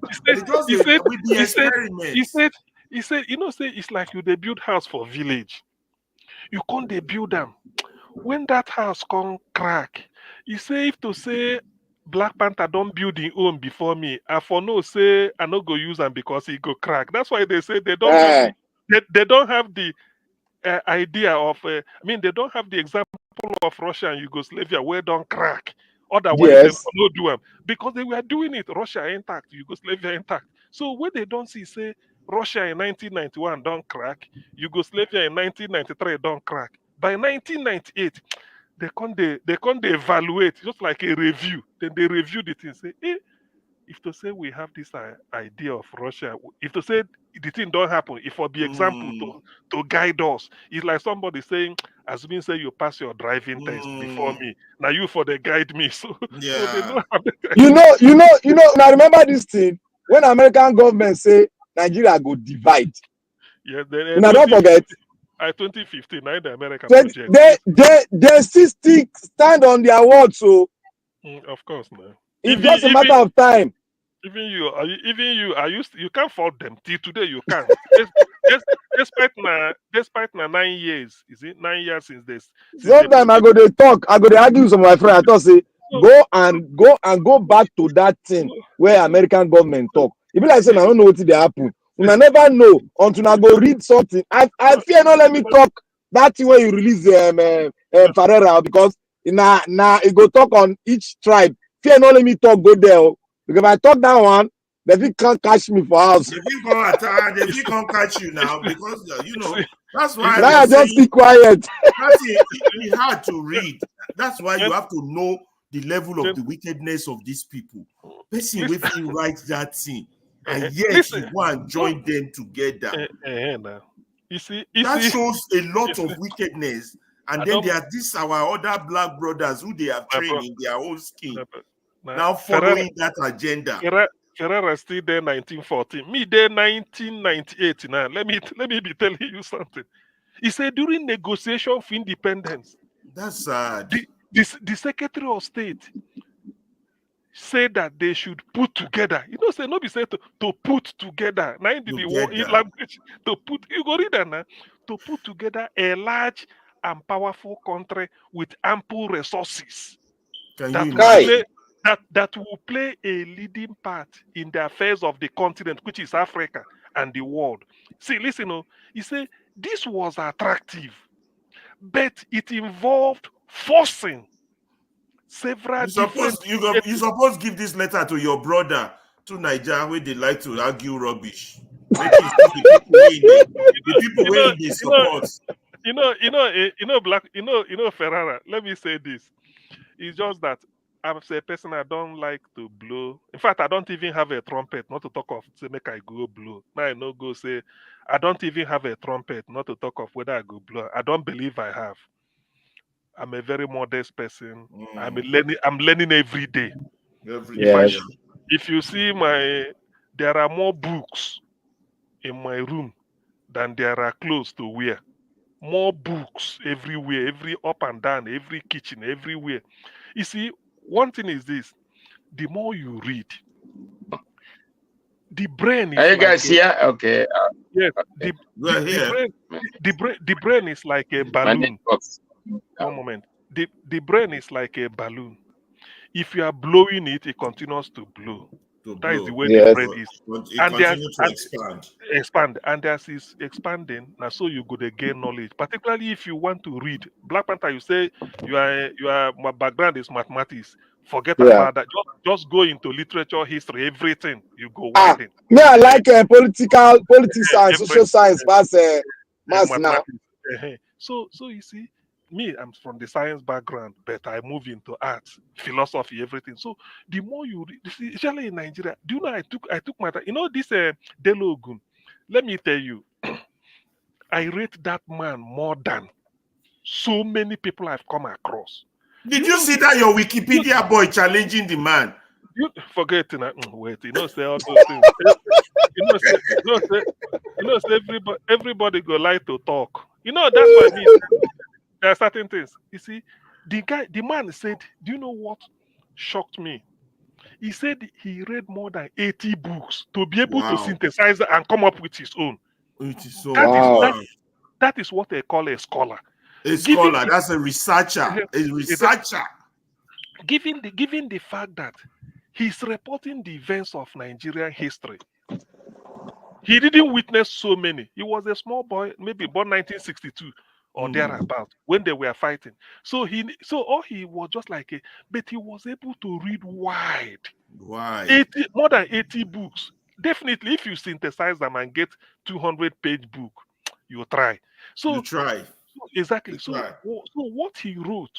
He said, say it's like you they build house for village. You can't they build them. When that house come crack, he say if to say Black Panther don't build his own before me. I for no say I no go use them because he go crack. That's why they say they don't have they don't have the idea of. I mean, they don't have the example of Russia and Yugoslavia where don't crack. Otherwise, they Yes. will not do them because they were doing it. Russia intact, Yugoslavia intact. So what they don't see, say Russia in 1991 don't crack, Yugoslavia in 1993 don't crack. By 1998, they can't evaluate just like a review. Then they review the thing, say, if to say we have this idea of Russia, if to say the thing don't happen, if for be example to guide us, it's like somebody saying, assuming say you pass your driving test before me, now you for the guide me. So, so they don't have Now remember this thing when American government say Nigeria go divide. Yeah, then Now don't forget. 2015, now the American project. They still stand on their word, so of course, man. It's just a matter of time. Even you can't fault them till today. You can't. despite 9 years, is it 9 years since this? Sometimes I go to talk, I go to argue with some of my friends. I thought say go back to that thing where American government talk. If like say I don't know what they happen, I never know until I go read something. I fear not let me talk that thing where you release Ferreira because now it go talk on each tribe. Fear not let me talk go there. Because if I talk that one, they can't catch me for house. They can't catch you now because that's why I just be quiet. It's hard to read. That's why you have to know the level of the wickedness of these people. Person with you write that thing, and yet you go and join them together. You see, that shows a lot of wickedness. And then there are these our other black brothers who they have trained in their own skin. Now following that agenda. Ferreira still there 1914. Me there 1998 now. Let me be telling you something. He said during negotiation for independence. That's sad. The Secretary of State said that they should put together. Say no be said to put together. Now in the war in language to put you go read that now. To put together a large and powerful country with ample resources. That will play a leading part in the affairs of the continent, which is Africa and the world. See, listen, he said this was attractive, but it involved forcing several you supposed to give this letter to your brother to Nigeria where they like to argue rubbish. Make the people where they support. Ferrara. Let me say this. It's just that I'm a person I don't like to blow. In fact, I don't even have a trumpet, not to talk of say make I go blow. Now I no go say I don't even have a trumpet, not to talk of whether I go blow. I don't believe I have. I'm a very modest person. I'm learning every day. If you see there are more books in my room than there are clothes to wear. More books everywhere, every up and down, every kitchen, everywhere. You see, one thing is this: the more you read, the brain is. Are you guys here? Okay. Yes. The brain is like a balloon. One moment. The brain is like a balloon. If you are blowing it, it continues to blow. That is the way the brain is. And expand. And as it's expanding, now so you go to gain knowledge. Particularly if you want to read. Black Panther, you say my background is mathematics. Forget about that. Just go into literature, history, everything. You go widen. Me, I like politics science, social science, maths now. So you see, me, I'm from the science background, but I move into arts, philosophy, everything. So the more you read, especially in Nigeria, do you know I took my time. This Delogun. Let me tell you, I rate that man more than so many people I've come across. Did you see that your Wikipedia boy challenging the man? You forget wait, say all those things. Say everybody go like to talk. That's what I mean. There are certain things. You see, the man said, do you know what shocked me? He said he read more than 80 books to be able to synthesize and come up with his own. That is what they call a scholar. A scholar, that's a researcher. A researcher. given the fact that he's reporting the events of Nigerian history. He didn't witness so many. He was a small boy, maybe born 1962 or thereabout, when they were fighting. So all he was just like but he was able to read wide. 80, more than 80 books. Definitely, if you synthesize them and get 200-page book, you try. So you try. Exactly. You so try. so what he wrote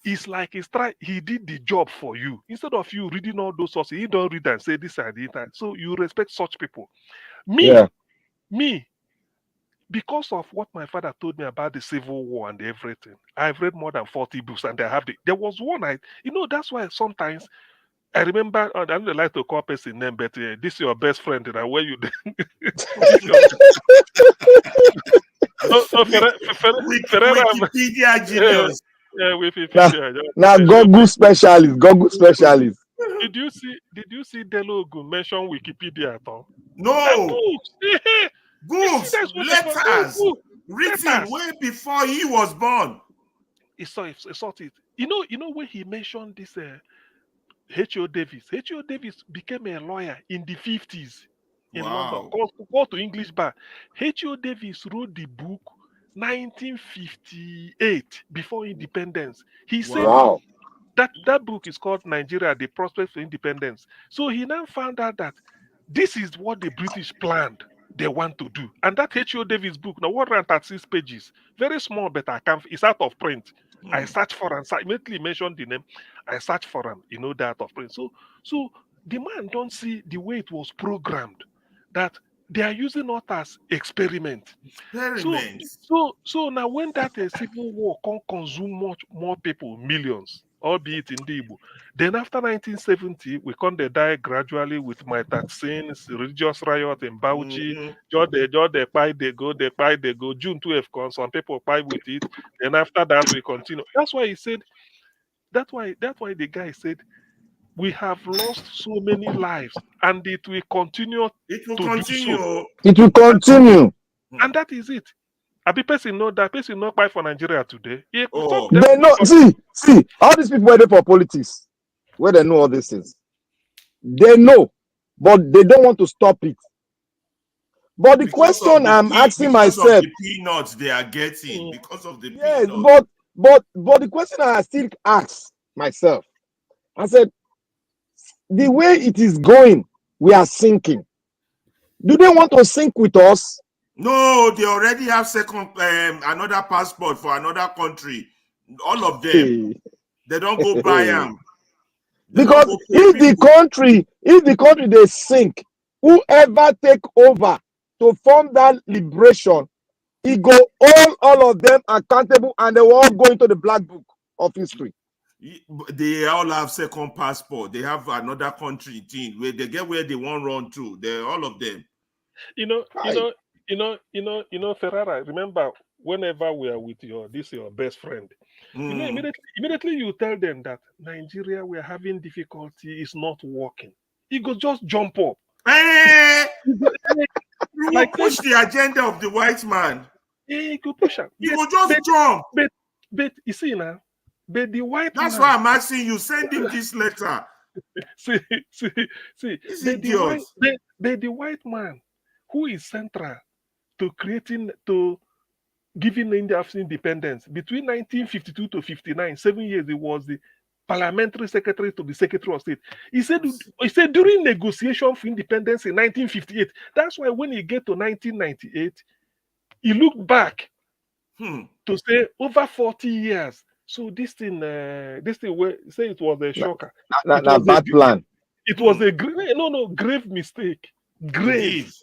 is like he did the job for you. Instead of you reading all those sources, he don't read and say this and that. So you respect such people. Me, because of what my father told me about the Civil War and everything, I've read more than 40 books, and there was one that's why sometimes I remember, I don't like to call person name, but this is your best friend, and where you Wikipedia genius. Wikipedia. Now Google specialist. Did you see Delogu mention Wikipedia at all? No. Books, letters, written way before he was born. He saw it. You know when he mentioned this H.O. Davis. H.O. Davis became a lawyer in the 50s in London. Called to English bar. H.O. Davis wrote the book 1958 before independence. He said that book is called Nigeria, the Prospect for Independence. So he now found out that this is what the British planned they want to do. And that H.O. Davis book, now 136 pages, very small, but it's out of print. I searched for him, immediately mentioned the name. I searched for him, that out of print. So the man don't see the way it was programmed, that they are using it as experiment. So now when that civil war can consume much more people, millions, albeit in the Igbo. Then after 1970, we come to die gradually with my vaccines, religious riot in Bauchi. They buy, they go. June 12 comes, some people buy with it. Then after that, we continue. That's why he said, that's why the guy said, we have lost so many lives, and it will continue. It will continue. It will continue. And that is it. Abi person know that person not buy for Nigeria today. They know. See, all these people waiting for politics, where they know all these things. They know, but they don't want to stop it. But the question I'm asking myself, of the peanuts they are getting because of the peanuts. but the question I still ask myself, I said, the way it is going, we are sinking. Do they want to sink with us? No, they already have another passport for another country. All of them. They don't go buy them. Because if the country they sink, whoever take over to form that liberation, it go all of them accountable, and they will all go into the black book of history. They all have second passport. They have another country thing where they get where they want run to. They all of them. Ferrara, remember, whenever we are with your best friend, immediately you tell them that Nigeria, we are having difficulty, it's not working. He go just jump up. You will push the agenda of the white man. He go push him. He will just jump. But you see now, but the white That's man, why I'm asking you, send him this letter. see. The white man who is central to giving India independence between 1952 to 59, 7 years, he was the parliamentary secretary to the Secretary of State. He said during negotiation for independence in 1958, that's why when he get to 1998, he looked back to say over 40 years. So this thing say it was a shocker. Bad plan. It was a grave mistake. Grave.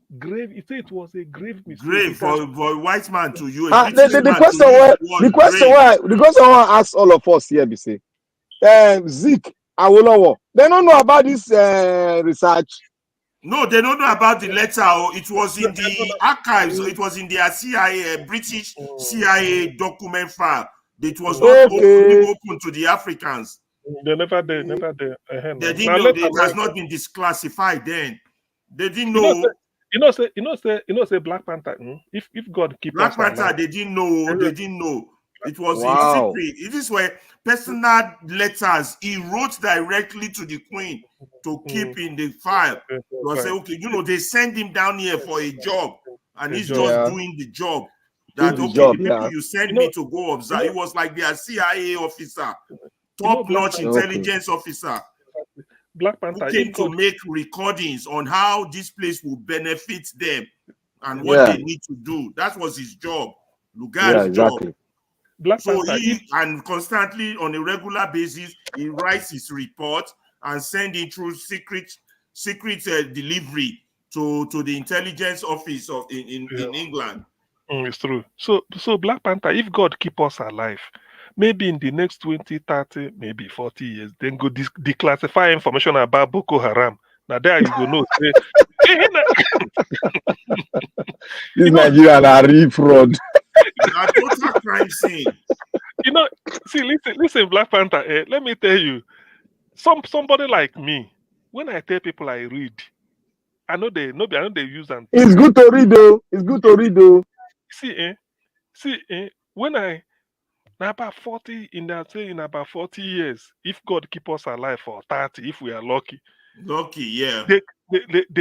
He said it was a grave mistake. Grave for a white man to you. The question why I ask all of us here, be say, Zeke Awolowo, they don't know about this research. No, they don't know about the letter. It was in the archives. It was in their CIA, British CIA document file. It was not open to the Africans. They never did. They didn't know. It has not been declassified then. They didn't know. Say Black Panther. If God keep Black Panther, they didn't know. They didn't know. It was Wow. in secret. It is where personal letters he wrote directly to the Queen to keep in the file. To say, okay, you know, they send him down here for a job, and he's just doing the job. That Doing the okay, job, the people you send me to go observe. It was like their CIA officer, top-notch intelligence officer. Black Panther who came to make recordings on how this place will benefit them and what they need to do. That was his job. Lugard's job. Black so Panther, and constantly on a regular basis, he writes his report and send it through secret delivery to the intelligence office of in England. It's true. So Black Panther, if God keep us alive, maybe in the next 20, 30, maybe 40 years, then go declassify information about Boko Haram. Now there you go know. This Nigerian are real fraud. A total crime scene. You know, see, listen, Black Panther. Let me tell you, somebody like me, when I tell people I read, I know they use and. It's good to read though. It's good to read though. See, when I now about 40 in about 40 years, if God keep us alive for 30, if we are lucky, yeah, they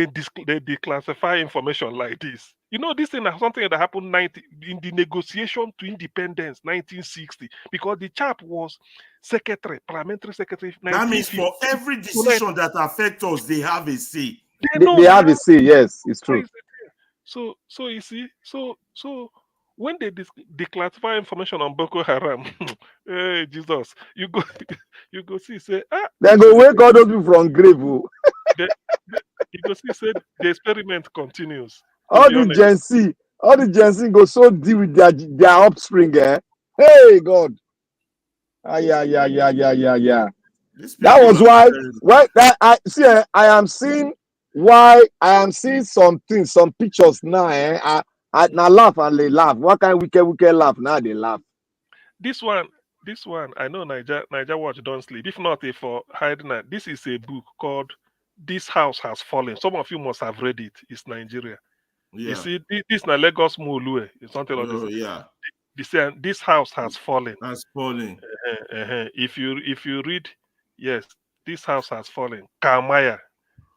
declassify information like this. You know, this thing is something that happened in the negotiation to independence, 1960, because the chap was parliamentary secretary. That means for every decision that affects us, they have a say. They have a say. Yes, it's true. So you see, so when they declassify information on Boko Haram, hey Jesus, you go see say they go wake all those people from grave. You go see say the experiment continues. All the Gen Z go so deal with their offspring. Hey God. Yeah. That was why I am seeing some pictures now. I now laugh and they laugh. What kind of wicked laugh? Now they laugh. This one, I know Niger Watch don't sleep. If not, for hiding it. This is a book called This House Has Fallen. Some of you must have read it. It's Nigeria. Yeah. You see, this na Lagos Mulue. It's something like this. Yeah. This house has fallen. Has fallen. If you read, yes, this house has fallen. Kamaya.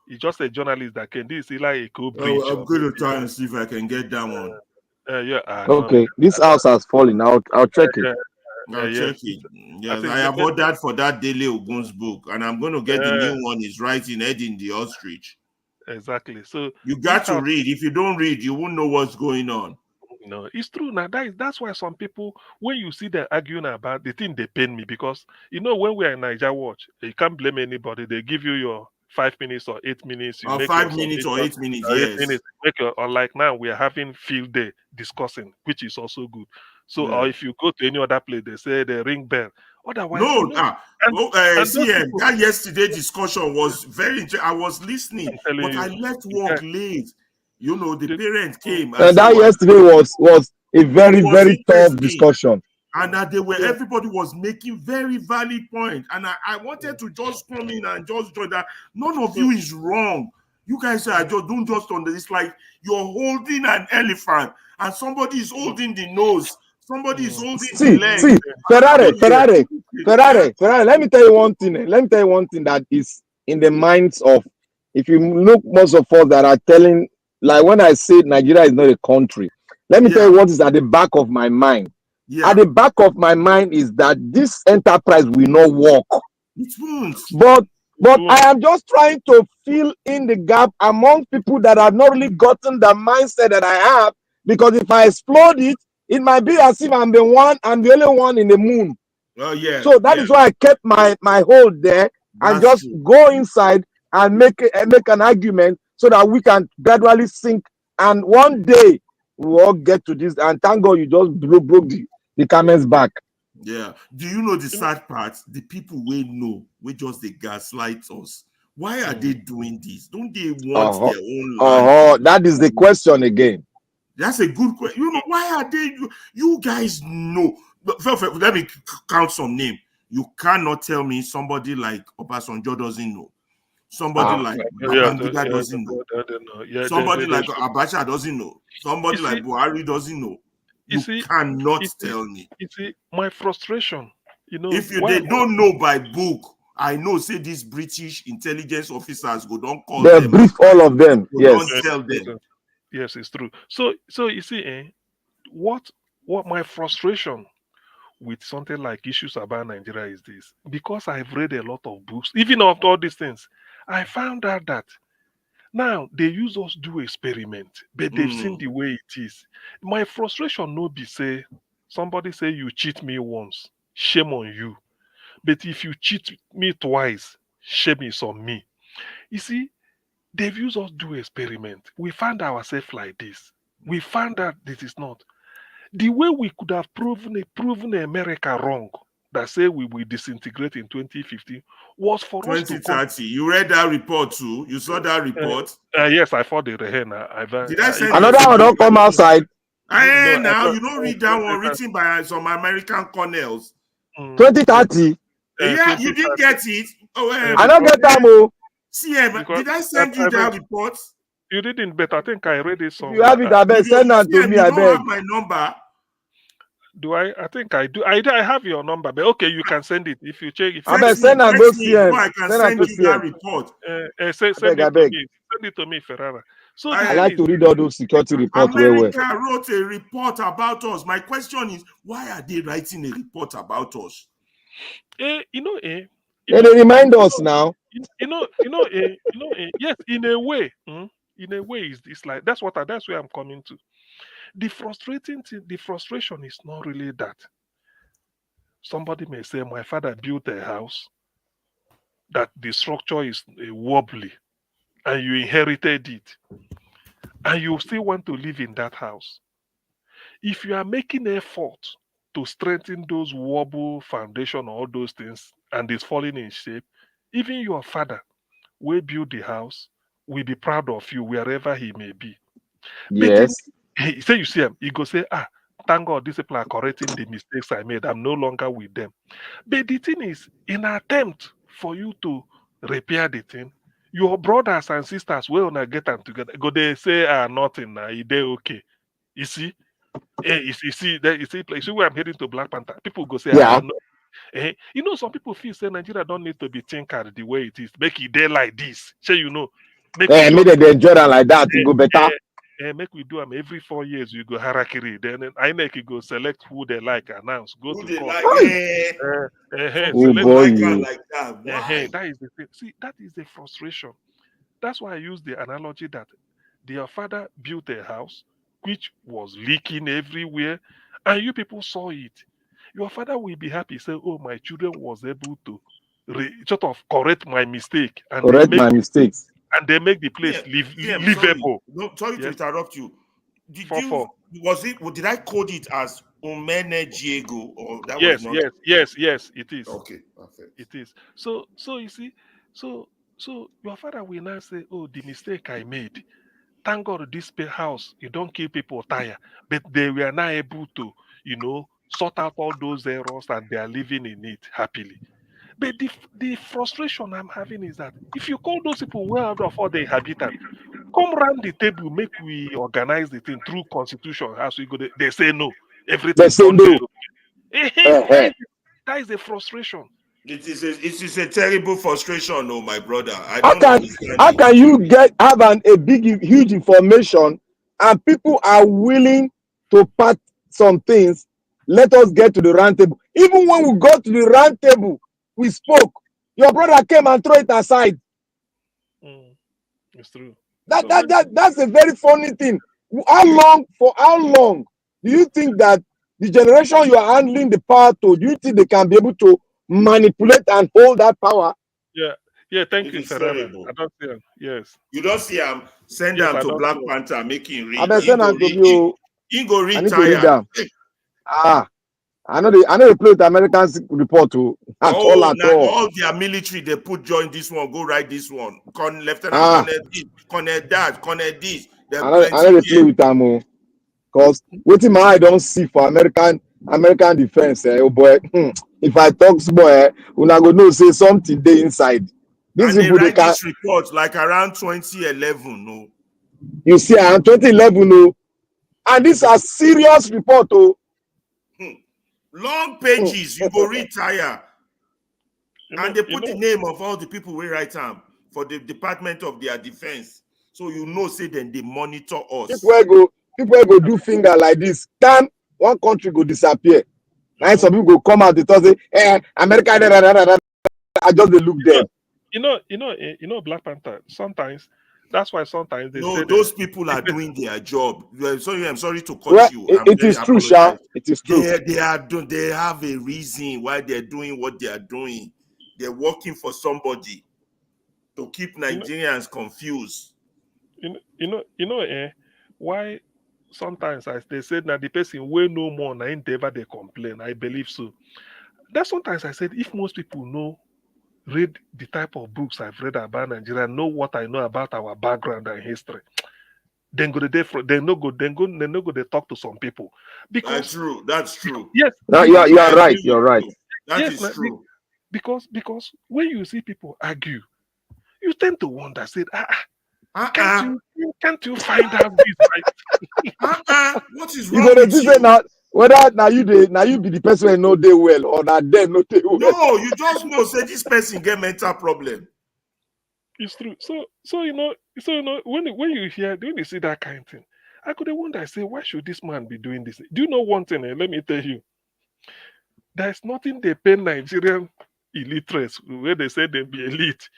He's just a journalist that can. This is like a co-bridge. I'm going to try and see if I can get that one. Okay, this house has fallen. I'll check it. I'll check it. Yes, I have ordered for that Daily Ogun's book, and I'm going to get the new one. He's writing Heading the Ostrich. Exactly. So you got to read. If you don't read, you won't know what's going on. No, it's true. Now that's why some people, when you see them arguing about the thing, they pain me, because you know when we are in Niger Watch, you can't blame anybody. They give you your 5 minutes or 8 minutes. Or 5 minutes or 8 minutes. Yes. 8 minutes. Or like now we are having field day discussing, which is also good. So or if you go to any other place, they say they ring bell. Otherwise, CM, that yesterday discussion was very interesting. I was listening, but I left work late. You know, the parent came. And that yesterday was a very, very tough discussion. And that everybody was making very valid points. And I wanted to just come in and just join that. None of you is wrong. You guys don't just understand. It's like you're holding an elephant and somebody is holding the nose. Somebody is holding the leg. See, Ferrari. Let me tell you one thing. That is in the minds of, if you look, most of us that are telling, like when I say Nigeria is not a country, let me tell you what is at the back of my mind. At the back of my mind is that this enterprise will not work. It won't. But I am just trying to fill in the gap among people that have not really gotten the mindset that I have, because if I explode it, it might be as if I'm the only one in the moon. Oh yeah. So that is why I kept my hold there and just go inside and make an argument so that we can gradually sink. And one day we all get to this. And thank God you just broke the camel's back. Yeah. Do you know the sad part? The people we know, we just they gaslight us. Why are they doing this? Don't they want their own life? That is the question again. That's a good question. You know, why are they? You guys know. Let me count some names. You cannot tell me somebody like Obasanjo doesn't know. Somebody like Babangida doesn't know. Somebody like Abacha doesn't know. Somebody like Buhari doesn't know. You cannot tell me. You see, my frustration, you know, if they don't know by book, I know, say these British intelligence officers go don't call they them. brief all of them. Yes. Don't tell them. Yes, it's true. So you see, what my frustration with something like issues about Nigeria is this. Because I've read a lot of books, even of all these things, I found out that now they use us do experiment, but they've seen the way it is. My frustration no be say somebody say you cheat me once, shame on you. But if you cheat me twice, shame is on me. You see, they've used us do experiment. We found ourselves like this. We found out this is not. The way we could have proven America wrong, that say we will disintegrate in 2050, was for us to 2030. You read that report too? You saw that report? Yes, I thought the Rehena. Did I send another one don't come outside? Now you don't read that one written by some American colonels. 2030. Yeah, you didn't get it. Oh, I don't get that more. CM, did I send you that report? You didn't, but I think I read it somewhere. You have it, I beg. Send that to me, I beg. You don't have my number. Do I? I think I do. I have your number, but okay, you can send it if you check. If I beg, send and go CM. I can send you that report. Send it to me. Send it to me, Ferrara. So I like to read all those security reports. America wrote a report about us. My question is, why are they writing a report about us? They remind us now. Yes, in a way, it's like that's where I'm coming to. The frustrating thing, the frustration is not really that. Somebody may say, my father built a house that the structure is wobbly, and you inherited it, and you still want to live in that house. If you are making effort to strengthen those wobble foundation, all those things, and it's falling in shape, even your father will build the house, will be proud of you wherever he may be. Yes. He say you see him, he go say, thank God these people are correcting the mistakes I made. I'm no longer with them. But the thing is, in an attempt for you to repair the thing, your brothers and sisters will not get them together. Go they say nothing, they okay. You see? You see where I'm heading to Black Panther. People go say, yeah. You know, some people feel say Nigeria don't need to be tinkered the way it is. Make it there like this. Say you know. Make they enjoy it like that. It go better. Make we do them every 4 years. You go harakiri. Then INEC go select who they like, announce, go who to they court. like. Oh boy, like that. That is the thing. See, that is the frustration. That's why I use the analogy that their father built a house which was leaking everywhere, and you people saw it. Your father will be happy, say, "Oh, my children was able to sort of correct my mistake and my mistakes." And they make the place livable. Sorry to interrupt you. Did I code it as Umenejiego or that yes, was not? Yes, it is. Okay, perfect. It is. So you see, so your father will now say, "Oh, the mistake I made. Thank God this house, you don't kill people tired, but they were not able to, sort out all those errors and they are living in it happily." But the frustration I'm having is that if you call those people well out of all the inhabitants, come round the table, make we organize the thing through constitution. As we go, they say no. Everything. They say no. That is a frustration. It is a terrible frustration, oh my brother. How can you have a big, huge information and people are willing to part some things? Let us get to the round table. Even when we got to the round table, we spoke. Your brother came and threw it aside. It's true. That's a very funny thing. For how long do you think that the generation you are handling the power to, do you think they can be able to manipulate and hold that power? Yeah. Thank you, Ferrara. I don't see him. Yes. You don't see him. Send them to Black Panther, making read. I better send them to you. Ingo read. I need to read them. I know they play with the Americans report too. All their military they put join this one, go write this one. Lieutenant Colonel that, Colonel this. I know they play with them because waiting my eye don't see for American defense. Oh boy, if I talk boy, when I go know say something they inside. These people they write this report like around 2011. No, you see, around 2011. No, And these are serious report. Oh. Long pages, you go retire. And they put the name of all the people we write them for the Department of their Defense. So you know, say then they monitor us. People go do finger like this. Then one country go disappear. And some people go come out, they talk say, America, I just they look there. You know, Black Panther. Sometimes that's why sometimes they say those people are doing their job. I'm sorry to cut well, you. It is true, Sha. It is true. They have a reason why they're doing what they are doing. They're working for somebody to keep Nigerians confused. Why sometimes as they said now the person will no more now ever they complain. I believe so. That's sometimes I said if most people read the type of books I've read about Nigeria, know what I know about our background and history, then go they talk to some people. Because that's true. Yes. No, you are right. You're right. That is true. Because when you see people argue, you tend to wonder, say, can't you find out this right? What is wrong with you? Now, whether now you be the person who know they well or not them no they well. No, you just know say this person get mental problem. It's true. So when you see that kind of thing, I could wonder, I say, why should this man be doing this? Do you know one thing? Let me tell you. There's nothing they pay Nigerian illiterates where they say they be elite.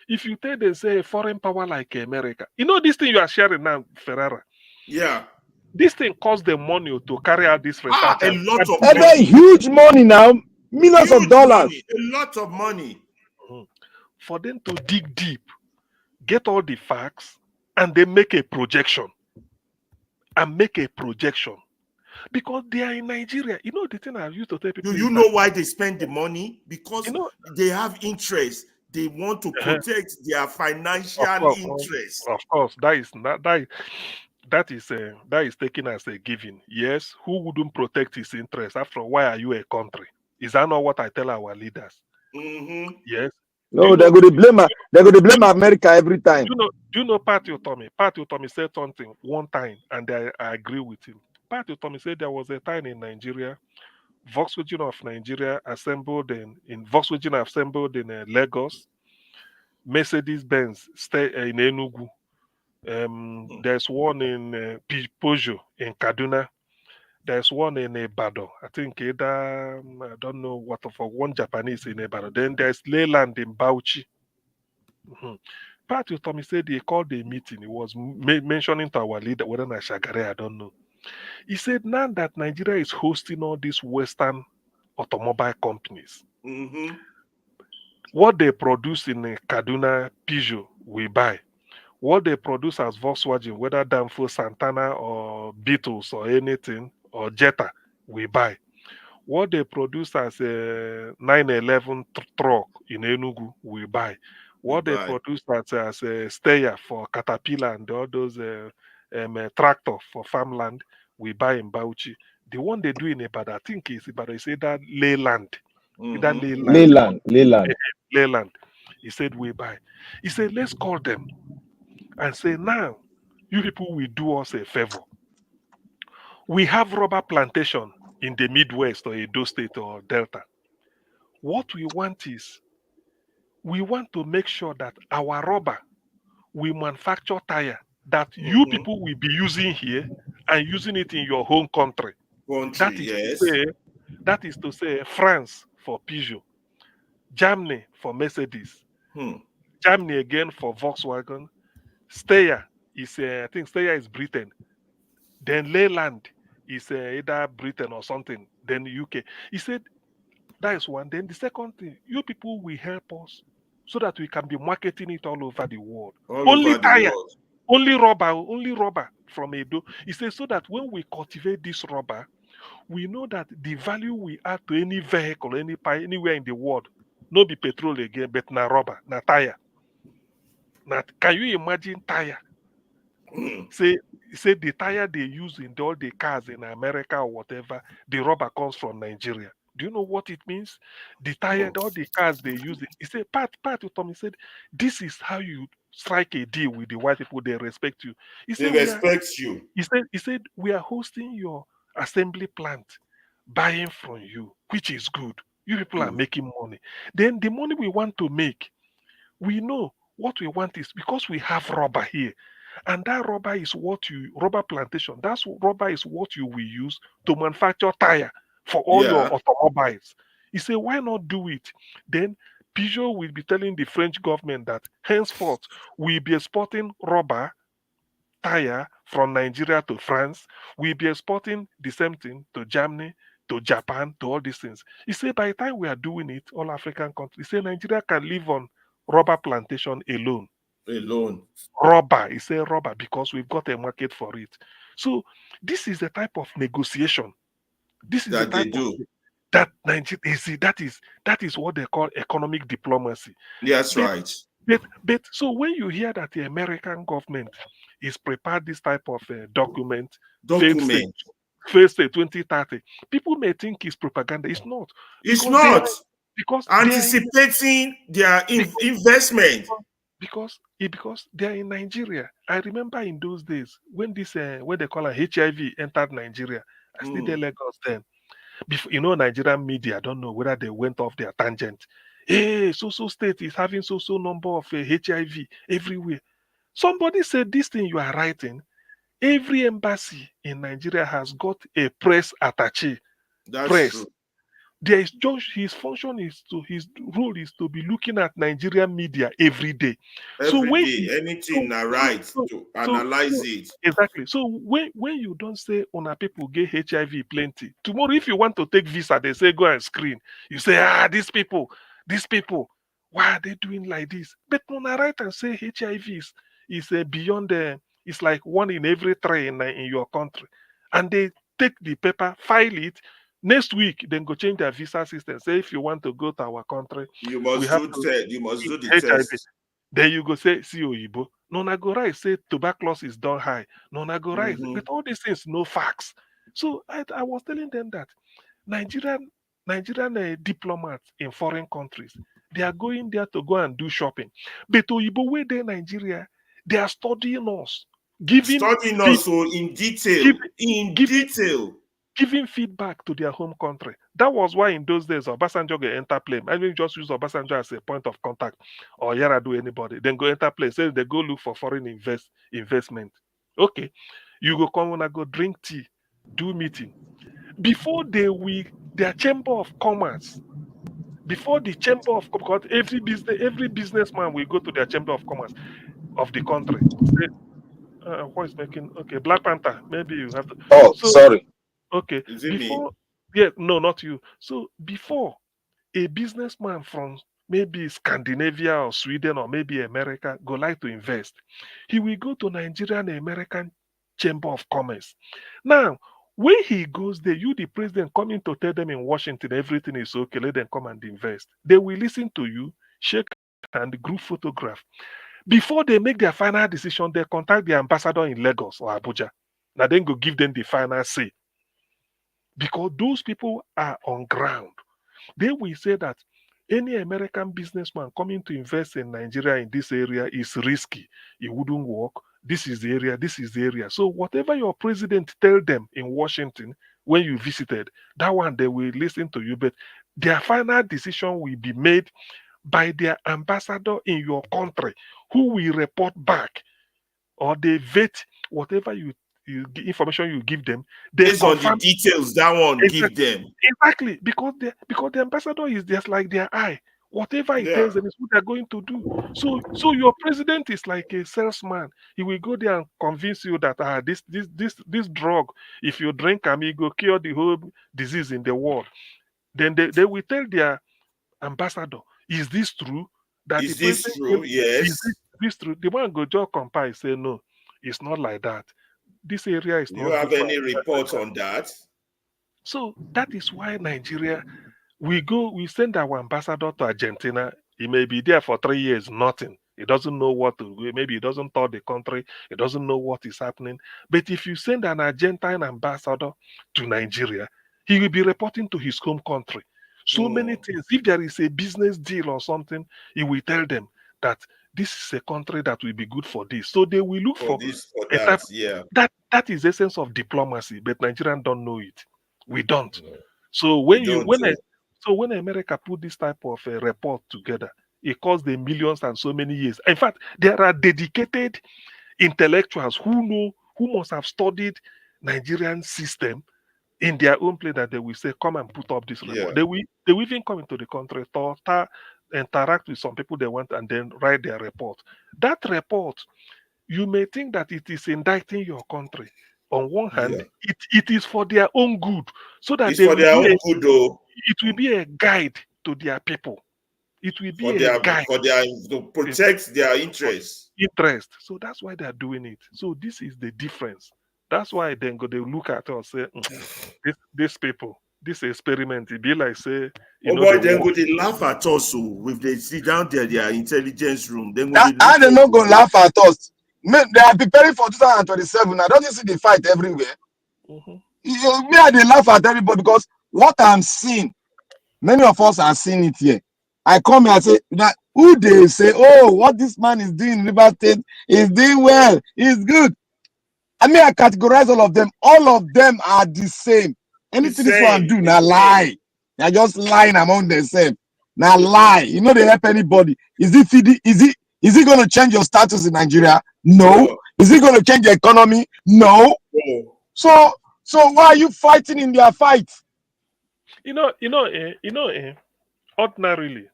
If you tell them, say, a foreign power like America, this thing you are sharing now, Ferrara. Yeah. This thing costs them money to carry out this research. A lot of money. And huge money now, millions of dollars. Money, a lot of money. For them to dig deep, get all the facts, and then make a projection. Because they are in Nigeria. The thing I used to tell people. You know why they spend the money? Because they have interest. They want to protect their financial interests. Of course, that is taken as a given. Yes, who wouldn't protect his interests? After all, why are you a country? Is that not what I tell our leaders? Mm-hmm. Yes. No, they're going to blame America every time. Do you know Pat Utomi? Pat Utomi said something one time, and I agree with him. Pat Utomi said there was a time in Nigeria, Volkswagen of Nigeria assembled in Lagos, Mercedes-Benz stay in Enugu. There's one in Peugeot in Kaduna. There's one in Ibadan. I think I don't know what for one Japanese in Ibadan. Then there's Leyland in Bauchi. Pat Utomi said he called a meeting. He was mentioning to our leader, whether I Shagare, I don't know. He said now that Nigeria is hosting all these Western automobile companies, what they produce in Kaduna, Peugeot, we buy. What they produce as Volkswagen, whether Danfo, Santana, or Beetles, or anything, or Jetta, we buy. What they produce as a 911 truck in Enugu, we buy. What they produce as a stayer for Caterpillar and all those tractor for farmland, we buy in Bauchi. The one they do in Ibadan, I think is Ibadan, he said that Leyland. Leyland. He said we buy. He said, let's call them and say, now, you people will do us a favor. We have rubber plantation in the Midwest or Edo State or Delta. What we want is, we want to make sure that our rubber, we manufacture tire that you people will be using here and using it in your home country. That is to say, France for Peugeot, Germany for Mercedes, Germany again for Volkswagen, Steyr is I think Steyr is Britain, then Leyland is either Britain or something, then UK. He said that is one. Then the second thing, you people will help us so that we can be marketing it all over the world. Only rubber from Edo. He says so that when we cultivate this rubber, we know that the value we add to any vehicle, anywhere in the world, not be petrol again, but na rubber, na tire. Now, can you imagine tire? Say the tire they use in all the cars in America or whatever, the rubber comes from Nigeria. Do you know what it means? The tire, all the cars they use it. He said, Pat Utomi said, this is how you strike a deal with the white people, they respect you. They respect you. He said, we are hosting your assembly plant, buying from you, which is good. You people are making money. Then the money we want to make, we know what we want is because we have rubber here. And that rubber is rubber plantation, rubber is what you will use to manufacture tire for all your automobiles. He said, why not do it? Then Peugeot will be telling the French government that henceforth we'll be exporting rubber tire from Nigeria to France. We'll be exporting the same thing to Germany, to Japan, to all these things. He said, by the time we are doing it, all African countries, he said Nigeria can live on rubber plantation alone. Rubber, he said rubber, because we've got a market for it. So this is the type of negotiation. This is that the type of that Nigeria that is what they call economic diplomacy. Yes, right. But so when you hear that the American government is prepared this type of document, failed state 2030, people may think it's propaganda. It's not. It's not. Because anticipating their investment. Because they are in Nigeria. I remember in those days when this what they call a HIV entered Nigeria. I stayed in Lagos then. Before, Nigerian media, I don't know whether they went off their tangent. Hey, so state is having so number of HIV everywhere. Somebody said this thing you are writing. Every embassy in Nigeria has got a press attaché. That's true. There is just his role is to be looking at Nigerian media every day. Anything to analyze it. Exactly. So when you don't say on people get HIV plenty, tomorrow if you want to take visa, they say go and screen. You say, these people, why are they doing like this? But when I write and say HIV is beyond it's like 1 in every 3 in your country, and they take the paper, file it. Next week, then go change their visa system. Say if you want to go to our country, you must do the test. Then you go say, see Oyibo. No, na go right, say tuberculosis is done high. No, na go right. But all these things, no facts. So I was telling them that Nigerian diplomats in foreign countries, they are going there to go and do shopping. But Oyibo, where they Nigeria, they are studying us. In detail. Giving feedback to their home country. That was why in those days Obasanjo go enter plane. I mean, just use Obasanjo as a point of contact, or Yar'Adua anybody. Then go enter plane. Say they go look for foreign investment. Okay, you go come and go drink tea, do meeting before their chamber of commerce. Before the chamber of commerce, every businessman will go to their chamber of commerce of the country. Say, what is making Black Panther? Maybe you have to. Oh, sorry. Okay. Is it me? No, not you. So before a businessman from maybe Scandinavia or Sweden or maybe America go like to invest, he will go to Nigerian American Chamber of Commerce. Now, when he goes there, you, the president, coming to tell them in Washington everything is okay, let them come and invest. They will listen to you, shake hand, group photograph. Before they make their final decision, they contact the ambassador in Lagos or Abuja. Now then go give them the final say. Because those people are on ground. They will say that any American businessman coming to invest in Nigeria in this area is risky. It wouldn't work. This is the area, this is the area. So whatever your president tell them in Washington when you visited, that one they will listen to you. But their final decision will be made by their ambassador in your country, who will report back, or they vet whatever information you give them. Based on the details that one give them. Exactly, because the ambassador is just like their eye. Whatever he tells them is what they're going to do. So your president is like a salesman. He will go there and convince you that this drug, if you drink it will cure the whole disease in the world. Then they will tell their ambassador, is this true? Is this true? Yes. Is this true? The one go just compare, say no, it's not like that. This area is not. Do you have any reports on that? So that is why Nigeria, we send our ambassador to Argentina. He may be there for 3 years, nothing. He doesn't know what to do. Maybe he doesn't tour the country. He doesn't know what is happening. But if you send an Argentine ambassador to Nigeria, he will be reporting to his home country. So many things. If there is a business deal or something, he will tell them that this is a country that will be good for this. So they will look for this, for a that, type, that is the essence of diplomacy, but Nigerians don't know it. We don't. No. So when America put this type of report together, it cost them millions and so many years. In fact, there are dedicated intellectuals who must have studied Nigerian system in their own place, that they will say, come and put up this report. They will even come into the country, interact with some people they want, and then write their report. That report, you may think that it is indicting your country. On one hand, it is for their own good, so that it's for their own good, though. It will be a guide to their people. It will be a guide to protect their interests. So that's why they are doing it. So this is the difference. That's why then they look at us and say, these people, this experiment, it be like say, then go they laugh at us. So if they sit down there, their intelligence room, then they're not going to laugh at us. They are preparing for 2027. I don't see the fight everywhere. Mm-hmm. Me, they laugh at everybody because what I'm seeing, many of us are seeing it here. I come here and say that who they say, oh, what this man is doing in River State is doing well, he's good. I mean, I categorize all of them. All of them are the same. Anything this one do, now lie. They're just lying among themselves. Now lie. You know they help anybody. Is it going to change your status in Nigeria? No. Is it going to change the economy? No. So why are you fighting in their fight? Ordinarily,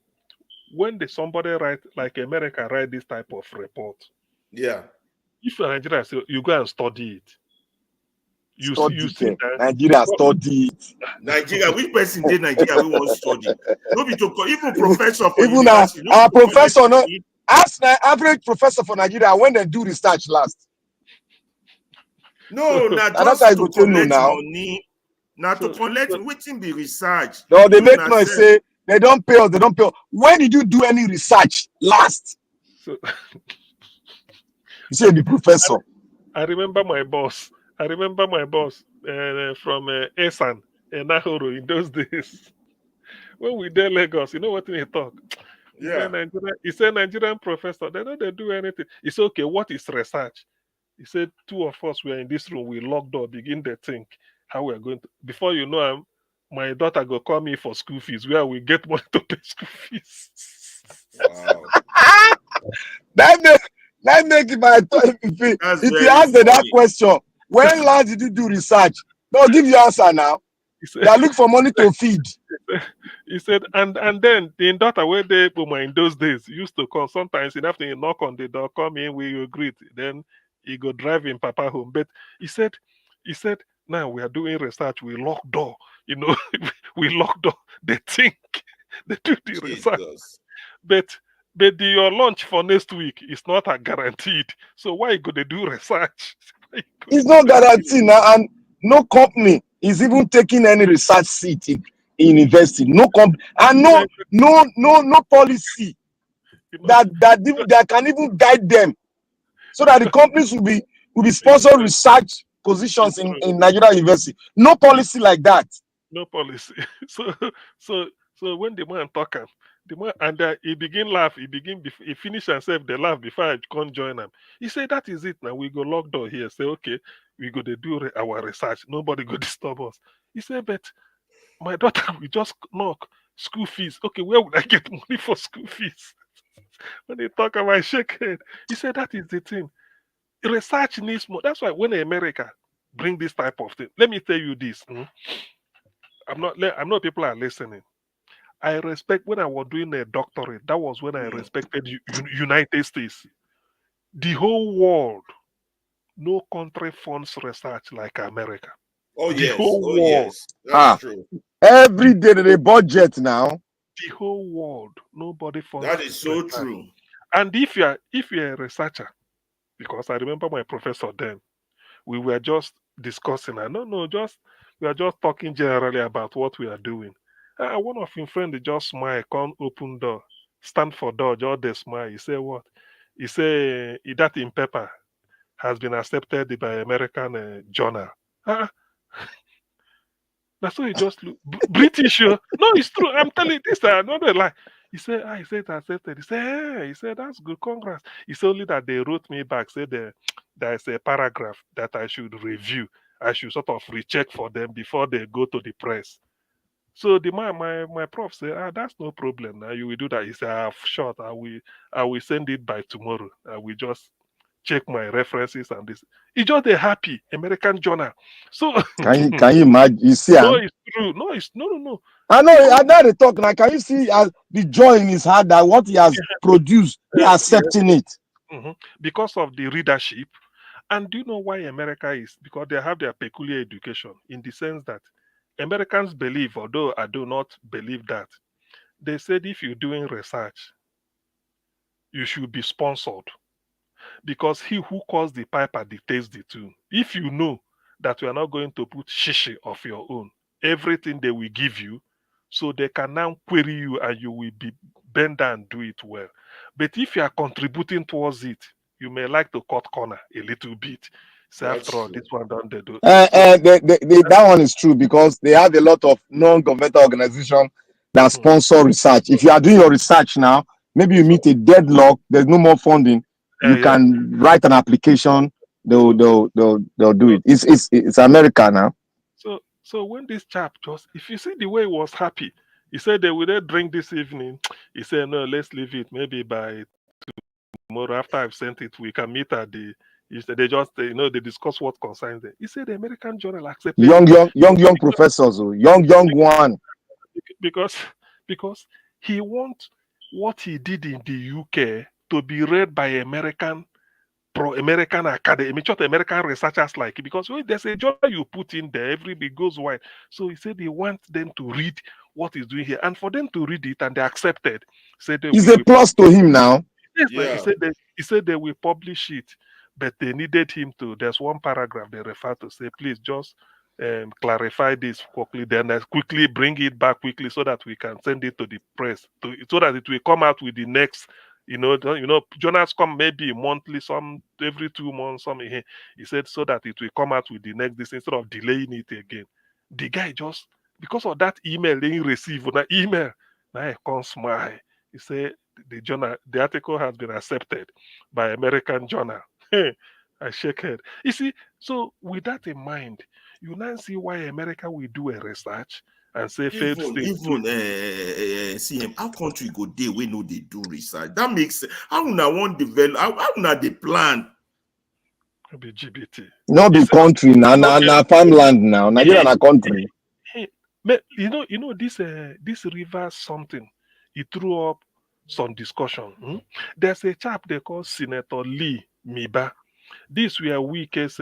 when somebody write, like America write this type of report, if you're Nigeria, so you go and study it. You see that Nigeria study it. Nigeria, which person did Nigeria we want to study? Nobody to even professor for even our professor, no, ask the average professor for Nigeria when they do research last. No, that's how to collect money. Now to collect waiting be research. No, they make noise say they don't pay us, they don't pay us. When did you do any research last? So, you say the professor. I remember my boss from Esan and Nahoro in those days. When we did Lagos, you know what he talk? He said Nigerian professor, they don't do anything. He said, okay, what is research? He said, two of us were in this room, we locked door, begin to think how we are going to. Before you know, my daughter go call me for school fees, where we get money to pay school fees. Wow. That make it my if you ask that question, when last did you do research? No, give you answer now. They are looking for money to feed. He said, and then the daughter where they in those days used to call sometimes in afternoon, knock on the door, come in, we greet. Then he go drive in Papa home. But he said, now we are doing research, we lock door, we lock door. They think they do the research. But your lunch for next week is not a guaranteed. So why you gonna do research? It's not guaranteed now, and no company is even taking any research seat in university. No company and no policy that can even guide them, so that the companies will be sponsor research positions in Nigeria university. No policy like that. No policy. So when the man talk he begin laugh. He finish and say they laugh before I can't join them. He said that is it now. We go lock door here. Say okay, we go to do our research. Nobody go disturb us. He said, but my daughter we just knock school fees. Okay, where would I get money for school fees? When they talk about shake head, he said that is the thing. Research needs more. That's why when America bring this type of thing, let me tell you this. I'm not people are listening. I respect when I was doing a doctorate. That was when I respected United States. The whole world, no country funds research like America. Oh, the whole world. Yes. That's true. Every day the budget now. The whole world, nobody funds. That is so true. And if you're a researcher, because I remember my professor then, we were just discussing. We are just talking generally about what we are doing. One of his friends just smile, come open door, stand for door, just they smile. He say what? He say that in paper has been accepted by American journal. That's why he just look British. No, it's true. I'm telling you this. Not a lie. He said, I said accepted. He said, hey, he said, that's good, congrats. It's only that they wrote me back, said there's a paragraph that I should review. I should sort of recheck for them before they go to the press. So the man, my prof said, that's no problem. Now you will do that. He said, I've shot. I will send it by tomorrow. I will just check my references and this. It's just a happy American journal. So can you imagine? You see, no, it's true. No, it's no. I know they talk now. Can you see the joy in his heart that what he has produced, he accepting it? Because of the readership. And do you know why America is? Because they have their peculiar education in the sense that Americans believe, although I do not believe that, they said if you're doing research, you should be sponsored. Because he who calls the piper dictates the tune. If you know that you are not going to put shishi of your own, everything they will give you, so they can now query you and you will be bend down and do it well. But if you are contributing towards it, you may like to cut corner a little bit. So after all, this one done they do. That one is true because they have a lot of non-governmental organizations that sponsor research. If you are doing your research now, maybe you meet a deadlock, there's no more funding, you can write an application, they'll do it. It's America now. So when this chap just, if you see the way he was happy, he said they will drink this evening. He said, no, let's leave it. Maybe by tomorrow after I've sent it, we can meet at the. He said they just, they discuss what concerns them. He said the American journal accepted young professors, young one. Because he wants what he did in the UK to be read by American academy, American researchers like it, because when there's a journal you put in there, everybody goes wide. So he said he wants them to read what he's doing here, and for them to read it and they accepted. Said it's a plus to him now. Yes, he said they will publish it, but they needed him to. There's one paragraph they refer to say, please just clarify this quickly, then quickly bring it back quickly so that we can send it to the press, so that it will come out with the next. Journals come maybe monthly, some every 2 months, some. He said so that it will come out with the next this instead of delaying it again. The guy just because of that email they received, that email, now he can't smile. He said the article has been accepted by American Journal. I shake head. You see, so with that in mind, you now see why America will do a research and say see him our country go there we know they do research. That makes sense. How una want develop how una they plan be GBT. Not the country now farmland now. Nigeria na country. You know this river something. He threw up some discussion. There's a chap they call Senator Lee Miba. These were Wike's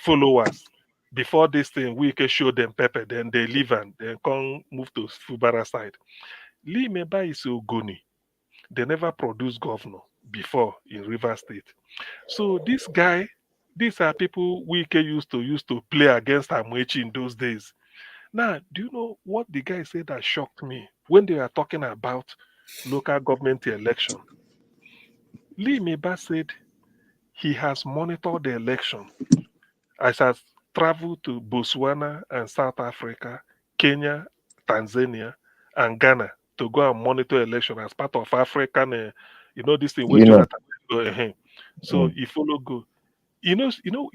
followers. Before this thing, Wike showed them pepper, then they leave and then come move to Fubara side. Lee Miba is Ogoni. They never produced governor before in River State. So this guy, these are people Wike used to play against Amechi in those days. Now, do you know what the guy said that shocked me when they were talking about local government election? Lee Miba said he has monitored the election as has traveled to Botswana and South Africa, Kenya, Tanzania, and Ghana to go and monitor election as part of African, this thing where Jonathan go. So he follow go. He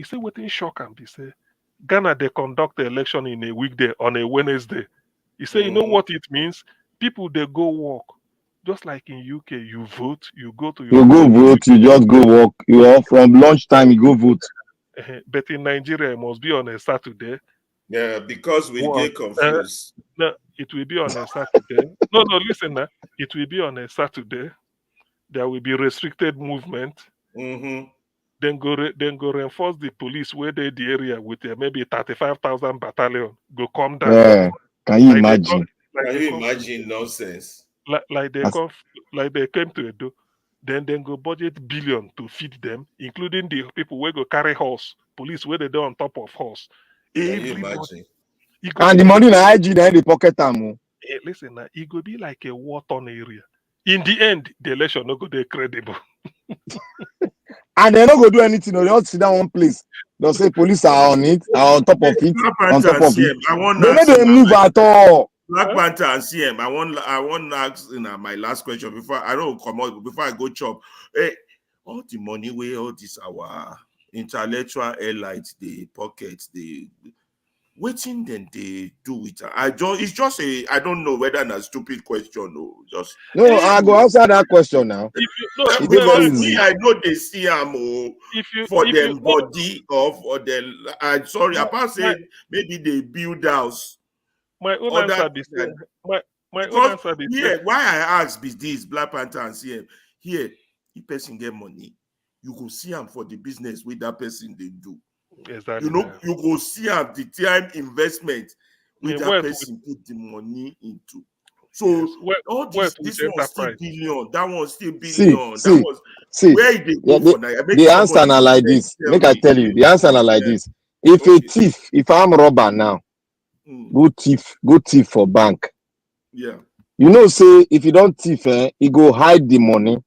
said within shock and he said, Ghana, they conduct the election in a weekday on a Wednesday. He said, you know what it means? People, they go work. Just like in UK, you vote, you go to your... You go vote, you just go work. From lunchtime, you go vote. But in Nigeria, it must be on a Saturday. Yeah, because we get confused. No, it will be on a Saturday. No, listen now. It will be on a Saturday. There will be restricted movement. Then go reinforce the police where they the area with maybe 35,000 battalion. Go come down. Yeah. Can you imagine? Can you imagine nonsense? Like they came to Edo. Then go budget billion to feed them, including the people where go carry horse, police where they do on top of horse. Everybody. And the money na IG in the pocket time. Listen, it could be like a war-torn area. In the end, the election no go dey credible. And they're not going to do anything. They all sit down one place. They'll say police are on it, are on top of it, on top of it. They don't move at all. Black Panther and CM. I want to ask my last question before I don't come out, before I go chop. Hey, all the money where all this our intellectual elites, the pockets, the waiting then they do it. It's just I don't know whether it's a stupid question or just no. I go answer that question now. If you no, because me, I know they see for them body or for them. I'm sorry, apart saying maybe they build house. My own answer is my own answer is here. Why I ask is this: Black Panther and CM here. If person get money, you go see them for the business with that person they do. Exactly. You go see them the time investment with that person put the money into. So all this one still billion, that one still billion. See, where they go for now. The answer now like this. Make I tell you, the answer now like this. If a thief, if I'm robber now, go thief for bank. Yeah. You know, say if you don't thief, he go hide the money.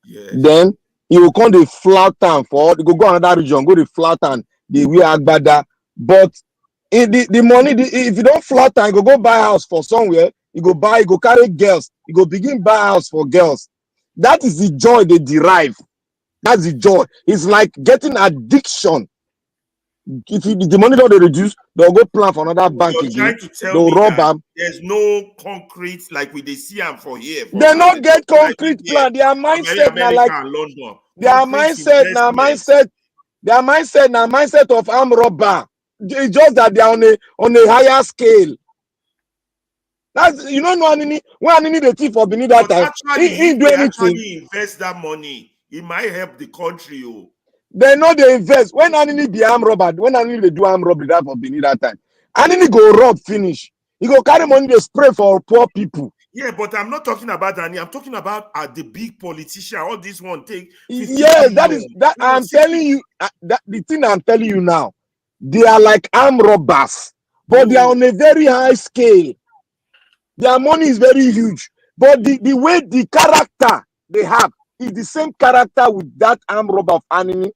Yes. Then he will come the flat town for go another region, go the flat town, the wear agbada. But the money, if you don't flat town, you go buy house for somewhere. You go carry girls. You go begin buy house for girls. That is the joy they derive. That's the joy. It's like getting addiction. If the money don't reduce, they'll go plan for another bank again. Trying to tell me that there's no concrete like we they see them for here. They not get concrete plan. Their mindset now like London. Their mindset now mindset of armed robber. It's just that they're on a higher scale. That's you don't know when I need a thief for beneath that time. He do anything. Actually invest that money. It might help the country. They know they invest. When I need be armed robber, when I need to do armed robbery, that for beneath that time. I need to go rob finish. You go carry money to spray for poor people. Yeah, but I'm not talking about that. I'm talking about the big politician. All this one take. Yes, that is that I'm telling you. That the thing I'm telling you now, they are like armed robbers, but they are on a very high scale. Their money is very huge, but the way the character they have is the same character with that armed robber of Anini.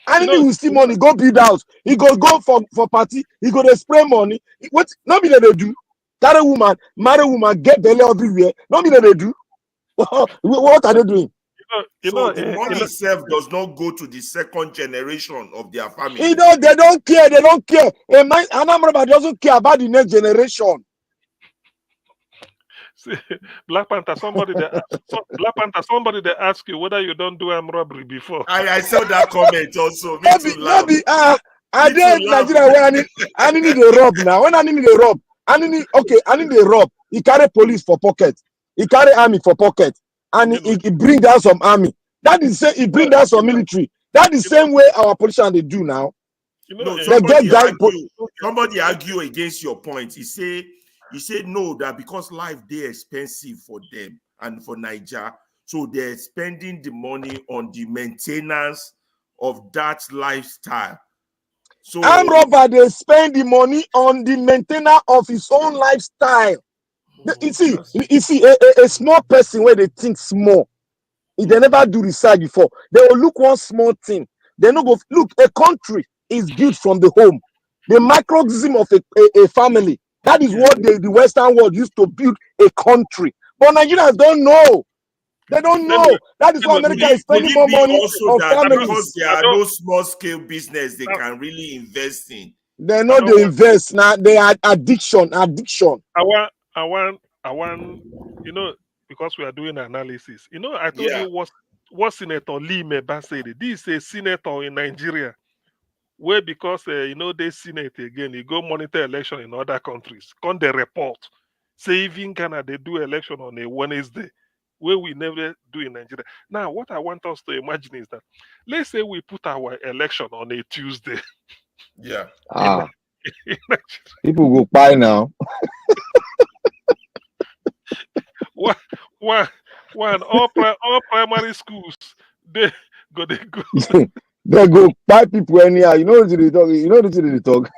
Anini will see money, go build house. He go for party. He go to spray money. What? Not be that they do. Carry woman, marry woman, get belly everywhere. Not be that they do. What are they doing? The money itself does not go to the second generation of their family. They don't care. They don't care. An armed robber doesn't care about the next generation. See, Black Panther, somebody that ask you whether you don't do armed robbery before. I saw that comment also. I did Nigeria where I need a rob now. When I need a rob, I need a rob. He carry police for pocket. He carry army for pocket, and he bring down some army. That is say he bring down some military. That is the same way our politicians they do now. Somebody argue against your point. He said no, that because life they expensive for them and for Niger, so they're spending the money on the maintenance of that lifestyle. So armed robber they spend the money on the maintenance of his own lifestyle. You see, a small person where they think small, if they never do research before, they will look one small thing. They no go look. A country is built from the home, the microcosm of a family. That is what the Western world used to build a country. But Nigerians don't know. They don't know. That is why America is spending more money on families. Because there are no small scale business they can really invest in. They know they invest now. They are addiction. I want, because we are doing analysis. I told you what Senator Lee Meba said. This is a senator in Nigeria, where because they Senate again, you go monitor election in other countries. Come the report, say even Ghana they do election on a Wednesday, where we never do in Nigeria. Now, what I want us to imagine is that, let's say we put our election on a Tuesday. Yeah. People go buy now. One all primary schools they go they go buy people anyhow. You know what they talk. You know what they talk.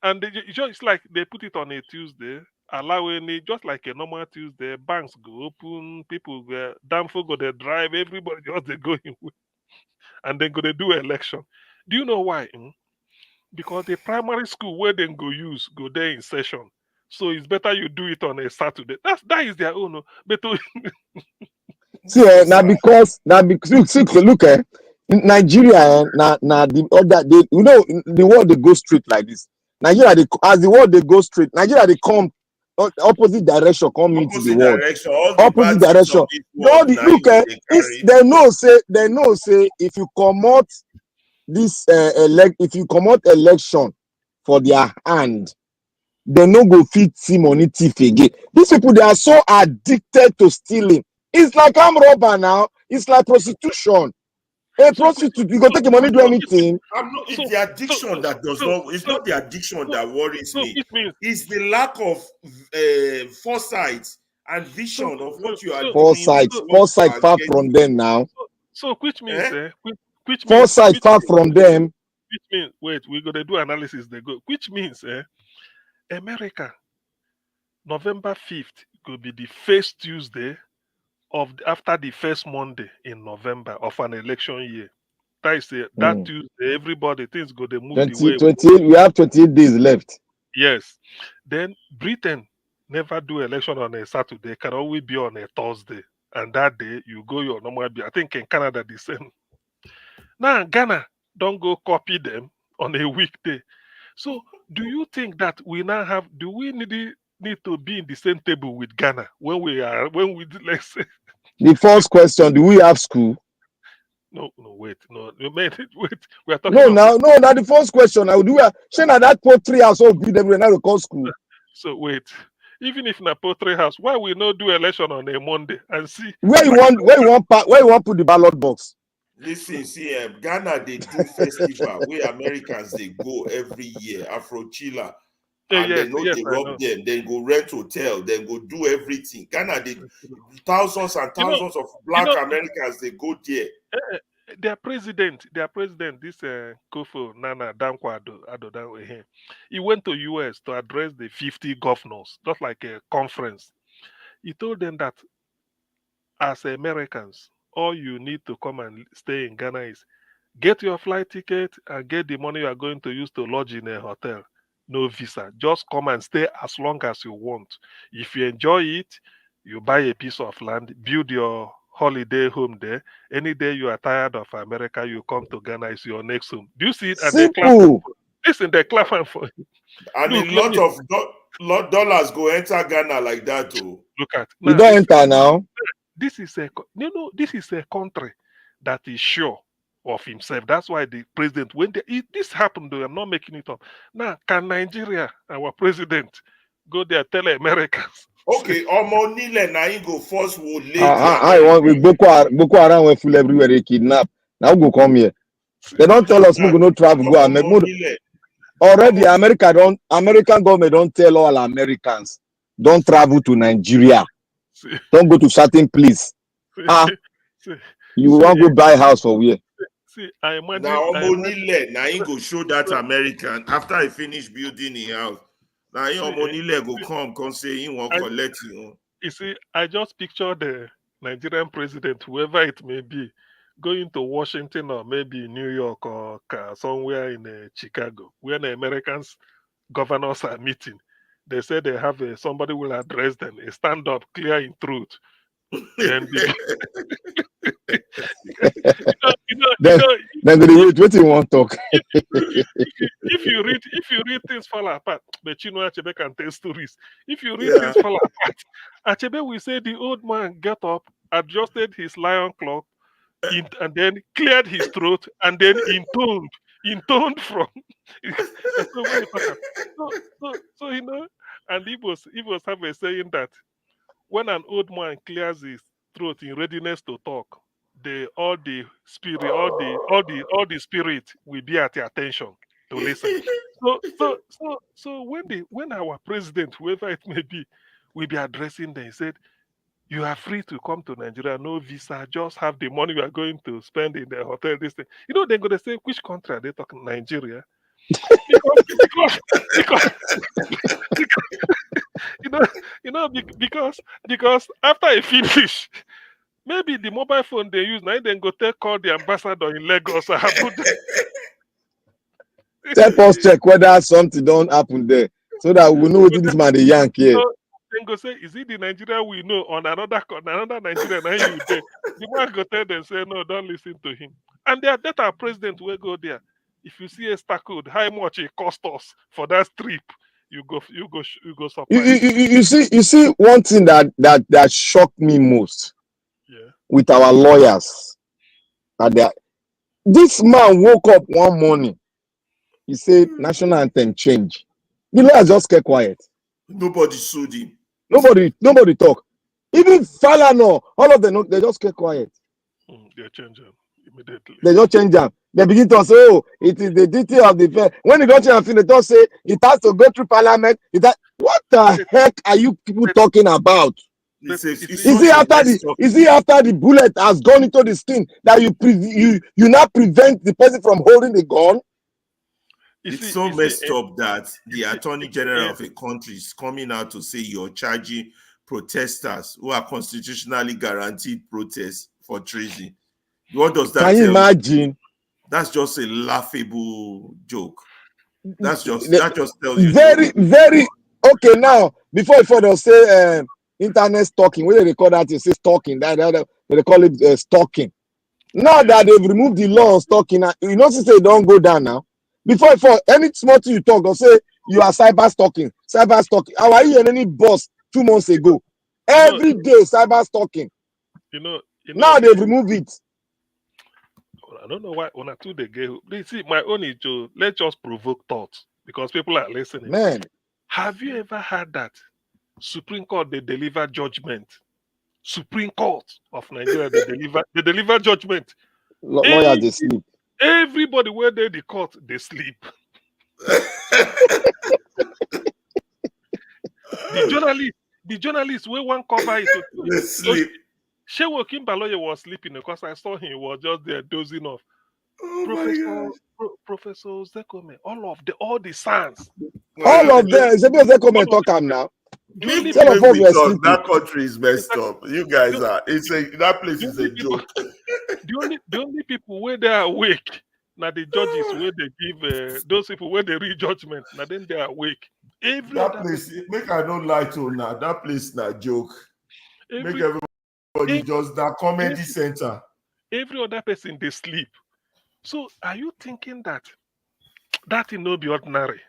And it's like they put it on a Tuesday, allowing it just like a normal Tuesday. Banks go open, people go Danfo go they drive, everybody just they go in, and then go they do election. Do you know why? because the primary school where they go there in session. So it's better you do it on a Saturday. That is their own. But see, look, Nigeria, now the other, the world they go straight like this. Nigeria, as the world they go straight, Nigeria they come opposite direction, come into the world. Opposite direction. Look, they know say if you come this if you come election for their hand, they no go fit see money thief again. These people, they are so addicted to stealing. It's like I'm robber now. It's like prostitution. A prostitute, you go take the money, do anything. It's the addiction that does not. It's not the addiction that worries me. It's the lack of foresight and vision of what you are doing. Foresight far from them now. So which means, foresight far from them. Which means, wait, we're gonna do analysis. They go. Which means, America, November 5th could be the first Tuesday after the first Monday in November of an election year. That is that Tuesday, everybody things go they move 20, the way. 20, we have 28 days left. Yes. Then Britain never do election on a Saturday, can always be on a Thursday. And that day you go your normal I think in Canada the same. Now Ghana don't go copy them on a weekday. So do you think that we now have do we need to be in the same table with Ghana when we let's say the first question, do we have school? No, wait, no, you made it. Wait, we are talking. Now the first question. I would do that poultry house all build everywhere now to call school. So wait, even if na poultry house, why we not do election on a Monday and see where you want put the ballot box? Listen, see, Ghana they do festival where Americans they go every year, Afro Chilla. And they rob them, then go rent hotel, then go do everything. Ghana, thousands and thousands of black Americans, they go there. Their president, this Kofo Nana Dankwa he went to US to address the 50 governors, just like a conference. He told them that as Americans, all you need to come and stay in Ghana is get your flight ticket and get the money you are going to use to lodge in a hotel. No visa. Just come and stay as long as you want. If you enjoy it, you buy a piece of land, build your holiday home there. Any day you are tired of America, you come to Ghana, it's your next home. Do you see it? And they clap. Listen, they clap for you. And a lot of dollars go enter Ghana like that too. Look at you don't enter now. This is a country that is sure of himself. That's why the president, when this happened, they are not making it up. Now, can Nigeria, our president, go there tell Americans? Okay, Omonile na you go first will later. I want with Boko Haram when full everywhere they kidnap. Now go come here. They don't tell us we go no travel go America. Already American government don't tell all Americans don't travel to Nigeria. Don't go to certain place. You want to go buy house for where? See, I imagine now Omonile now you go show that American after I finish building the house. Now your Omonile go come say he won't collect you. You see, I just picture the Nigerian president, whoever it may be, going to Washington or maybe New York or somewhere in Chicago, where the Americans governors are meeting. They say they have somebody will address them, a stand up, clear in truth. And then what you want to talk? if you read things fall apart, but you know Achebe can tell stories. If you read things fall apart, Achebe will say the old man get up, adjusted his lion clock, and then cleared his throat, and then intoned from. So you know, and he was have a saying that when an old man clears his throat in readiness to talk, all the spirit will be at the attention to listen. So when our president, whoever it may be, will be addressing them, he said, "You are free to come to Nigeria, no visa, just have the money you are going to spend in the hotel." This thing, you know, they're going to say, "Which country are they talking? Nigeria?" because after I finish, maybe the mobile phone they use now, then go call the ambassador in Lagos. Help us check whether something don't happen there, so that we know what this man the yank here. So, then go say, is it the Nigeria we know on another Nigeria? Now you there. The man go tell them, say, no, don't listen to him. And that our president will go there. If you see a star code, how much it cost us for that trip, you go surprise. You see one thing that shocked me most, Yeah. with our lawyers, that this man woke up one morning, he said national anthem change. The lawyers just kept quiet. Nobody sued him. Nobody talk. Even Falano, all of them, they just kept quiet. They change them immediately. They just change them. They begin to say, oh, it is the duty of the fair. When they don't change, they just say it has to go through parliament. What the heck are you people talking about? Is it after the bullet has gone into the skin that you now prevent the person from holding the gun? It's so messed up that the Attorney General of a country is coming out to say you're charging protesters who are constitutionally guaranteed protests for treason. What does that tell you? Can you imagine? That's just a laughable joke. That just tells you. Very okay. Now, before they'll say internet stalking, when they call that, they say stalking. They call it stalking. Now that they've removed the law on stalking, you know, since they don't go down now. Before any small thing you talk, or say you are cyber stalking. How are you in any boss 2 months ago? Every day cyber stalking. You know, now they've removed it. I don't know why on a 2 day game. See, my own is to let's just provoke thoughts because people are listening. Man, have you ever heard that Supreme Court they deliver judgment? Supreme Court of Nigeria they deliver judgment. Lawyers they sleep. Everybody where they the court they sleep. the journalist where one cover it they sleep. Shewo Kimbaloye was sleeping because I saw him was just there dozing off. Professor Zekome, all the sons. All of them. Zekome talk am now. That country is messed up. You guys are. That place is a joke. The only people where they are awake, now the judges where they give those people where they read judgment, now then they are awake. That place, make I don't lie to now. That place not joke. Make everybody just that comedy center. Every other person they sleep. So are you thinking that will not be ordinary?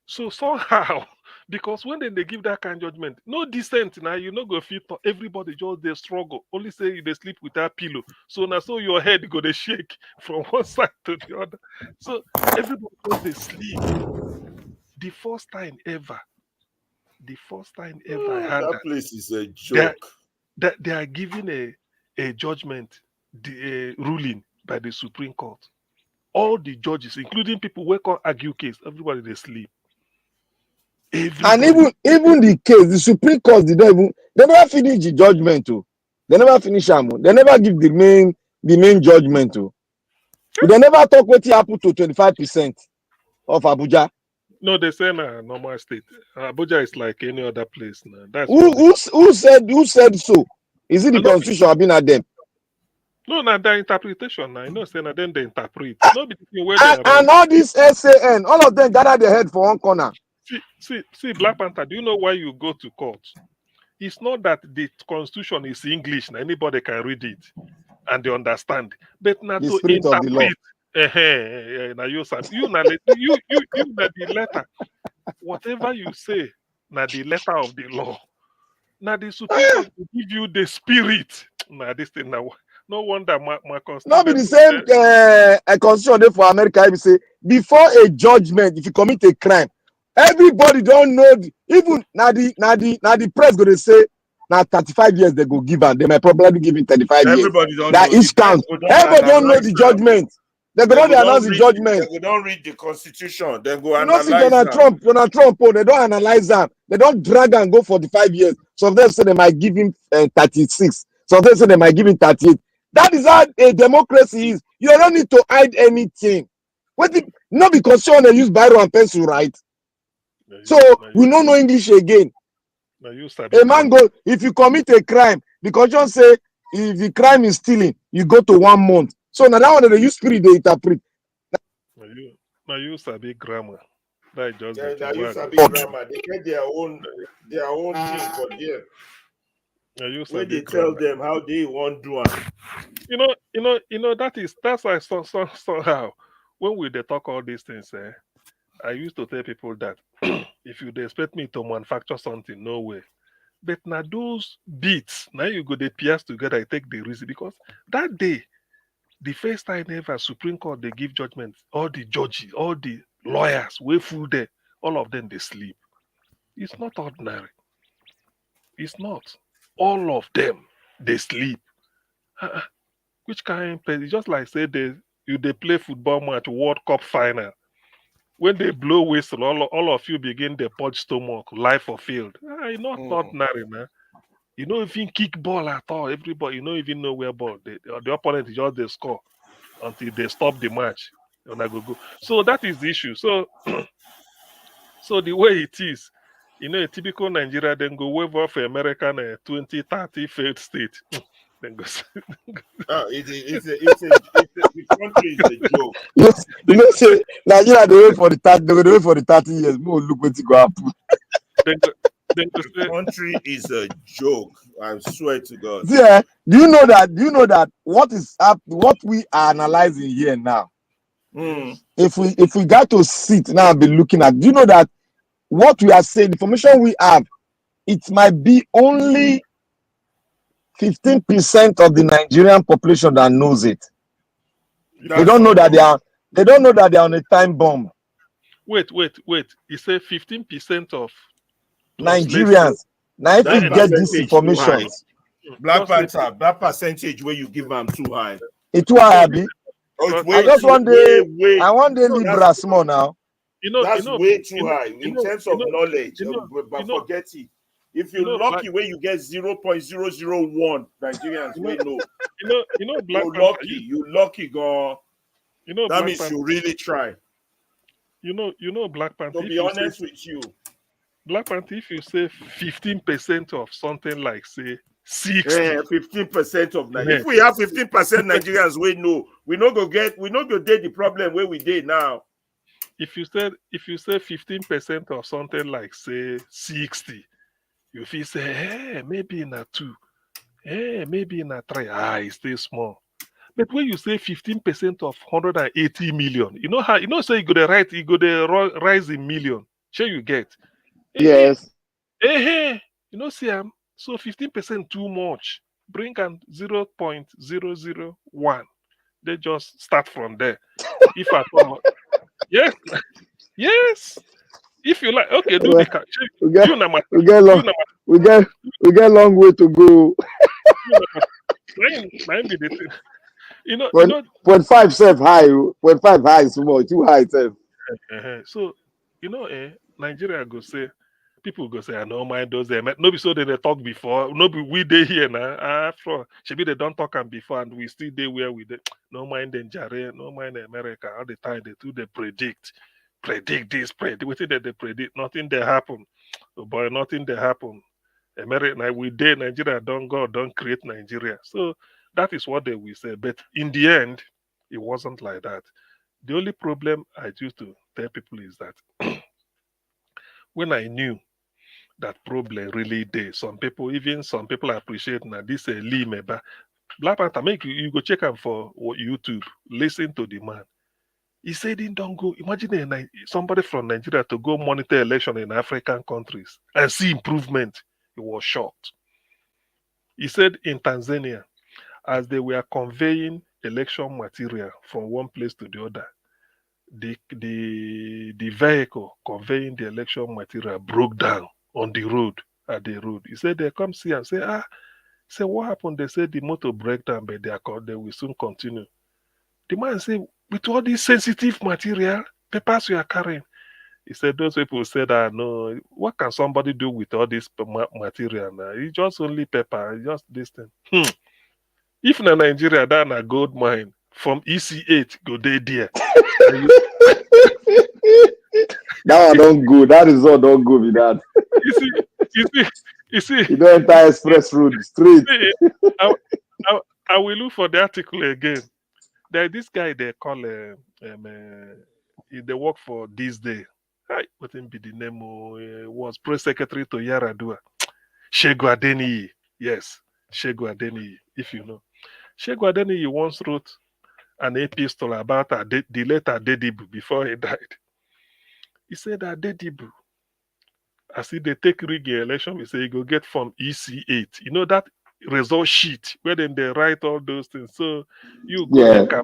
So somehow, because when they give that kind of judgment, no dissent now, you not go fit for everybody just they struggle. Only say they sleep with that pillow. So now so your head go to shake from one side to the other. So everybody just they sleep. The first time ever I had that place is a joke. They are giving a judgment, the ruling by the Supreme Court. All the judges, including people who can argue case, everybody they sleep. Everybody. And even the case, the Supreme Court they never finish the judgment too. They never finish them. They never give the main judgment too. They never talk what happened to 25% of Abuja. No, they say na normal state. Abuja is like any other place now. That's who said so? Is it the constitution or been at them? No, na their interpretation. Now, you know, say na them they interpret. No, and all this SAN, all of them gather their head for one corner. See, Black Panther. Do you know why you go to court? It's not that the constitution is English. Now anybody can read it and they understand. But now the to spirit interpret. Of the law. Now you na the letter. Whatever you say, na the letter of the law. Now the Supreme Court will give you the spirit. Now this thing now. No wonder my constitution. Not be the same constitution for America. If say before a judgment, if you commit a crime, everybody don't know. Even now the press go to say now 35 years they go give and they might probably give it 35 everybody years. Don't that know. Each count. Everybody don't know the judgment. They go announce the judgment. They don't read the constitution. They go analyze. Donald Trump, they don't analyze them. They don't drag and go for the 5 years. Some of them say they might give him 36. Some of them say they might give him 38. That is how a democracy is. You don't need to hide anything. Not because they use biro and pencil, right? So we don't know English again. A man go, if you commit a crime, the constitution say if the crime is stealing, you go to 1 month. So now that one they use spirit they interpret. Now you sabi grammar. That just Yeah, the now thing. you Why sabi go- grammar. They get their own thing for them. Now you Where sabi they tell grammar. them how they want to do it. That's why somehow when we they talk all these things, I used to tell people that if you dey expect me to manufacture something, no way. But now those beats, now you go they pierce together, I take the reason because that day, the first time ever Supreme Court they give judgment, all the judges, all the lawyers, way full there, all of them they sleep. It's not ordinary. It's not. All of them they sleep. Uh-uh. Which kind of it's just like say they play football match World Cup final. When they blow whistle, all of you begin the punch stomach, life or field. It's not ordinary, man. You don't even kick ball at all. Everybody, you don't even know where ball. The opponent is just they score until they stop the match. And I go. So that is the issue. So so the way it is, a typical Nigeria then go wave off American 2030 failed state. Then go. The country is a joke. Yes, say Nigeria they wait for the 30, they wait for the 30 years. More look what go happen. The country is a joke. I swear to God. See, do you know that what we are analyzing here now? If we got to sit now and be looking at, do you know that what we are saying, the information we have, it might be only 15% of the Nigerian population that knows it. They don't know that they are on a time bomb. Wait. You say 15% of Nigerians. Now if you get this information, Black Panther, that percentage where you give them too high. It's too high, Abi. I just one day leave small now. That's way too high in terms of knowledge. But forget it. If you're lucky, when you get 0.001 Nigerians, we know. You're lucky, God. That means you really try. Black Panther. To be honest with you, Black Panther, if you say 15% of something like say 60, 15% of Nigeria. If we have 15% Nigerians, we no go date the problem where we did now. If you say 15% of something like say 60, you feel say, hey, maybe in a 2, hey, maybe in a 3, it's still small. But when you say 15% of 180 million, you know how say you go to rise in million. Sure you get. Yes. See so 15% too much. Bring an 0.001. They just start from there. If at all. Yes. If you like, okay, do the catch. We get long way to go. 0.5 self high. 0.5 high small, too high self. So Nigeria go say, people go say, I don't mind those. No be so they talk before. No be we dey here now. After maybe they don't talk them before, and we still dey where we dey. No mind them Jare, no mind America. All the time they predict this, wetin they predict. Nothing they happen. Oh boy, nothing they happen. America, we dey Nigeria don't create Nigeria. So that is what they will say. But in the end, it wasn't like that. The only problem I used to tell people is that when I knew that problem really there, some people appreciate now this Limeba. Black Panther, make you go check out for YouTube, listen to the man. He said he don't go. Imagine somebody from Nigeria to go monitor election in African countries and see improvement. He was shocked. He said in Tanzania, as they were conveying election material from one place to the other, the vehicle conveying the election material broke down on the road, at the road. He said they come see and say, what happened? They said the motor break down, but they will soon continue. The man said, with all this sensitive material, papers you are carrying. He said, those people said, no, what can somebody do with all this material now? It's just only paper, just this thing. If in Nigeria, that a gold mine, from EC8, go there. That one don't go. That result don't go with that. You see. You don't enter express road straight. I will look for the article again. There, this guy they call they work for this day. What be the name? Was press secretary to Yaradua. Shegu Adeniyi. Yes, Shegu Adeniyi, if you know. Shegu Adeniyi once wrote an epistle about the late Adedibu before he died. He said that Adedibu, as if they take rig election, we say you go get from EC8. You know that result sheet where then they write all those things. So you go there,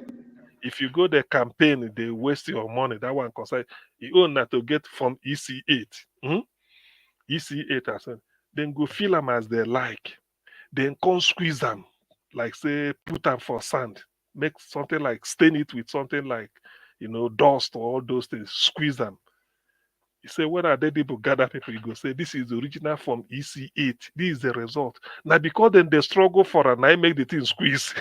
if you go the campaign, they waste your money. That one concern you own that to get from EC8. EC8 as well. Then go fill them as they like. Then come squeeze them, like say put them for sand. Make something like stain it with something like dust or all those things. Squeeze them. You say, when are they able to gather people? You go say, this is the original from EC8. This is the result. Now, because then they struggle for and I make the thing squeeze.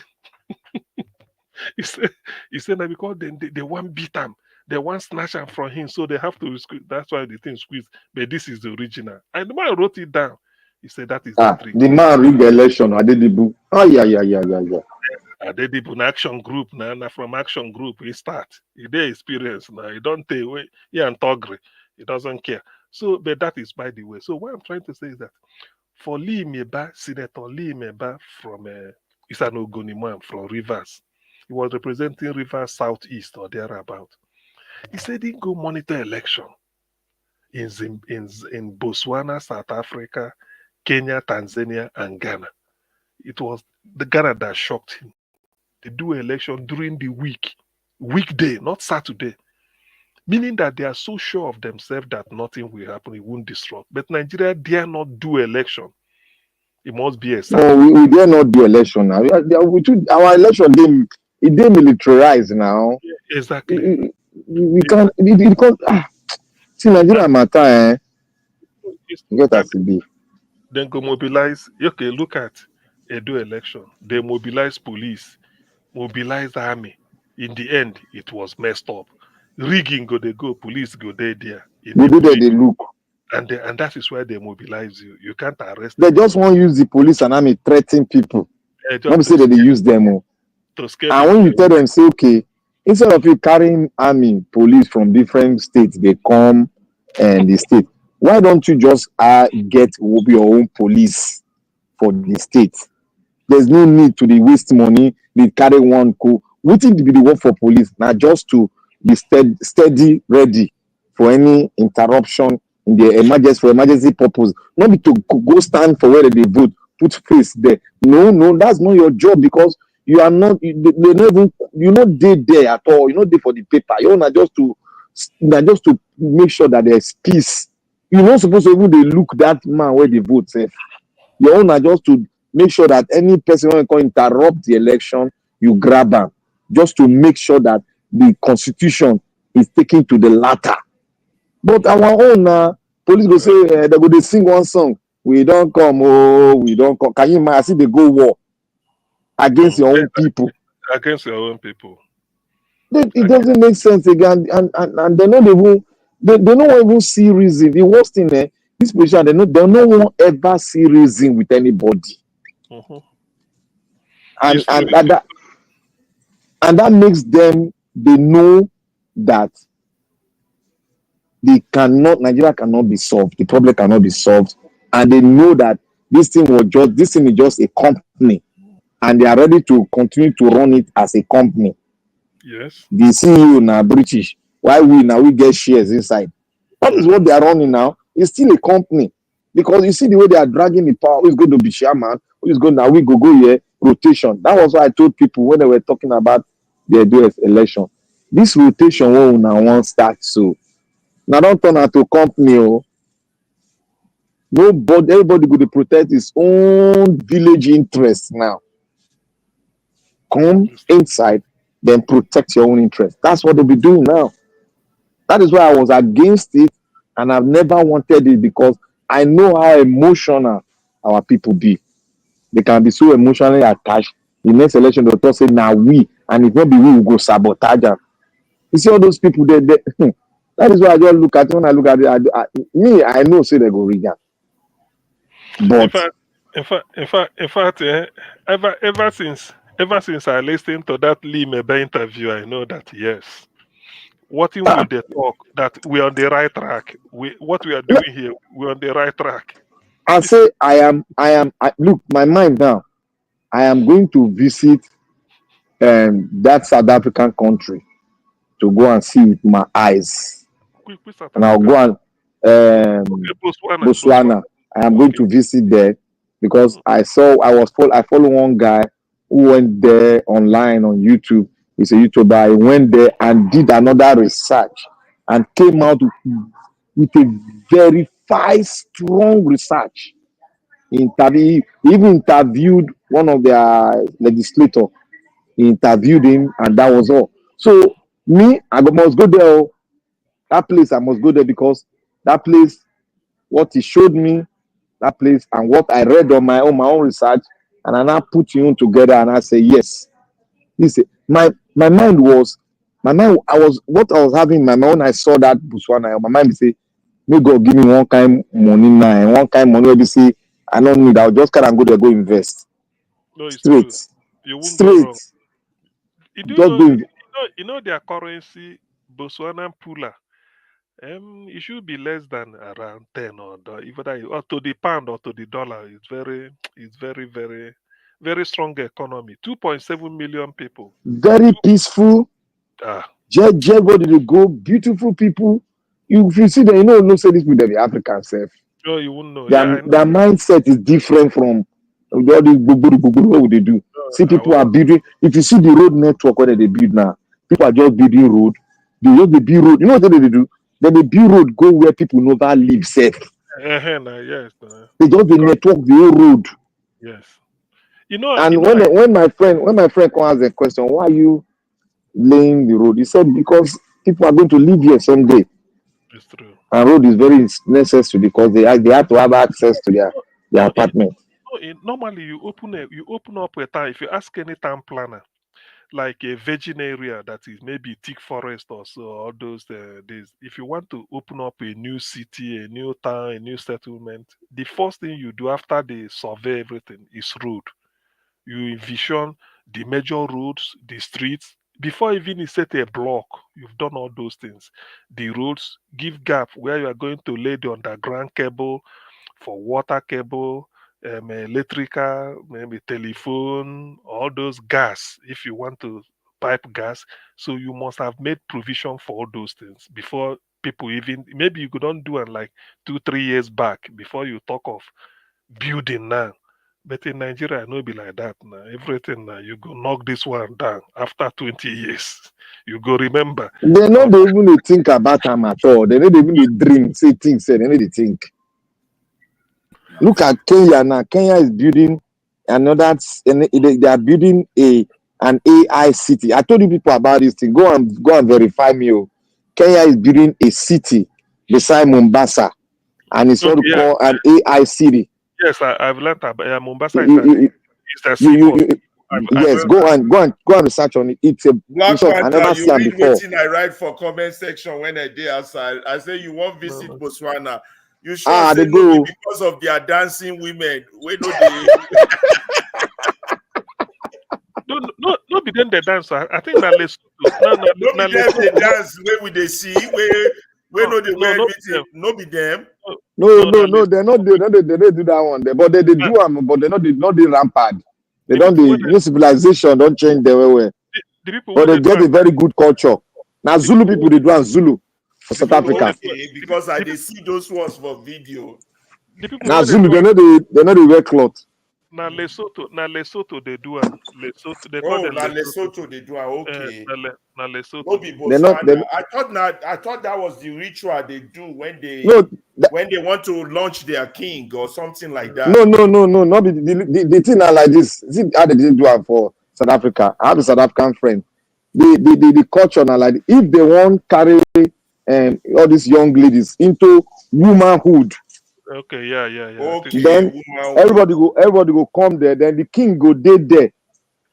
you say now because then they want beat him. They want snatch him from him. So they have to squeeze. That's why the thing squeeze. But this is the original. And the man wrote it down. He said, that is the trick. The man read the election. Adedibu. Oh, yeah. Adedibu in action group. Now from action group, he start. He dey experience now. He don't take away. He and Togri. He doesn't care. So, but that is by the way. So what I'm trying to say is that for Lee Meba, Senator Lee Meba from Isanogoniman from Rivers, he was representing Rivers Southeast or thereabout. He said he go monitor election in Botswana, South Africa, Kenya, Tanzania, and Ghana. It was the Ghana that shocked him. They do election during the weekday, not Saturday. Meaning that they are so sure of themselves that nothing will happen, it won't disrupt. But Nigeria dare not do election. It must be a no, we dare not do election now. Our election it dey militarized now. Yeah, exactly. We can't. It can't. See, Nigeria matter. Get as it be. Then go mobilize. Okay, look at Edo election. They mobilize police, mobilize army. In the end, it was messed up. Rigging they go, police go there. They do that, they look. And that is why they mobilize you. You can't arrest them. They just want to use the police and army threaten people. Let me say that they use them. To scare and when you tell them, say, okay, instead of you carrying army, police from different states, they come and the state. Why don't you just get your own police for the state? There's no need to waste money. They carry one co. What it be the work for police? Now just to be steady, ready for any interruption in the emergency purpose. Not be to go stand for where they vote, put face there. No, that's not your job because you are not. You're not there at all. You're not there for the paper. You're not just to make sure that there's peace. You're not supposed to even look that man where they vote. Your own are just to make sure that any person who can interrupt the election, you grab them, just to make sure that the constitution is taken to the latter. But our own police go say they go they sing one song. We don't come, we don't come. Can you imagine? I see they go war against your own people. Against your own people. It doesn't make sense again, and they don't even see reason. The worst thing this position, they don't ever see reason with anybody. And that makes them, they know that Nigeria cannot be solved. The problem cannot be solved. And they know that this thing is just a company. And they are ready to continue to run it as a company. Yes. The CEO now British. Why we get shares inside? That is what they are running now. It's still a company. Because you see the way they are dragging the power, who's going to be chairman, who's going now we go here, rotation. That was what I told people when they were talking about the US election. This rotation won't now won't start so. Now don't turn out to company. Everybody go to protect his own village interest now. Come inside, then protect your own interest. That's what they'll be doing now. That is why I was against it, and I've never wanted it because I know how emotional our people be. They can be so emotionally attached. The next election, they'll talk say, now we, and if not be we will go sabotage them. You see all those people there. That is why I just look at it. When I look at it, I know say they go read that. But in fact, ever since I listened to that Lee Mebe interview, I know that yes, What will they talk that we're on the right track? What we are doing here, we're on the right track. I say look, my mind now, I am going to visit that South African country to go and see with my eyes. And I'll go and Botswana. I am going to visit there because I follow one guy who went there online on YouTube. He's a YouTuber. He went there and did another research and came out with a verified, strong research. He even interviewed one of their legislators. He interviewed him, and that was all. So I must go there. That place, I must go there because that place, what he showed me, that place, and what I read on my own research, and I now put you together, and I say yes. Listen, what I was having in my mind when I saw that Botswana. My mind say, may God give me one kind money now, and one kind money we say I don't need. I'll just kind of go invest. No, it's straight. True. You won't straight. Go wrong. You know their currency, Botswana pula. It should be less than around 10 or to the pound or to the dollar. It's very, very, very strong economy. 2.7 million people. Very peaceful. Everybody they go, beautiful people. If you see them, no say this with the African self. No, you wouldn't know. Their mindset is different from all these what would they do? See, people are building. If you see the road network where they build now, people are just building road. They just build road. You know what they do? Then they build road go where people never live safe. Yes. They just network the whole road. Yes. And when my friend come ask the question, why are you laying the road? He said because people are going to live here someday. It's true. And road is very necessary because they have to have access to their apartment. Normally, you open up a town. If you ask any town planner, like a virgin area that is maybe thick forest or so, all those if you want to open up a new city, a new town, a new settlement, the first thing you do after they survey everything is road. You envision the major roads, the streets. Before even you set a block, you've done all those things. The roads give gap where you are going to lay the underground cable for water cable, electrical, maybe telephone, all those gas, if you want to pipe gas. So you must have made provision for all those things before people even, maybe you couldn't do it like 2-3 years back before you talk of building now. But in Nigeria, no be like that now. Everything now, you go knock this one down after 20 years. You go remember. They don't even think about them at all. They don't even dream, say things, they need to think. Look at Kenya now. Kenya is building another. They are building an AI city. I told you people about this thing. Go and verify me. Kenya is building a city beside Mombasa, and it's what we call an AI city. Yes, I've learned about Mombasa. It's a seaport. Yes, go and research on it. It's a Black Panther. I never seen it before. I write for comment section when I did outside. I say you won't visit Botswana. You should they go because of their dancing women. We know No, be them they dance. I think that Lesotho. No, be them they dance. Where would they see? Where know they wear everything? No, be them. No, they're not. They don't do that one. But they do them. But they're not the rampart. They don't. The civilization don't change the way. But they get a very good culture. Now Zulu people they do and Zulu for South Africa. Okay, because I did see those ones for video. Now Zulu they know they wear cloth. Now Lesotho they do and Lesotho they call them Lesotho they do okay. Now Lesotho. No be Botswana. I thought that was the ritual they do when they want to launch their king or something like that. No. Not the thing are like this. See how they didn't do it for South Africa. I have a South African friend. The culture now like if they want carry all these young ladies into womanhood. Okay, yeah. Okay, then everybody go come there. Then the king go there.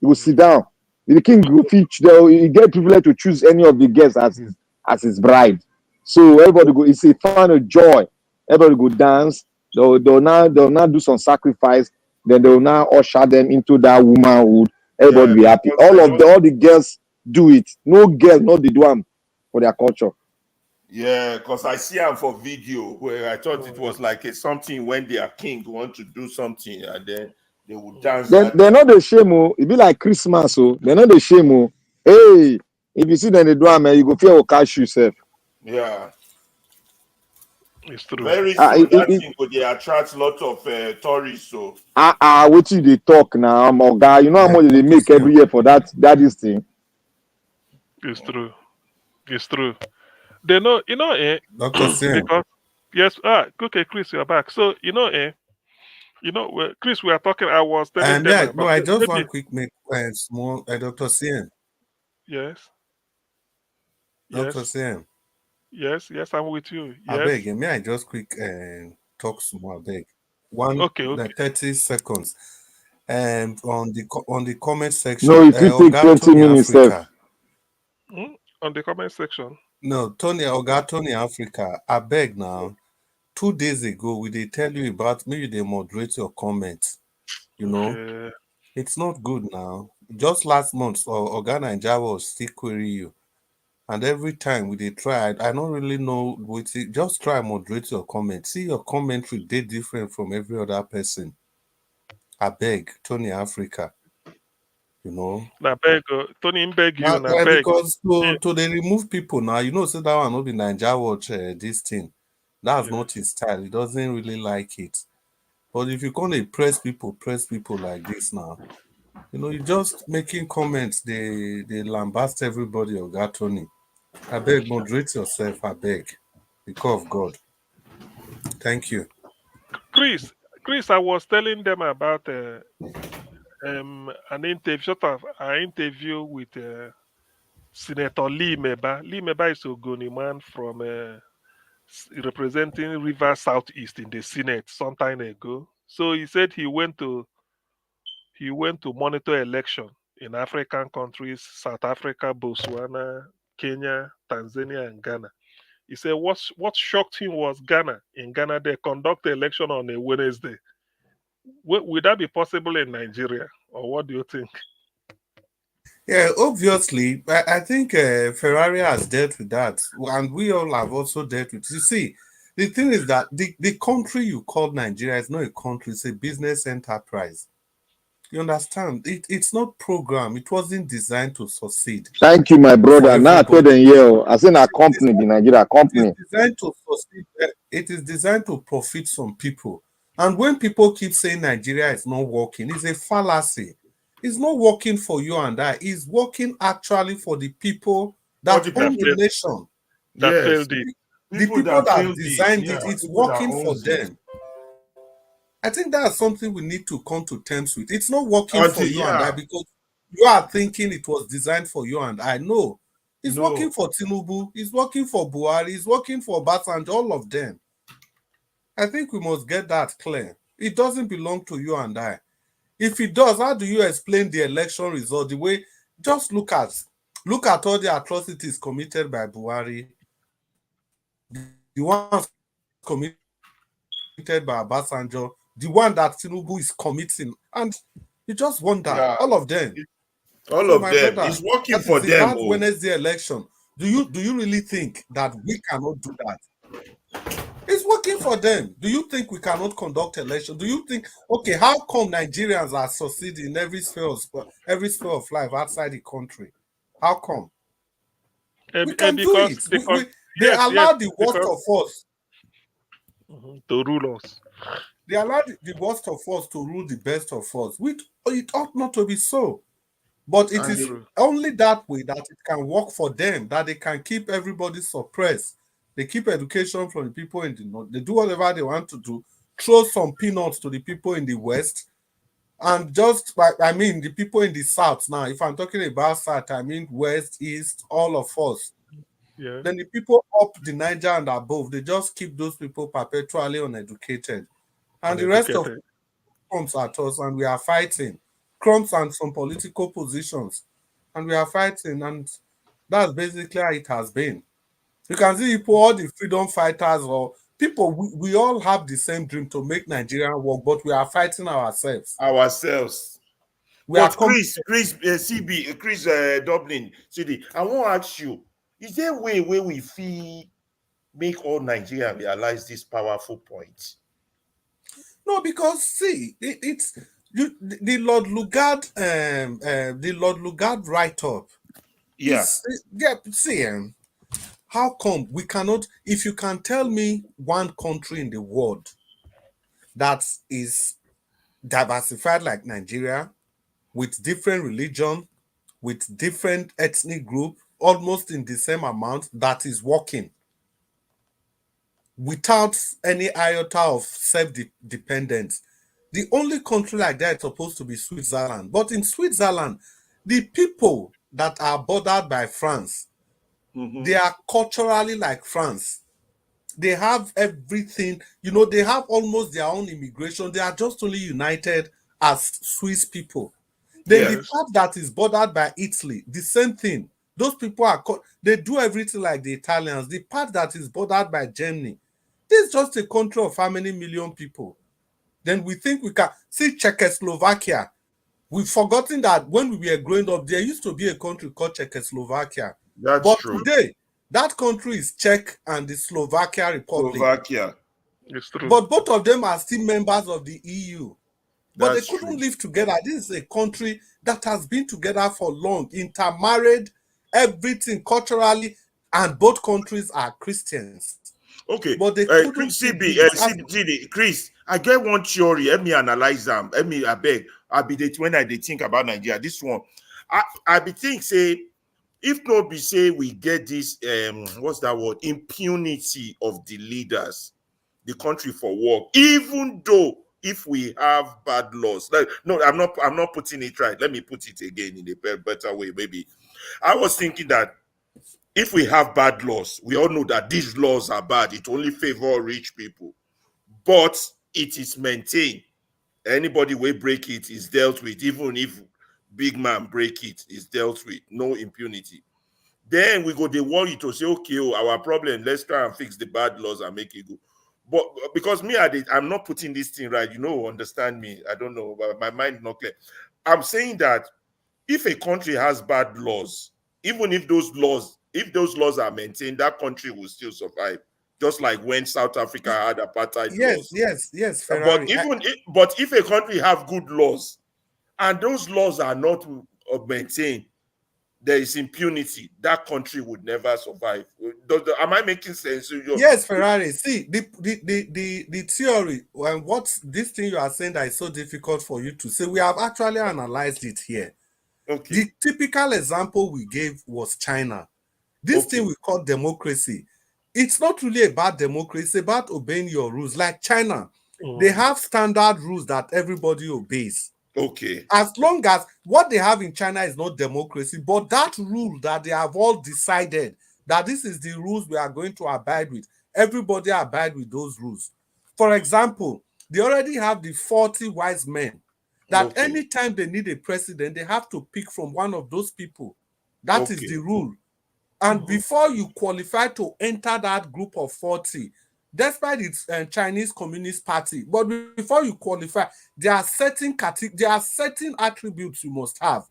He will sit down. The king go feature there. He get privilege to choose any of the guests as his bride. So everybody go. It's a fun of joy. Everybody go dance. They'll now do some sacrifice. Then they will now usher them into that womanhood. Everybody be happy. All the girls do it. No girl, no the do am. for their culture. Yeah, because I see them for video where I thought it was like something when their king want to do something and then they would dance. They're not the shame. It be like Christmas. They're not the shame. Hey, if you see them they do man, you go fear will catch yourself. Yeah. It's true. Very soon, that thing could attract lots of tourists. So what you they talk now, my guy? You know how much they make every year for that this thing. It's true. It's true. They know, Dr. Sim. because yes, okay, Chris, you're back. So Chris, we are talking. I was telling them about. No, I just want quick make small. Dr. Sim. Yes. Dr. Sim. Yes, I'm with you. Yes. I beg, may I just quick talk small? I beg. Okay. 30 seconds. And on the comment section, no, if you take 20 minutes, on the comment section. No, Tony Africa. I beg now. 2 days ago, we did tell you about maybe they moderate your comments. You know, it's not good now. Just last month, Oga Naija was still query you, and every time we did try, I don't really know what it. Just try moderate your comments. See your commentary they different from every other person. I beg, Tony Africa. You know. I beg, Tony, beg you. Beg. Because to they remove people now, say that one will be Naija watch this thing. That's not his style. He doesn't really like it. But if you can't press people like this now, you're just making comments. They lambast everybody or Tony. I beg, moderate yourself. I beg, because of God. Thank you. Chris, I was telling them about an interview with Senator Lee Meba. Lee Meba is a Ogoni man from representing River Southeast in the Senate some time ago. So he said he went to monitor election in African countries, South Africa, Botswana, Kenya, Tanzania, and Ghana. He said what shocked him was Ghana. In Ghana, they conduct the election on a Wednesday. Would that be possible in Nigeria, or what do you think? Yeah, obviously, I think Ferrari has dealt with that, and we all have also dealt with it. You see, the thing is that the country you call Nigeria is not a country, it's a business enterprise. You understand? It's not programmed. It wasn't designed to succeed. Thank you, my brother. Now I told them, I said a company, the Nigeria company. It is designed to succeed. It is designed to profit some people. And when people keep saying Nigeria is not working, it's a fallacy. It's not working for you and I. It's working actually for the people that own the nation. That failed it. The people that designed it, it's working for them. I think that's something we need to come to terms with. It's not working for you and I because you are thinking it was designed for you and I. No. It's working for Tinubu. It's working for Buhari. It's working for Obasanjo, all of them. I think we must get that clear. It doesn't belong to you and I. If it does, how do you explain the election result? The way, just look at all the atrocities committed by Buhari, the ones committed by Obasanjo, the one that Tinubu is committing, and you just wonder, all of them. All of them. Brother, it's working for them. That Wednesday election, do you really think that we cannot do that? It's working for them. Do you think we cannot conduct election? Do you think, okay, how come Nigerians are succeeding in every sphere of life outside the country? How come? We can do it. They allow the worst of us to rule us. They allow the worst of us to rule the best of us. It ought not to be so. But it is only that way that it can work for them, that they can keep everybody suppressed. They keep education from the people in the north. They do whatever they want to do, throw some peanuts to the people in the west, and the people in the south now. If I'm talking about south, I mean west, east, all of us. Yeah. Then the people up the Niger and above, they just keep those people perpetually uneducated. And the rest of comes at us, and we are fighting. Crumbs and some political positions, and we are fighting, and that's basically how it has been. You can see people, all the freedom fighters or people, we all have the same dream to make Nigeria work, but we are fighting ourselves. Chris Dublin, CD, I want to ask you, Is there a way where we feel make all Nigerians realize this powerful point? No, because see, it's the Lord Lugard the Lord Lugard write-up. Yeah. Yeah, see, how come we cannot, if you can tell me one country in the world that is diversified like Nigeria, with different religion, with different ethnic group, almost in the same amount, that is working without any iota of self-dependence. The only country like that is supposed to be Switzerland. But in Switzerland, the people that are bordered by France, they are culturally like France. They have everything, they have almost their own immigration. They are just only united as Swiss people. Then the part that is bordered by Italy, the same thing. Those people they do everything like the Italians. The part that is bordered by Germany, this is just a country of how many million people? Then we think we can see Czechoslovakia. We've forgotten that when we were growing up, there used to be a country called Czechoslovakia. That's true. Today, that country is Czech and the Slovakia Republic. Slovakia. It's true. But both of them are still members of the EU. But That's they couldn't true. live together. This is a country that has been together for long, intermarried, everything culturally, and both countries are Christians. Okay. But they couldn't Chris, I get one theory. Let me analyze them. I beg. When I think about Nigeria, this one, I be think say, if not be say we get this what's that word, impunity of the leaders, the country for work, even though if we have bad laws. No, I'm not putting it right. Let me put it again in a better way. Maybe I was thinking that if we have bad laws, we all know that these laws are bad. It only favor rich people, but it is maintained. Anybody will break it is dealt with. Even if big man break it, is dealt with. No impunity. Then we go the worry to say, okay, our problem, let's try and fix the bad laws and make it go. But because I'm not putting this thing right, understand me. I don't know, but my mind not clear. I'm saying that if a country has bad laws, even if those laws are maintained, that country will still survive. Just like when South Africa had apartheid laws. Yes, Ferrari. But if a country have good laws and those laws are not maintained, there is impunity. That country would never survive. Am I making sense? Yes, Ferrari. See, the theory and what this thing you are saying that is so difficult for you to say, we have actually analyzed it here. Okay. The typical example we gave was China. This thing we call democracy. It's not really about democracy, it's about obeying your rules. Like China, they have standard rules that everybody obeys. Okay. As long as what they have in China is not democracy, but that rule that they have all decided that this is the rules we are going to abide with, everybody abide with those rules. For example, they already have the 40 wise men that anytime they need a president, they have to pick from one of those people. That is the rule. And before you qualify to enter that group of 40, despite its Chinese Communist Party, but before you qualify, there are certain attributes you must have.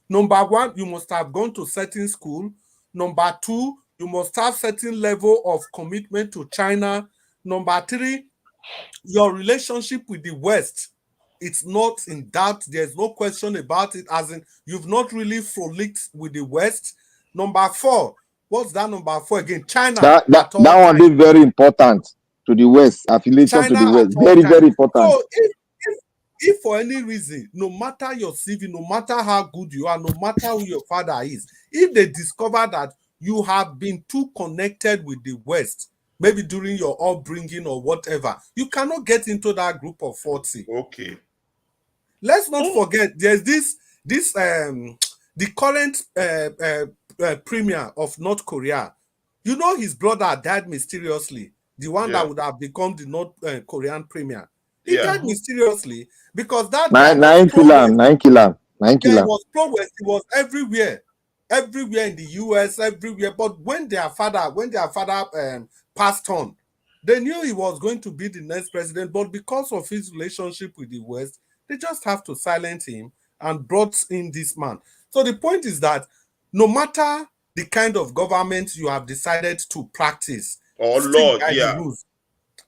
Number one, you must have gone to certain school. Number two, you must have certain level of commitment to China. Number three, your relationship with the West, it's not in doubt. There's no question about it, as in you've not really frolicked with the West. Number four, what's that number four again? China. That one is very important to the West, affiliation China to the West. Very, very important. So if for any reason, no matter your CV, no matter how good you are, no matter who your father is, if they discover that you have been too connected with the West, maybe during your upbringing or whatever, you cannot get into that group of 40. Okay. Let's not forget, there's the current premier of North Korea. You know, his brother died mysteriously. The one that would have become the North Korean premier. He died mysteriously because that nine killer. He was pro-West. He was everywhere in the US, everywhere. But when their father passed on, they knew he was going to be the next president. But because of his relationship with the West, they just have to silence him and brought in this man. So the point is that no matter the kind of government you have decided to practice. Or Stick laws, by yeah. the rules.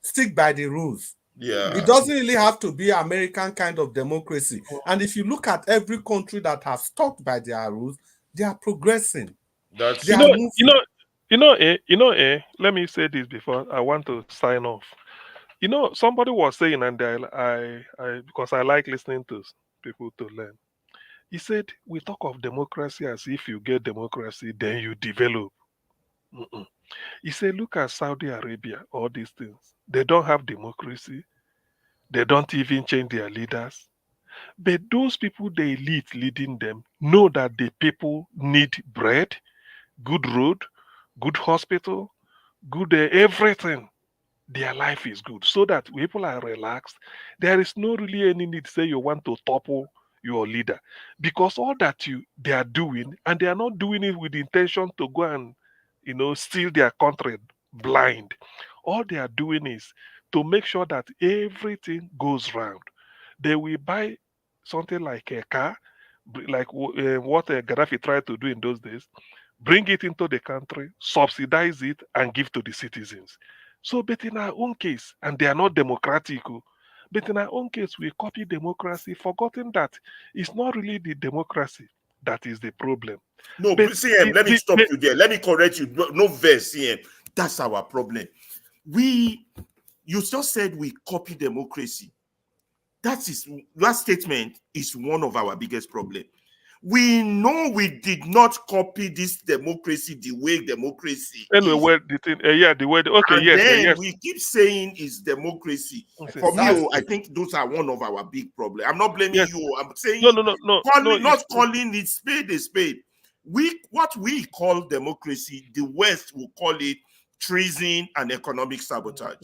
Stick by the rules. Yeah. It doesn't really have to be American kind of democracy. And if you look at every country that have stuck by their rules, they are progressing. That's they are moving. Let me say this before I want to sign off. Somebody was saying, and I because I like listening to people to learn. He said, we talk of democracy as if you get democracy, then you develop. Mm-mm. He said, look at Saudi Arabia, all these things. They don't have democracy. They don't even change their leaders. But those people, the elite leading them, know that the people need bread, good road, good hospital, good everything. Their life is good. So that people are relaxed. There is no really any need to say you want to topple your leader. Because all that they are doing, and they are not doing it with the intention to go and steal their country blind. All they are doing is to make sure that everything goes round. They will buy something like a car, like what Gaddafi tried to do in those days, bring it into the country, subsidize it, and give to the citizens. So, but in our own case, and they are not democratic, but in our own case, we copy democracy, forgetting that it's not really the democracy that is the problem. No, but CM, let me stop you there. Let me correct you. No verse, CM. That's our problem. You just said we copy democracy. That statement is one of our biggest problems. We know we did not copy this democracy the way democracy anyway, the way. Okay, and yes. Then yes. we keep saying it's democracy. For me, I think those are one of our big problems. I'm not blaming you. I'm saying not calling it spade a spade. What we call democracy, the West will call it treason and economic sabotage.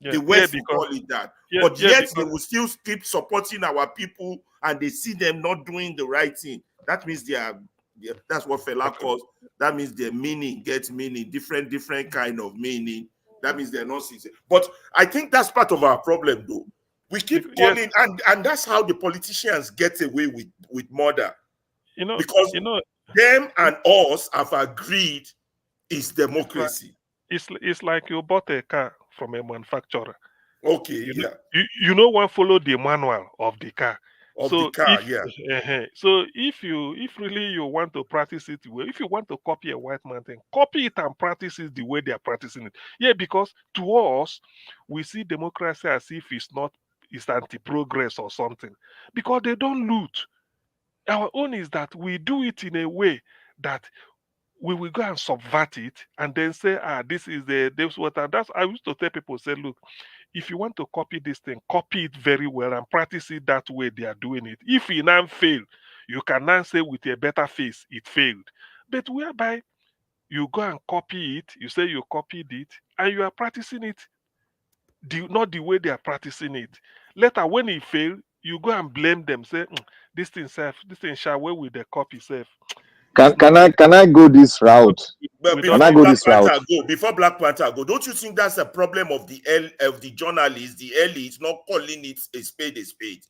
The West will call it that. But yet they will still keep supporting our people and they see them not doing the right thing. That means that's what Fela calls, that means their meaning gets meaning, different kind of meaning. That means they're not sincere. But I think that's part of our problem though. We keep calling, and that's how the politicians get away with murder. Because them and us have agreed it's democracy. It's like you bought a car from a manufacturer. Okay, you won't follow the manual of the car. So if really you want to practice it well, if you want to copy a white man thing, copy it and practice it the way they are practicing it. Yeah, because to us, we see democracy as if it's anti-progress or something. Because they don't loot. Our own is that we do it in a way that we will go and subvert it and then say, this is this what. And that's I used to tell people, say, look, if you want to copy this thing, copy it very well and practice it that way they are doing it. If it now fail, you can now say with a better face, it failed. But whereby you go and copy it, you say you copied it, and you are practicing it not the way they are practicing it. Later, when it failed, you go and blame them, say, this thing shall well with the copy self. Can I go this route? But before Black Panther go, don't you think that's a problem of the journalists, the elites, not calling it a spade a spade?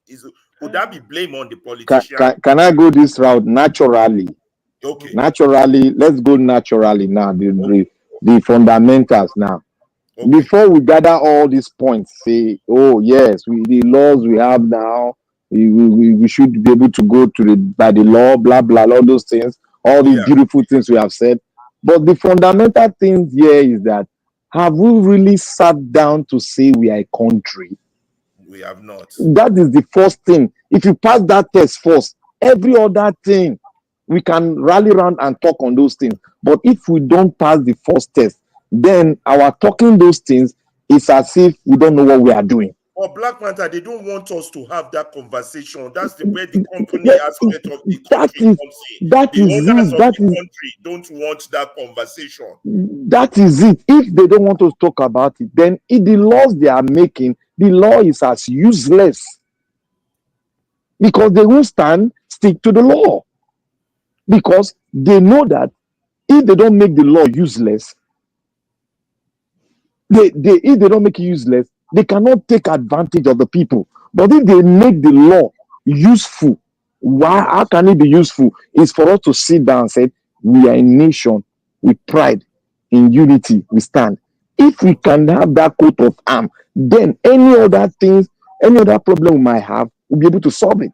Would that be blame on the politician? Can I go this route naturally? Okay. Naturally, let's go naturally now. The fundamentals now. Okay. Before we gather all these points, say, oh yes, the laws we have now, we should be able to go by the law, blah blah, all those things. All these beautiful things we have said. But the fundamental thing here is that have we really sat down to say we are a country? We have not. That is the first thing. If you pass that test first, every other thing, we can rally around and talk on those things. But if we don't pass the first test, then our talking those things is as if we don't know what we are doing. Or Black Panther, they don't want us to have that conversation. That's the way the company aspect of the country comes in. The owners of the country don't want that conversation. That is it. If they don't want us to talk about it, then if the laws they are making, the law is as useless. Because they won't stick to the law. Because they know that if they don't make the law useless, if they don't make it useless, they cannot take advantage of the people. But if they make the law useful, how can it be useful? It's for us to sit down and say, we are a nation with pride, in unity we stand. If we can have that coat of arms, then any other things, any other problem we might have, we'll be able to solve it.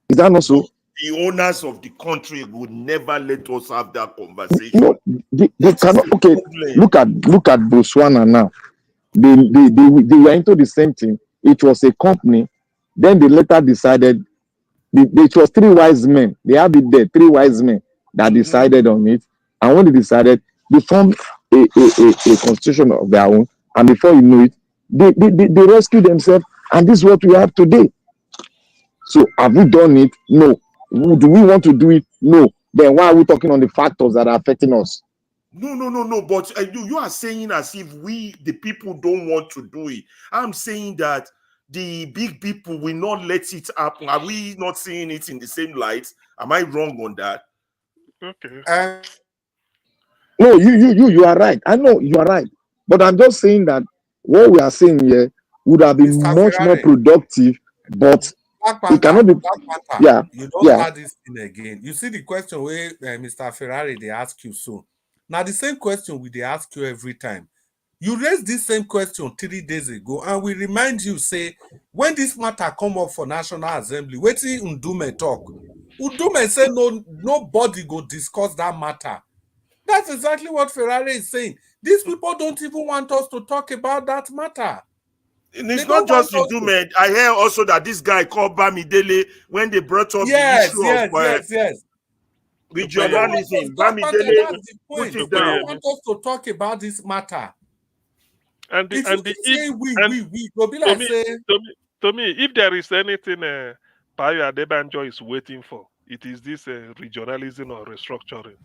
Is that not so? The owners of the country would never let us have that conversation. No, they cannot. Okay, look at Botswana now. They were into the same thing. It was a company. Then they later decided. It was three wise men. They have it there. Three wise men that decided on it. And when they decided, they formed a constitution of their own. And before you know it, they rescued themselves. And this is what we have today. So have we done it? No. Do we want to do it? No. Then why are we talking on the factors that are affecting us? No. But you are saying as if we, the people, don't want to do it. I'm saying that the big people will not let it happen. Are we not seeing it in the same light? Am I wrong on that? Okay. No, you are right. I know you are right. But I'm just saying that what we are saying here would have been much more productive, but it cannot be. Yeah. You don't start this thing again. You see the question where Mr. Ferrari, they ask you so. Now, the same question they ask you every time. You raised this same question 3 days ago, and we remind you, say, when this matter come up for National Assembly, wait till Ndume talk. Ndume say nobody go discuss that matter. That's exactly what Ferrari is saying. These people don't even want us to talk about that matter. And it's not just Ndume. I hear also that this guy called Bamidele when they brought up the issue of regionalism. Bamidele put it down. They want us to talk about this matter. To me, if there is anything Payo Adebanjo is waiting for, it is this regionalism or restructuring.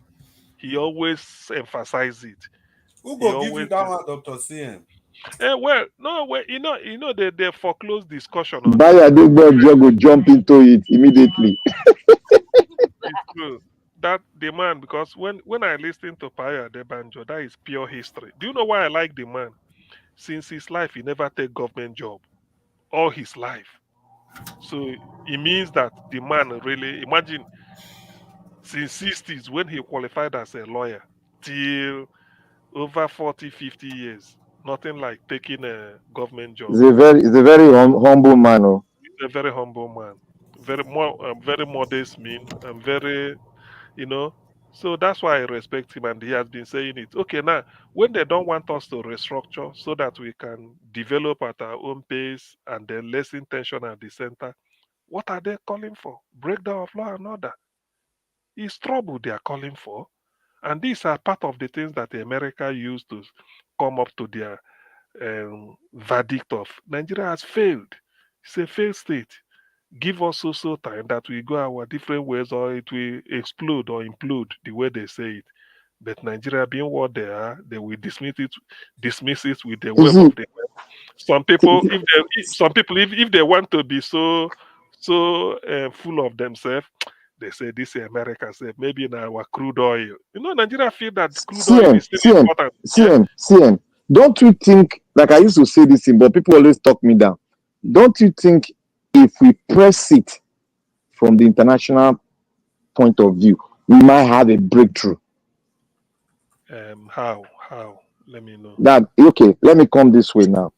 He always emphasizes it. Who go give you that one, Dr. CM? They foreclose discussion. Payo Adebanjo go jump into it immediately. It's true. That the man, because when I listen to Payo Adebanjo, that is pure history. Do you know why I like the man? Since his life, he never take government job all his life. So it means that the man really, imagine, since 60s when he qualified as a lawyer till over 40, 50 years, nothing like taking a government job. He's a very humble man. Oh. He's a very humble man, very modest man, and very, So that's why I respect him, and he has been saying it. Okay, now, when they don't want us to restructure so that we can develop at our own pace and then lessen tension at the center, what are they calling for? Breakdown of law and order. It's trouble they are calling for. And these are part of the things that America used to come up to their verdict of Nigeria has failed. It's a failed state. Give us so time that we go our different ways, or it will explode or implode the way they say it. But Nigeria, being what they are, they will dismiss it with the web of the web. Some people, if they want to be so full of themselves, they say this is America. Say maybe in our crude oil. Nigeria feel that crude oil is still important. CM, don't you think? Like I used to say this thing, but people always talk me down. Don't you think? If we press it from the international point of view, we might have a breakthrough. How? Let me know. Okay, let me come this way now.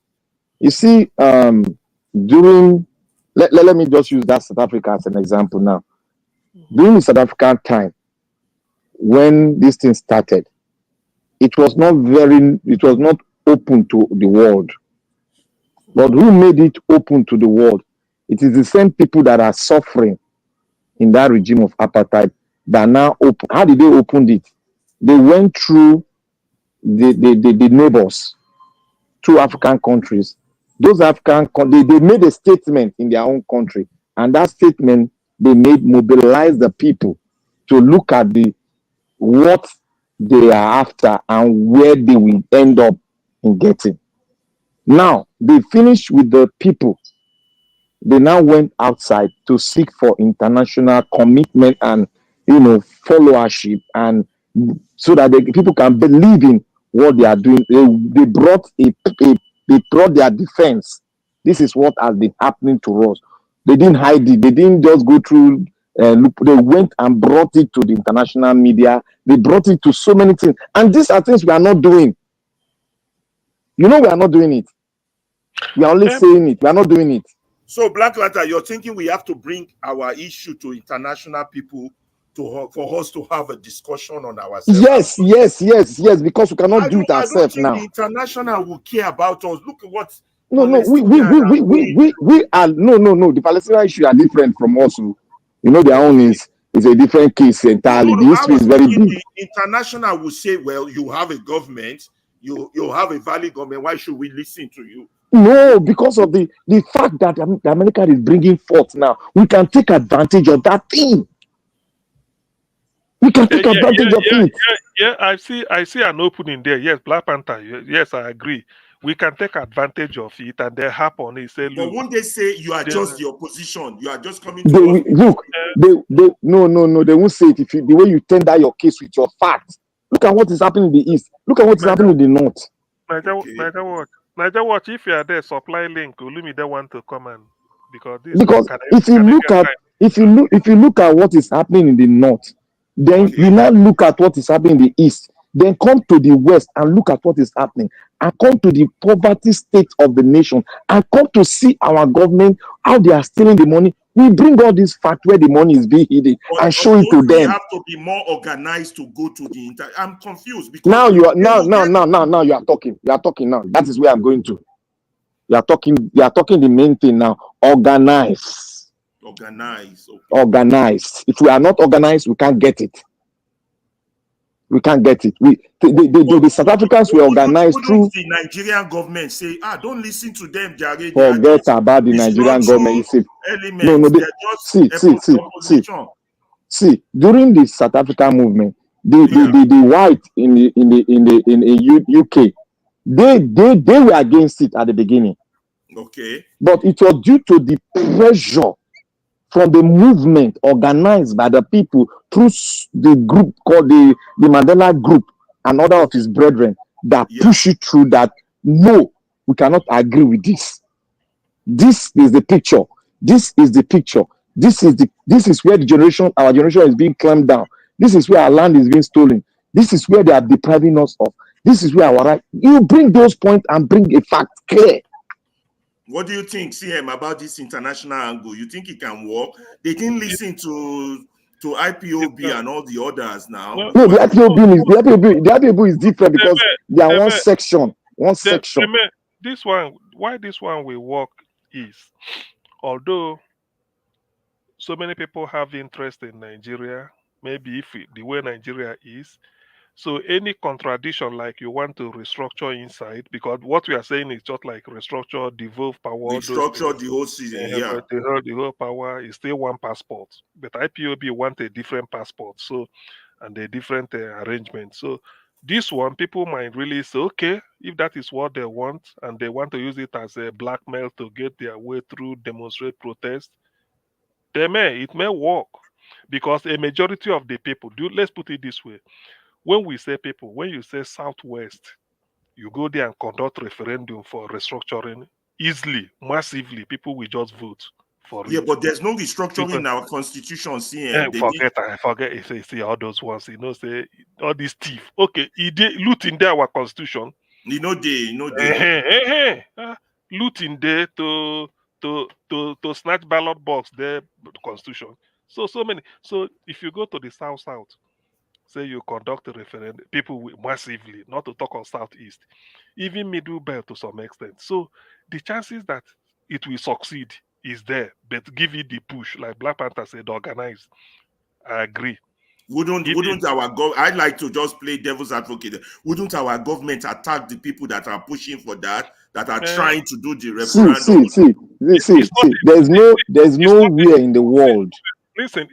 You see, during let me just use that South Africa as an example now. During the South African time, when this thing started, it was not open to the world. But who made it open to the world? It is the same people that are suffering in that regime of apartheid that now open. How did they open it? They went through the neighbors, 2 African countries. Those African they made a statement in their own country, and that statement they made mobilize the people to look at what they are after and where they will end up in getting. Now they finished with the people. They now went outside to seek for international commitment and followership, and so that people can believe in what they are doing. They brought their defense. This is what has been happening to us. They didn't hide it. They didn't just go through look, they went and brought it to the international media. They brought it to so many things. And these are things we are not doing. You know, we are not doing it. We are only saying it. We are not doing it. So, Black Lantern, you're thinking we have to bring our issue to international people for us to have a discussion on ourselves? Yes, because we cannot do it ourselves now. The international will care about us. Look at what. No, we are no. The Palestinian issue are different from us. You know, their own is a different case entirely. The history is very big. The international will say, well, you have a government, you have a valid government. Why should we listen to you? No, because of the fact that America is bringing forth now, we can take advantage of that thing. We can take advantage of it. Yeah, I see an opening there. Yes, Black Panther. Yes, I agree. We can take advantage of it, and they happen. They say, but won't they say you are just the opposition? You are just coming to us. Look, no, they won't say it. If the way you tender your case with your facts. Look at what is happening in the east. Look at what is happening in the north. Niger Watch, if you are there, supply link. Olumide want to come and because if you look at what is happening in the north, then you now look at what is happening in the east. Then come to the west and look at what is happening, and come to the poverty state of the nation, and come to see our government how they are stealing the money. We bring all this fact where the money is being hidden and show it to them. You have to be more organized to go to the I'm confused because now you are talking. You are talking now. That is where I'm going to. You are talking the main thing now. Organize. Okay. Organize. If we are not organized, we can't get it. We can't get it. The South Africans were organized through the Nigerian government. Say, don't listen to them. Forget about the Nigerian government. See. During the South African movement, the white in UK, they were against it at the beginning. Okay. But it was due to the pressure from the movement organized by the people through the group called the Mandela Group and other of his brethren that push it through that, no, we cannot agree with this. This is the picture. This is the picture. This is where our generation is being clamped down. This is where our land is being stolen. This is where they are depriving us of. This is where our right. You bring those points and bring a fact clear. What do you think, CM, about this international angle? You think it can work? They didn't listen to IPOB and all the others now. No, the IPOB is different because they are one section. Why this one will work is, although so many people have interest in Nigeria, maybe the way Nigeria is, so any contradiction, like you want to restructure inside, because what we are saying is just like restructure, devolve power. Restructure the whole season, but the whole power is still one passport. But IPOB want a different passport, so and a different arrangement. So this one, people might really say, okay, if that is what they want, and they want to use it as a blackmail to get their way through, demonstrate, protest, it may work, because a majority of the people let's put it this way. When we say people, when you say Southwest, you go there and conduct referendum for restructuring easily, massively. People will just vote for it. Yeah, but there's no restructuring in our constitution. Forget. If see all those ones, say all these thief. Okay, loot in there our constitution. Loot in there to snatch ballot box their constitution. So many. So if you go to the South, say you conduct a referendum, people will massively, not to talk of Southeast, even Middle Belt to some extent. So the chances that it will succeed is there, but give it the push, like Black Panther said, organize. I agree. Wouldn't our government, I'd like to just play devil's advocate, wouldn't our government attack the people that are pushing for that are trying to do the referendum? There's nowhere in the world. Listen,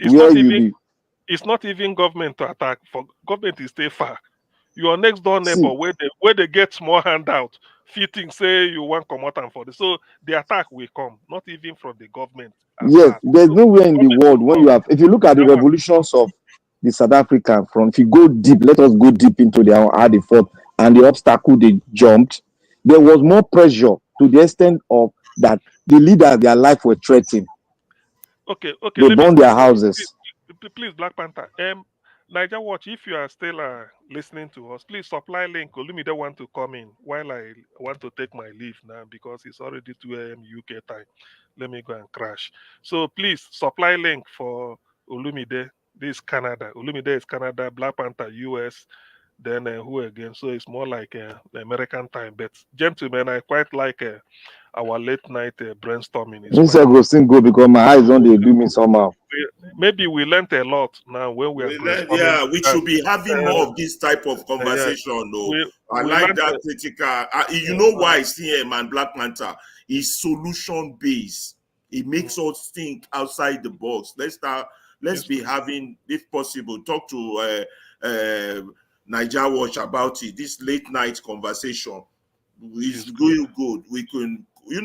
it's not even government to attack. For government is stay far. Your next door neighbor, where they get small handout, fitting say you want come out and for this. So the attack will come, not even from the government. Yes, there's nowhere in the world when if you look at the revolutions of the South African front, if you go deep, let us go deep into how they fought and the obstacle they jumped, there was more pressure to the extent of that the leaders, their life were threatened. Okay. They burn their houses. Please, Black Panther. Niger Watch, if you are still listening to us, please supply link. Olumide want to come in while I want to take my leave now because it's already 2 a.m. UK time. Let me go and crash. So please supply link for Olumide. This is Canada. Olumide is Canada. Black Panther US. Then who again? So it's more like the American time. But gentlemen, I quite like our late night brainstorming. Is This go still go because my eyes don't they do me somehow. Maybe we learned a lot now when we are brainstorming. Yeah, we should be having more of this type of conversation. I like that critical. You know why CM and Black Panther is solution based. It makes us think outside the box. Let's be having, if possible, talk to Niger Watch about it. This late night conversation is going good. We can, he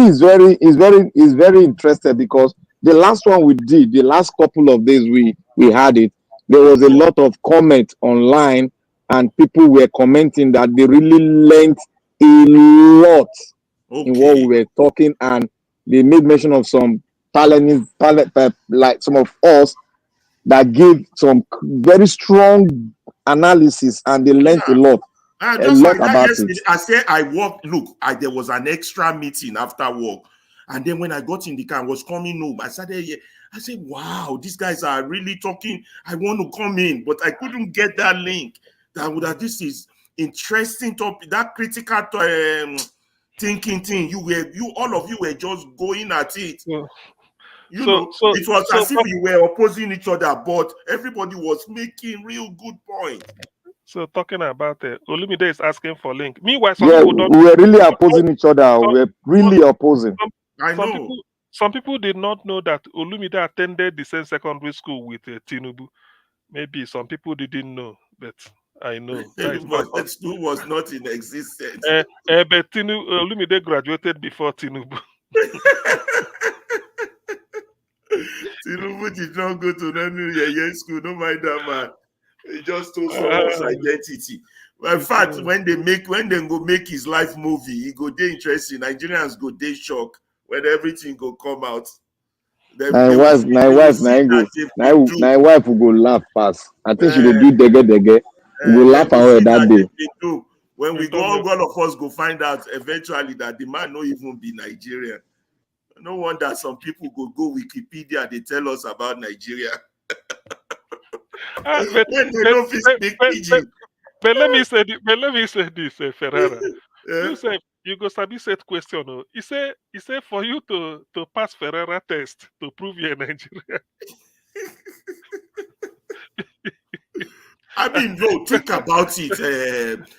is very interested because the last one we did, the last couple of days we had it, there was a lot of comment online and people were commenting that they really learned a lot in what we were talking, and they made mention of some talent like some of us that gave some very strong analysis, and they learned a lot. Just like that yesterday, I said I walked. Look, there was an extra meeting after work, and then when I got in the car, I was coming home. I said, "Wow, these guys are really talking. I want to come in, but I couldn't get that link. That this is interesting topic. That critical thinking thing. All of you were just going at it. Yeah. It was as if you were opposing each other, but everybody was making real good points." So talking about Olumide is asking for link. Meanwhile, we were really opposing each other. We were really opposing. Some people did not know that Olumide attended the same secondary school with Tinubu. Maybe some people didn't know, but I know. That school was not in existence. But Olumide graduated before Tinubu. Tinubu did not go to any school. No mind that man. He just stole someone's identity. In fact, when they go make his life movie, he go dey interesting. Nigerians go dey shock when everything go come out. My wife will go laugh fast. I think she will do dege. We will laugh away that day. When we go, all of us go find out eventually that the man no even be Nigerian. No wonder some people go Wikipedia, they tell us about Nigeria. But let me say this, Ferrara. You go sabi set question. He say for you to pass Ferrara test to prove you're Nigerian. I mean, no, think about it,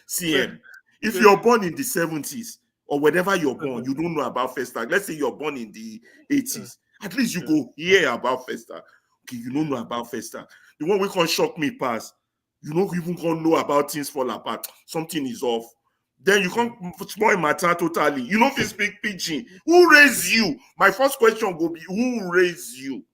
CM. If you're born in the 70s or whenever you're born, you don't know about Festac. Let's say you're born in the 80s. At least you go hear about Festac. Okay, you don't know about Festac. The one we can shock me past. You don't even gonna know about things fall apart. Something is off. Then you can't spoil matter totally. You know if you speak pidgin. Who raised you? My first question will be, who raised you?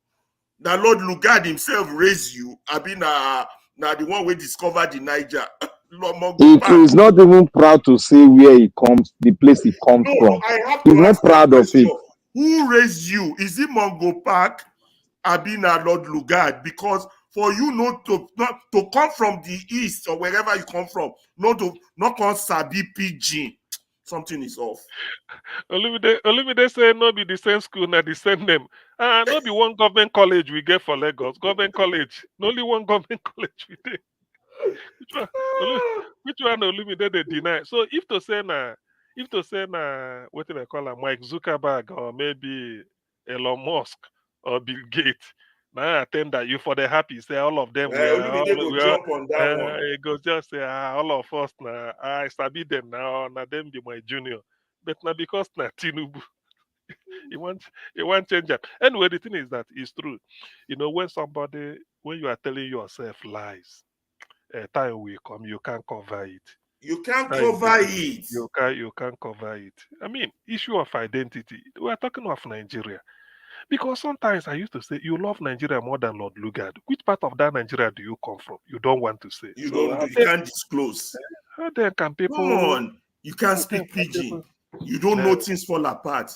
The Lord Lugard himself raised you. I've been now the one we discovered in Niger. He is not even proud to say where he comes, the place he comes from. He's not proud of it. Who raised you? Is it Mongo Park? Abina Lord Lugard? Because for you not to come from the east or wherever you come from, not on Sabi Pidgin, something is off. Olumide say no be the same school, not the same name. No be one government college we get for Lagos. Government college, only one government college we get. Which one Olumide they deny? So if to say what do I call him, Mike Zuckerberg or maybe Elon Musk or Bill Gates, now I attend that you for the happy say all of them. Jump on that one. It go just say all of us now. I study them now. Now them be my junior, but now because now Tinubu. He want change that. Anyway, the thing is that it's true. You know, when you are telling yourself lies, time will come, you can't cover it. You can't cover it. You can't cover it. I mean, issue of identity. We are talking of Nigeria. Because sometimes I used to say, you love Nigeria more than Lord Lugard. Which part of that Nigeria do you come from? You don't want to say. You can't disclose. How then can people... Come on. You can't speak pidgin. You don't know things fall apart.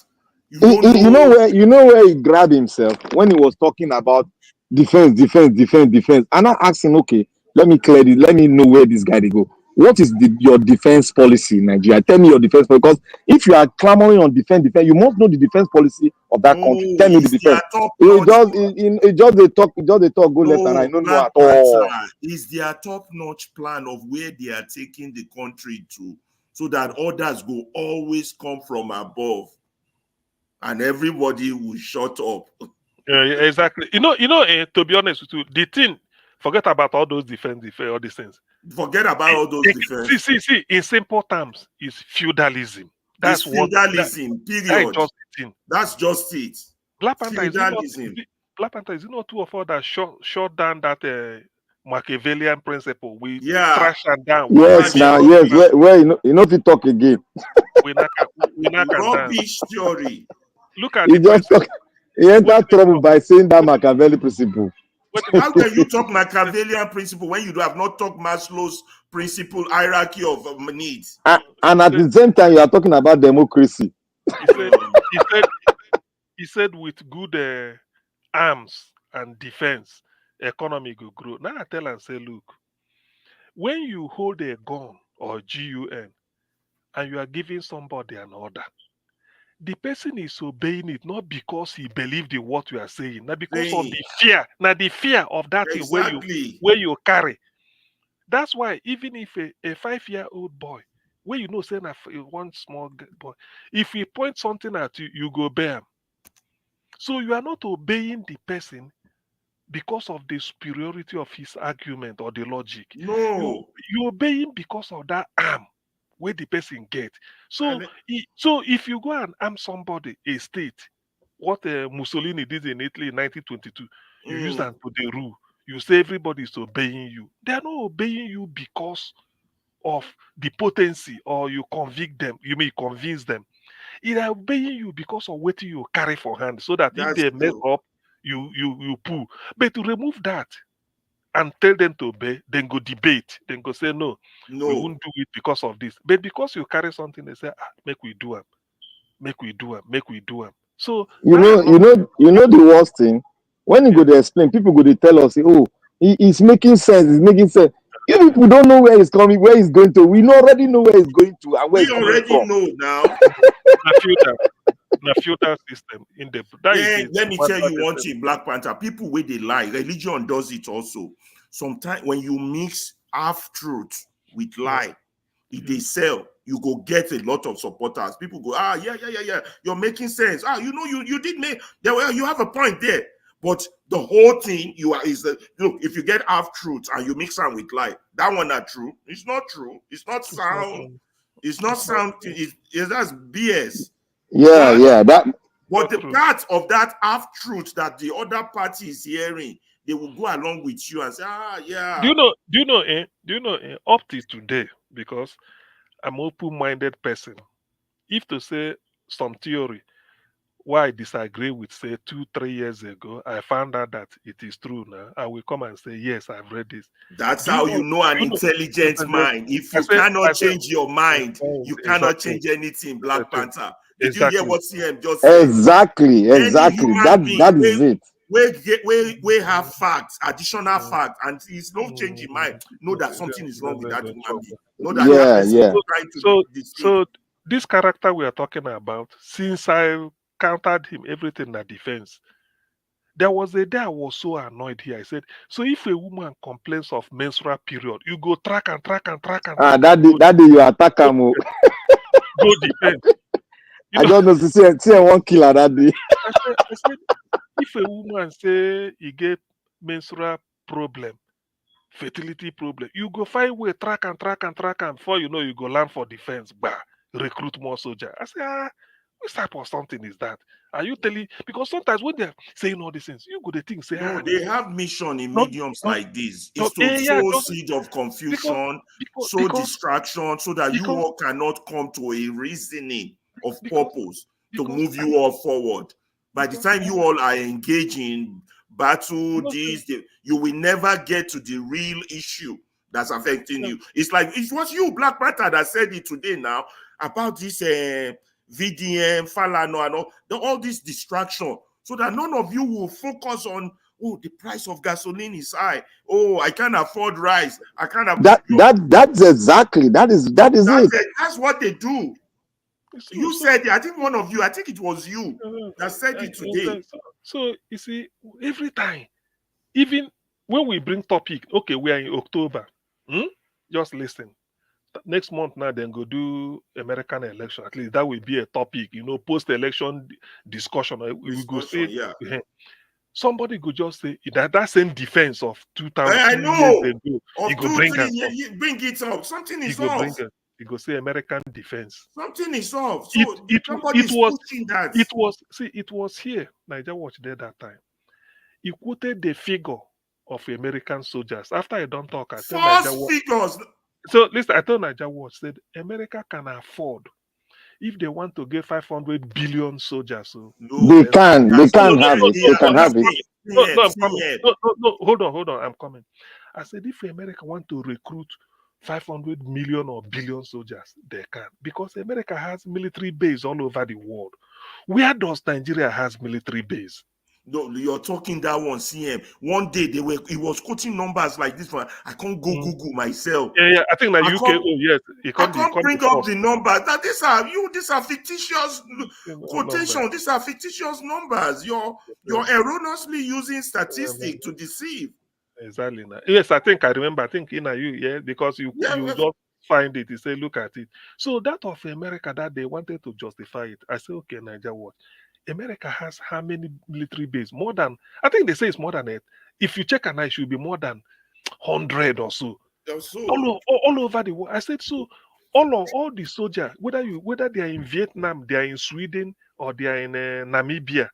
You know where he grabbed himself when he was talking about defense. And I asked him, okay, let me know where this guy they go. What is your defense policy in Nigeria? Tell me your defense policy, because if you are clamoring on defense, you must know the defense policy of that country. Tell me the defense. It just they talk go left and I don't know at all. Is their top-notch plan of where they are taking the country to, so that orders will always come from above, and everybody will shut up. Yeah, exactly. To be honest with you, the thing, forget about all those defense, all these things. Forget about all those defense. See, in simple terms, it's feudalism. That's feudalism, period. That's just it. Black Panther is not two of us that shut down that Machiavellian principle. We trash and down. Yes, where you know if you talk again. we not rubbish theory. Look at he entered trouble by saying that Machiavelli principle. How can you talk Machiavellian principle when you have not talked Maslow's principle hierarchy of needs? And at the same time, you are talking about democracy. He said with good arms and defense, economy will grow. Now I tell and say, look, when you hold a gun or GUN and you are giving somebody an order, the person is obeying it not because he believed in what you are saying, not because of the fear. Now the fear of that thing where you carry. That's why even if a 5-year-old boy, where you know saying one small boy, if he points something at you, you go obey him. So you are not obeying the person because of the superiority of his argument or the logic. No, you obey him because of that arm where the person gets. So if you go and arm somebody, a state, what Mussolini did in Italy in 1922, you use that to the rule. You say everybody is obeying you. They are not obeying you because of the potency or you convict them. You may convince them. They are obeying you because of what you carry for hand, so that if they mess up, you pull. But to remove that and tell them to obey, then go debate, then go say no, we won't do it because of this. But because you carry something, they say, make we do them. So you know the worst thing, when you go to explain, people go to tell us, oh, it's making sense. You people don't know where he's coming, where he's going to. We already know where he's going to and where he's coming from. Know now. The feudal system in the let me tell you one thing, Black Panther, people where they lie, religion does it also. Sometimes when you mix half truth with lie, if they sell, you go get a lot of supporters. People go, yeah, you're making sense. You did make you have a point there. But the whole thing look, if you get half truth and you mix them with lie, that one not true. It's not true. It's not sound. It's not sound. That's BS. Yeah. But the part of that half truth that the other party is hearing, they will go along with you and say, yeah. Do you know up to today, because I'm open-minded person, if to say some theory why I disagree with, say, 2-3 years ago, I found out that it is true now, I will come and say, yes, I've read this. That's how you know an intelligent mind. If you cannot change your mind, you cannot change anything, Black Panther. Did you hear what CM just said? Exactly. That is it. We have facts, additional facts, and it's not changing mind. Know that something is wrong with that human being. Know that So this character we are talking about, since I countered him everything that defense, there was a day I was so annoyed here. I said, so if a woman complains of menstrual period, you go track and track. That day you attack him. Go defend. I don't know. See, one killer that day. I said, if a woman say he get menstrual problem, fertility problem, you go find way track and before you know you go learn for defense, recruit more soldier. I say, what type of something is that? Are you telling? Because sometimes when they're saying all these things, you go to think, say, no, they have mission in mediums like this. It's to sow seed of confusion, sow distraction, so that you all cannot come to a reasoning of purpose to move you all forward. By the time you all are engaging battle, you will never get to the real issue that's affecting you. It's like it was you, Black Panther, that said it today now about this VDM, Falano, and all this distraction, so that none of you will focus on, oh, the price of gasoline is high. Oh, I can't afford rice. I can't afford that's exactly that is it. That's what they do. You said it. I think one of you, I think it was you that said it today. So you see, every time, even when we bring topic, okay, we are in October. Just listen. Next month now, then go do American election. At least that will be a topic, post-election discussion. We go say, somebody could just say that same defense of 2000 I know. years ago. You go bring it up. Something is off. You go say American defense. Something is off. So somebody's pushing that. It was here. Niger Watch there that time. He quoted the figure of American soldiers. After I don't talk, I tell Niger Watch. Figures. So listen, I told Niger Watch said America can afford, if they want to get 500 billion soldiers. So they can have it. They can have it. No, I'm coming. No, hold on, I'm coming. I said if America want to recruit 500 million or billion soldiers, they can, because America has military base all over the world. Where does Nigeria has military base? No, you're talking that one, CM. One day he was quoting numbers like this one. I can't go Google myself. Yeah. I think like UK. Yes. I can't bring up the numbers. That these are fictitious quotation. These are fictitious numbers. You're erroneously using statistics to deceive. Exactly. Yes, I think I remember. I think because you just find it. You say, look at it. So that of America that they wanted to justify it. I say, okay, Niger, what? America has how many military bases? More than, I think they say it's more than it. If you check, it should be more than 100 or so. All over the world. I said, so all the soldiers, whether they are in Vietnam, they are in Sweden, or they are in Namibia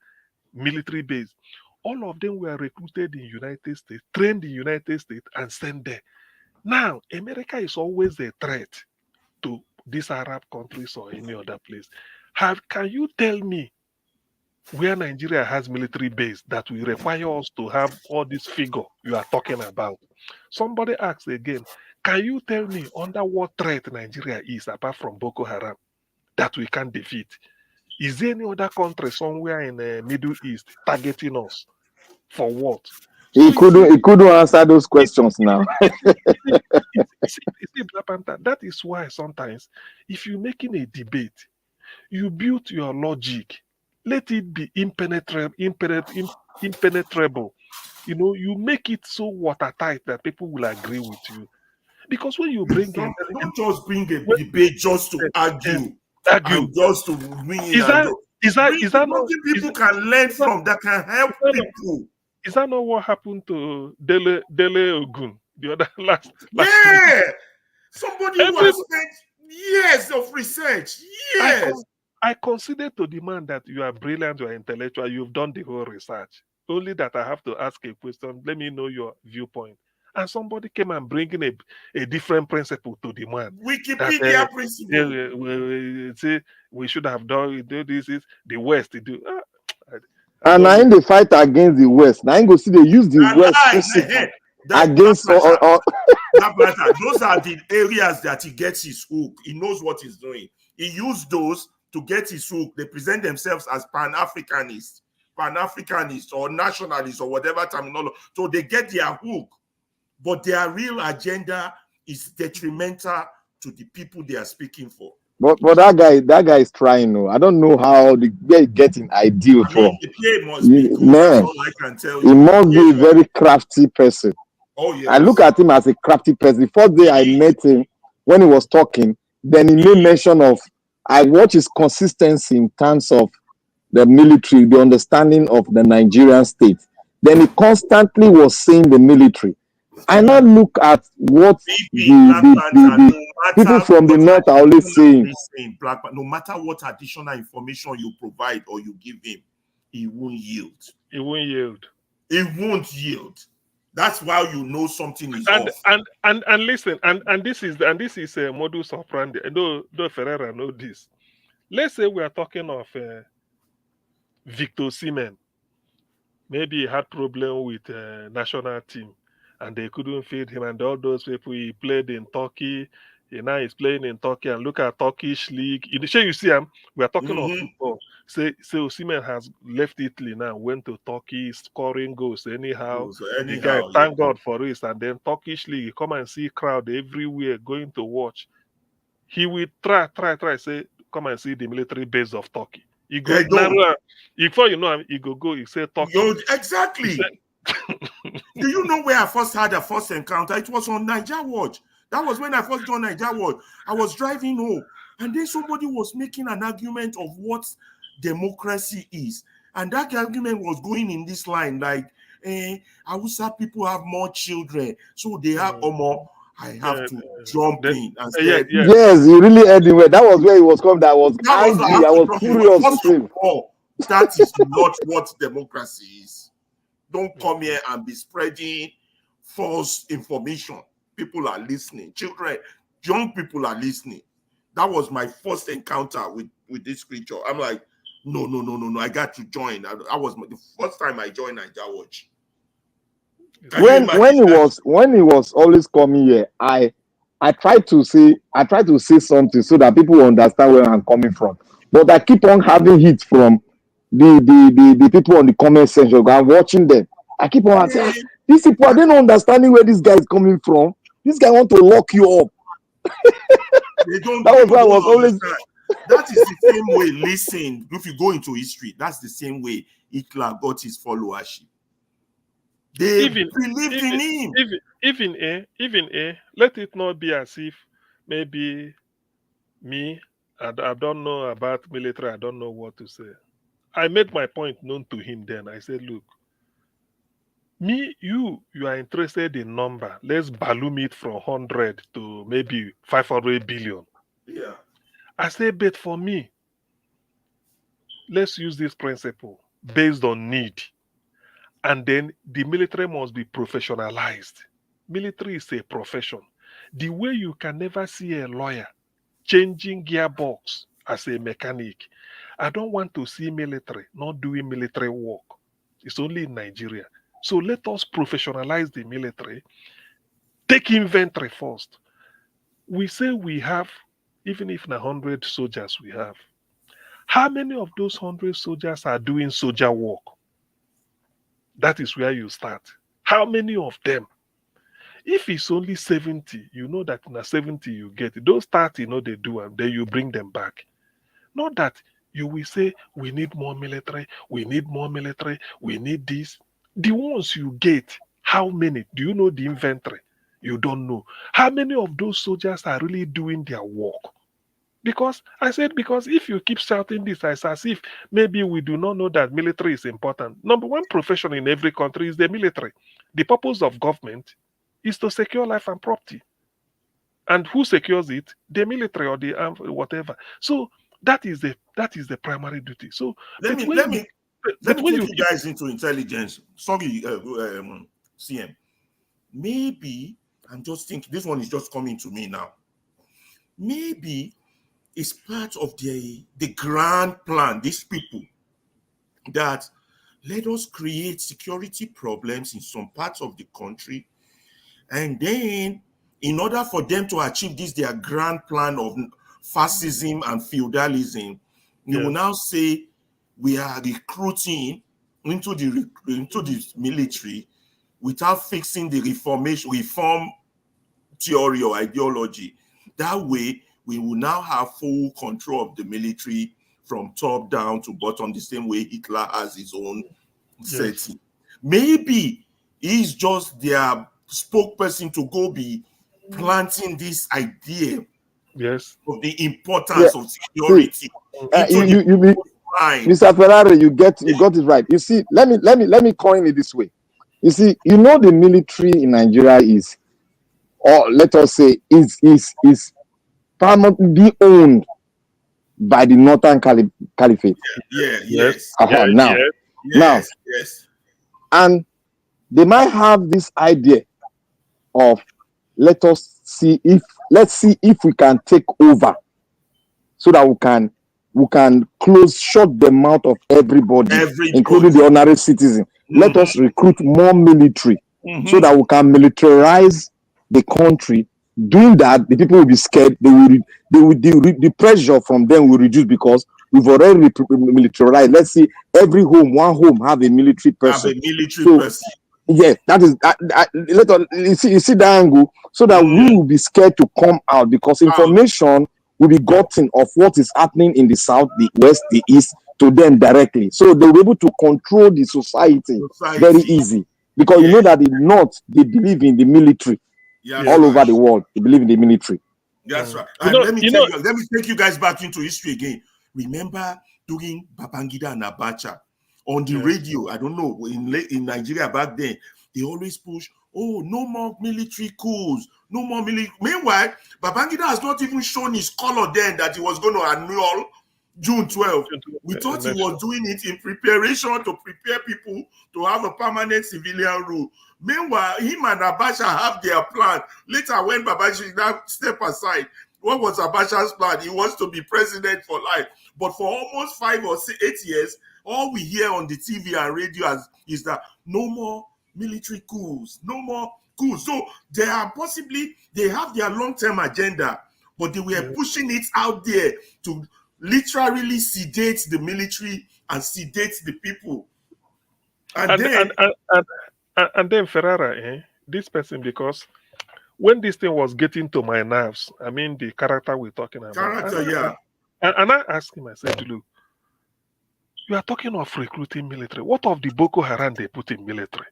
military base, all of them were recruited in United States, trained in United States, and sent there. Now, America is always a threat to these Arab countries or any other place. Can you tell me where Nigeria has military base that will require us to have all this figure you are talking about? Somebody asks again, can you tell me under what threat Nigeria is apart from Boko Haram that we can defeat? Is there any other country somewhere in the Middle East targeting us? For what? He couldn't answer those questions now. That is why sometimes if you're making a debate, you build your logic. Let it be impenetrable. You make it so watertight that people will agree with you. Because when you bring don't just bring a debate just to argue. And just to win. Is that not people can learn from that can help people? Is that not what happened to Dele Ogun the other last Somebody who has spent years of research. Yes. I consider to demand that you are brilliant, you are intellectual, you've done the whole research. Only that I have to ask a question. Let me know your viewpoint. And somebody came and bringing a different principle to the man. Wikipedia principle. We should have done this. Is the West to do. And now in the fight against the West, now go see they use the West against all. Those are the areas that he gets his hook. He knows what he's doing. He used those to get his hook. They present themselves as Pan-Africanists or nationalists or whatever terminology. So they get their hook. But their real agenda is detrimental to the people they are speaking for. But that guy is trying. I don't know how they're getting ideal from. The PA must be good. That's all I can tell you. He must be a very crafty person. Oh yes. I look at him as a crafty person. The first day I met him, when he was talking, then he made mention of, I watch his consistency in terms of the military, the understanding of the Nigerian state. Then he constantly was saying the military. I now look at what the people from the north are always saying. No matter what additional information you provide or you give him, he won't yield. He won't yield. He won't yield. That's why you know something is off. And listen, and this is a modus operandi. Though Ferreira know this. Let's say we are talking of Victor Osimhen. Maybe he had problem with national team, and they couldn't feed him. And all those people, he played in Turkey, He now is playing in Turkey, and look at Turkish league. You see him. We are talking of football. Say Osimhen has left Italy now, went to Turkey, scoring goals anyhow. The guy, thank God for it. And then Turkish league, you come and see crowd everywhere going to watch. He will try, say, come and see the military base of Turkey. He go before you know him, he go, he say Turkey. Exactly. Do you know where I first had a first encounter? It was on Niger Watch. That was when I first joined Niger Watch. I was driving home, and then somebody was making an argument of what democracy is. And that argument was going in this line, like, Hausa people have more children, so they have more. I have to jump in and say, yes, you really heard the way. That was where he was coming. I was angry. I was furious. That is not what democracy is. Don't come here and be spreading false information. People are listening. Children, young people are listening. That was my first encounter with this creature. I'm like, no. I got to join. That was the first time I joined Niger Watch. When he was always coming here, I tried to say something so that people will understand where I'm coming from. But I keep on having hits from the people on the comment section. I'm watching them. I keep on saying, these people, are they not understanding where this guy is coming from? This guy want to lock you up. That was why I was always. That is the same way. Listen, if you go into history, that's the same way Hitler got his followership. They believed in him. Even let it not be as if maybe me, I don't know about military, I don't know what to say. I made my point known to him then. I said, look, you are interested in number. Let's balloon it from 100 to maybe 500 billion. Yeah. I say, but for me, let's use this principle based on need. And then the military must be professionalized. Military is a profession. The way you can never see a lawyer changing gearbox as a mechanic. I don't want to see military not doing military work. It's only in Nigeria. So let us professionalize the military. Take inventory first. We say we have, even if 100 soldiers we have, how many of those 100 soldiers are doing soldier work? That is where you start. How many of them? If it's only 70, you know that in a 70 you get it. Those 30, they do, and then you bring them back. Not that you will say, we need more military, we need this. The ones you get, how many? Do you know the inventory? You don't know. How many of those soldiers are really doing their work? Because if you keep shouting this, it's as if maybe we do not know that military is important. Number one profession in every country is the military. The purpose of government is to secure life and property. And who secures it? The military or the armed, whatever. So that is the primary duty. So let me take you guys into intelligence. Sorry, CM. Maybe I'm just thinking, this one is just coming to me now. Maybe it's part of the grand plan, these people, that let us create security problems in some parts of the country, and then in order for them to achieve this, their grand plan of fascism and feudalism, you will now say we are recruiting into the military without fixing the reform theory or ideology. That way, we will now have full control of the military from top down to bottom, the same way Hitler has his own setting. Maybe he's just their spokesperson to go be planting this idea of the importance of security. Mr. Ferrari, you got it right. You see, let me coin it this way. You see, the military in Nigeria is, or let us say, is primarily owned by the Northern Caliphate. Now, and they might have this idea of let's see if we can take over, so that we can shut the mouth of everybody, including the ordinary citizen. Let us recruit more military so that we can militarize the country. doing that, the people will be scared. The pressure from them will reduce because we've already militarized. Let's see, one home have a military person. Yeah, that is you see that angle, so that we will be scared to come out because information will be gotten of what is happening in the south, the west, the east to them directly. So they'll be able to control the society very easy. Because you know that the north, they believe in the military. All over the world, they believe in the military. That's right. And let me take you guys back into history again. Remember during Babangida and Abacha on the radio, I don't know, in Nigeria back then, they always push, oh, no more military coups, no more military. Meanwhile, Babangida has not even shown his color then that he was going to annul June 12th. We thought he was doing it in preparation to prepare people to have a permanent civilian rule. Meanwhile, him and Abacha have their plan. Later, when Babangida now step aside, what was Abacha's plan? He wants to be president for life. But for almost 5 or 8 years, all we hear on the TV and radio is that no more military coups, no more coups. So they have their long-term agenda, but they were pushing it out there to literally sedate the military and sedate the people. And then Ferrara, this person, because when this thing was getting to my nerves, I mean the character we're talking about. And I asked him, I said, look, you are talking of recruiting military. What of the Boko Haram they put in military?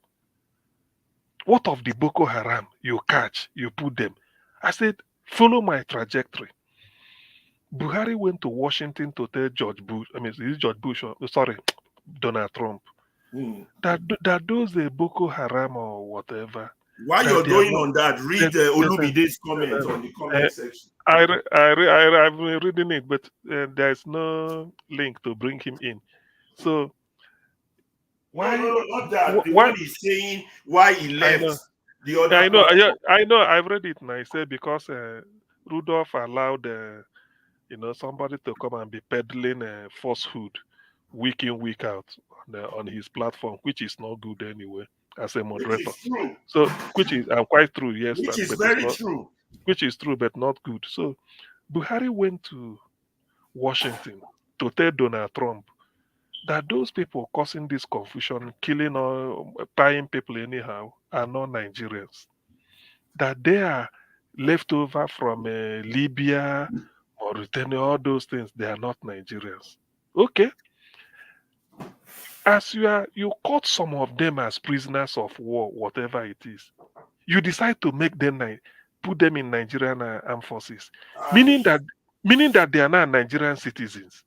What of the Boko Haram you catch, you put them? I said, follow my trajectory. Buhari went to Washington to tell Donald Trump, that those Boko Haram or whatever. While you're going on that, read Olumide's comment on the comment section. I've been reading it, but there's no link to bring him in. So why? No, not that. The one is saying why he left. The other. I know. I've read it now. I said because Rudolph allowed somebody to come and be peddling falsehood week in, week out on his platform, which is not good anyway, as a moderator. Which is quite true, yes. Which is very true. Which is true, but not good. So Buhari went to Washington to tell Donald Trump that those people causing this confusion, killing or buying people anyhow, are not Nigerians. That they are left over from Libya, Mauritania, all those things, they are not Nigerians. Okay. As you caught some of them as prisoners of war, whatever it is, you decide to make them put them in Nigerian armed forces, meaning that they are not Nigerian citizens.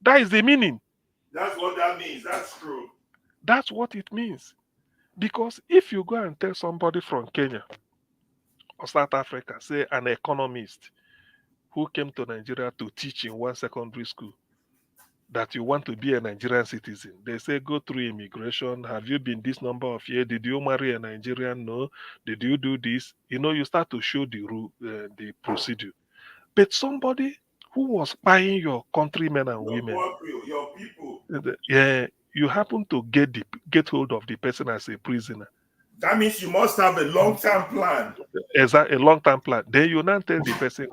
That is the meaning. That's what that means. That's true. That's what it means. Because if you go and tell somebody from Kenya or South Africa, say an economist who came to Nigeria to teach in one secondary school, that you want to be a Nigerian citizen, they say go through immigration. Have you been this number of years? Did you marry a Nigerian? No. Did you do this? You start to show the procedure. But somebody who was buying your countrymen and women, your people, you happen to get hold of the person as a prisoner. That means you must have a long-term plan. A long-term plan. Then you now tell the person,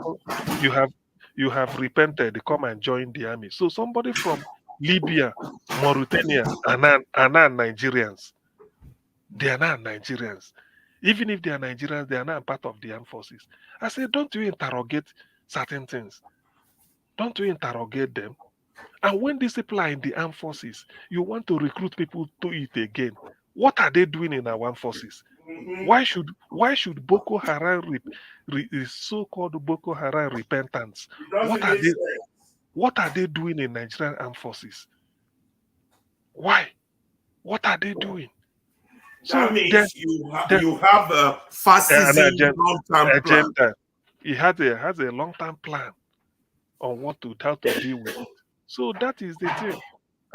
you have repented, come and join the army. So somebody from Libya, Mauritania are not Nigerians. They are not Nigerians. Even if they are Nigerians, they are not part of the armed forces. I said, don't you interrogate certain things? Don't you interrogate them? And when these people are in the armed forces, you want to recruit people to it again. What are they doing in our armed forces? Mm-hmm. Why should Boko Haram so-called Boko Haram repentance? What are they doing in Nigerian armed forces? Why? What are they doing? That means you have a fascism long-term plan. He has a long-term plan on how to deal with it. So that is the thing.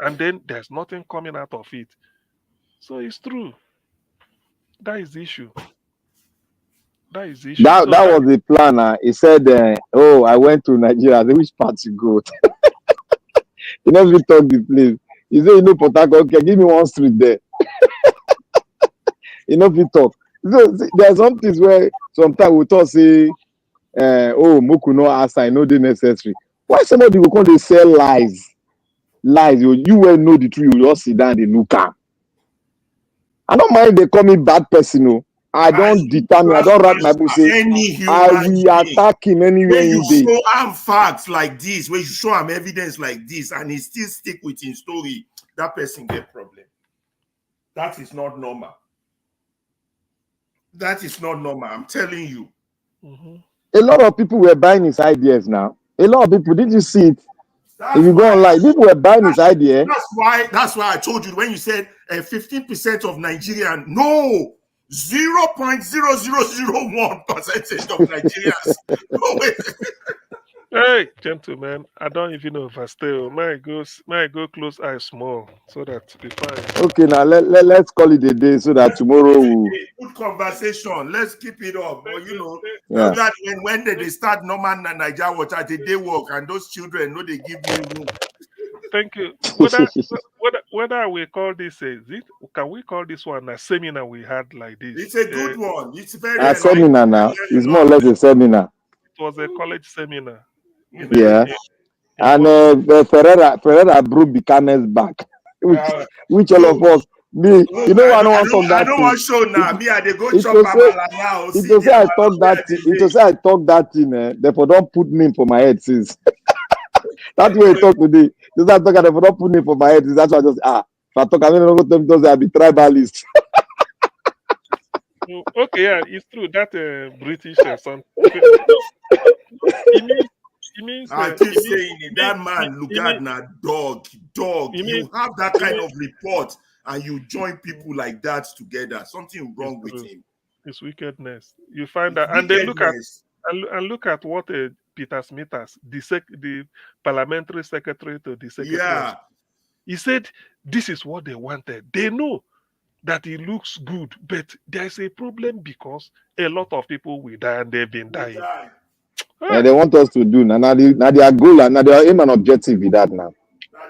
And then there's nothing coming out of it. So it's true. That is the issue. That was the plan. He said, I went to Nigeria. I said, which part you go? He never talk the place. He said, Port Harcourt, okay, give me one street there. He never talk. So, there are some things where sometimes we talk, say, oh, Moku no ask, I know the necessary. Why somebody will come, they sell lies? Lies. You will know the truth, you just sit down and look at. I don't mind they call me bad person. No. I don't determine, I don't write my book say I will attack him anywhere when you in day. show him facts like this, when you show him evidence like this, and he still stick with his story, that person get problem. That is not normal. That is not normal. I'm telling you. A lot of people were buying his ideas now. A lot of people, did you see it? If you go online, people were buying his idea. That's why I told you when you said 15% of Nigerian, no, 0.0001% of Nigerians. No way. Hey, gentlemen, I don't even overstay. Might go close eyes small so that be fine. Okay, now let's call it a day so that tomorrow we'll... Good conversation. Let's keep it up. But you know, yeah. when they start normal Nigeria watch at the day work and those children know they give me room. Thank you. Whether we call this can we call this one a seminar we had like this? It's a good one. It's very a seminar now. It's more or less a seminar. It was a college seminar. Yeah. And Ferreira broke the camel's back, which all of us. I don't want to show now. Me, I dey go chop amala now. It to say I talk that. It to say I talk that thing. Therefore, don't put name for my head since. That's why I talk today. Just I talk. Therefore, don't put name for my head. That's why I just if I talk, I mean, because I be tribalist. Okay, yeah, it's true that British son. It means I keep saying it. That man, look at na dog. You have that kind of report, and you join people like that together. Something wrong with him. It's wickedness. You find that, and then look at what Peter Smithers, the parliamentary secretary to the secretary. Yeah, he said this is what they wanted. They know that it looks good, but there's a problem because a lot of people will die, and they've been dying. Yeah, they want us to do now their goal and now their aim and objective be that now.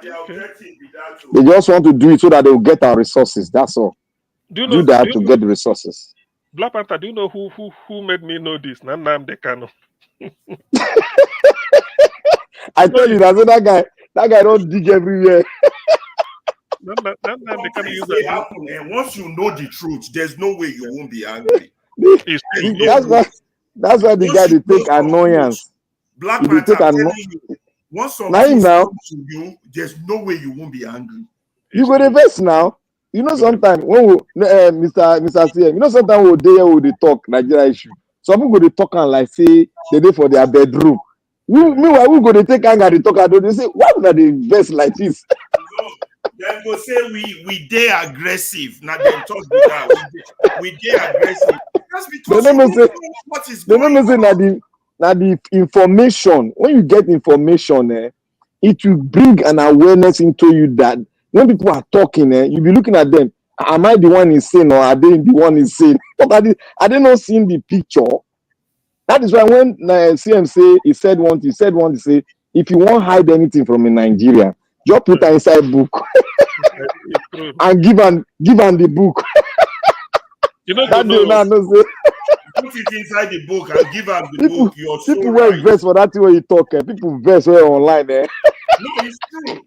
They just want to do it so that they will get our resources. That's all. Do that to get the resources. Black Panther, do you know who made me know this? Nam Dekano. I tell you that guy don't dig everywhere. And once you know the truth, there's no way you won't be angry. That's why the guy they take annoyance. Black man, once something happens to you, there's no way you won't be angry. You go the best now. You know, sometimes when we, Mr. CM, you know, sometimes we talk Nigeria issue. Some people go they talk and like say they dey for their bedroom. Meanwhile, we go they take anger, they talk and they say, why would they invest like this? Then go say we dey aggressive. Now they talk with that. We dey aggressive. That's because what is going on. Now the information, when you get information, it will bring an awareness into you that when people are talking, you'll be looking at them. Am I the one insane or are they the one insane? Are they not seeing the picture? That is why when CM say he said one to say, if you won't hide anything from a Nigeria, just put it inside book and give them the book. You know, that day now, no say. Put it inside the book and give them the book. You're so people right. will verse for that thing when you talk. People verse online. No, it's true.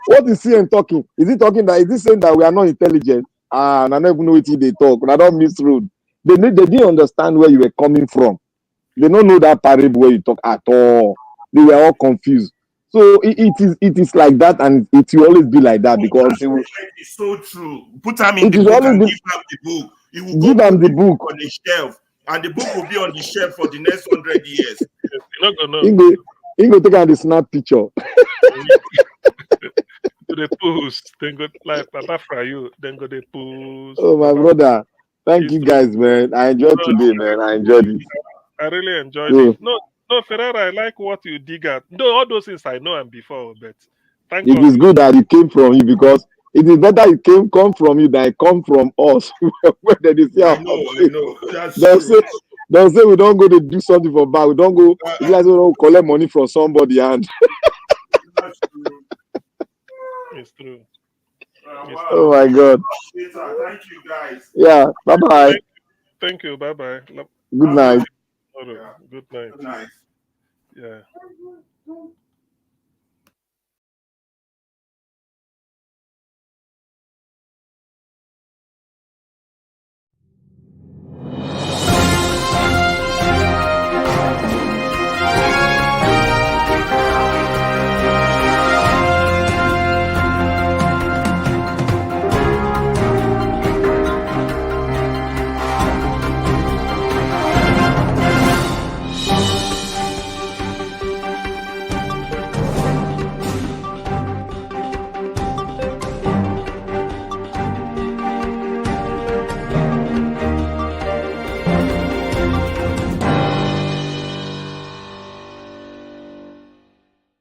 What is CM talking? Is he talking that? Is he saying that we are not intelligent? And I don't even know what they talk. But I don't misread. They didn't understand where you were coming from. They don't know that parable where you talk at all. They were all confused. So it is like that, and it will always be like that because it's so true. Put them in the book and give them the book. It will give them the book on the shelf, and the book will be on the shelf for the next 100 years. You're not gonna he go take out the snap picture. To the post, then go like Papa for you, then go the post. Oh my brother, thank you guys, man. I enjoyed today, man. I enjoyed it. I really enjoyed it. No, Ferreira, I like what you dig at. No, all those things I know and before, but thank God. It is good that it came from you because it is better it come from you than it come from us. Where they say, I know. They'll say we don't go to do something for back. We don't go. You guys don't collect money from somebody and. That's true. It's true. Oh my God. Thank you, guys. Yeah. Bye bye. Thank you. Bye bye. Good night. Good night. Good night. Yeah.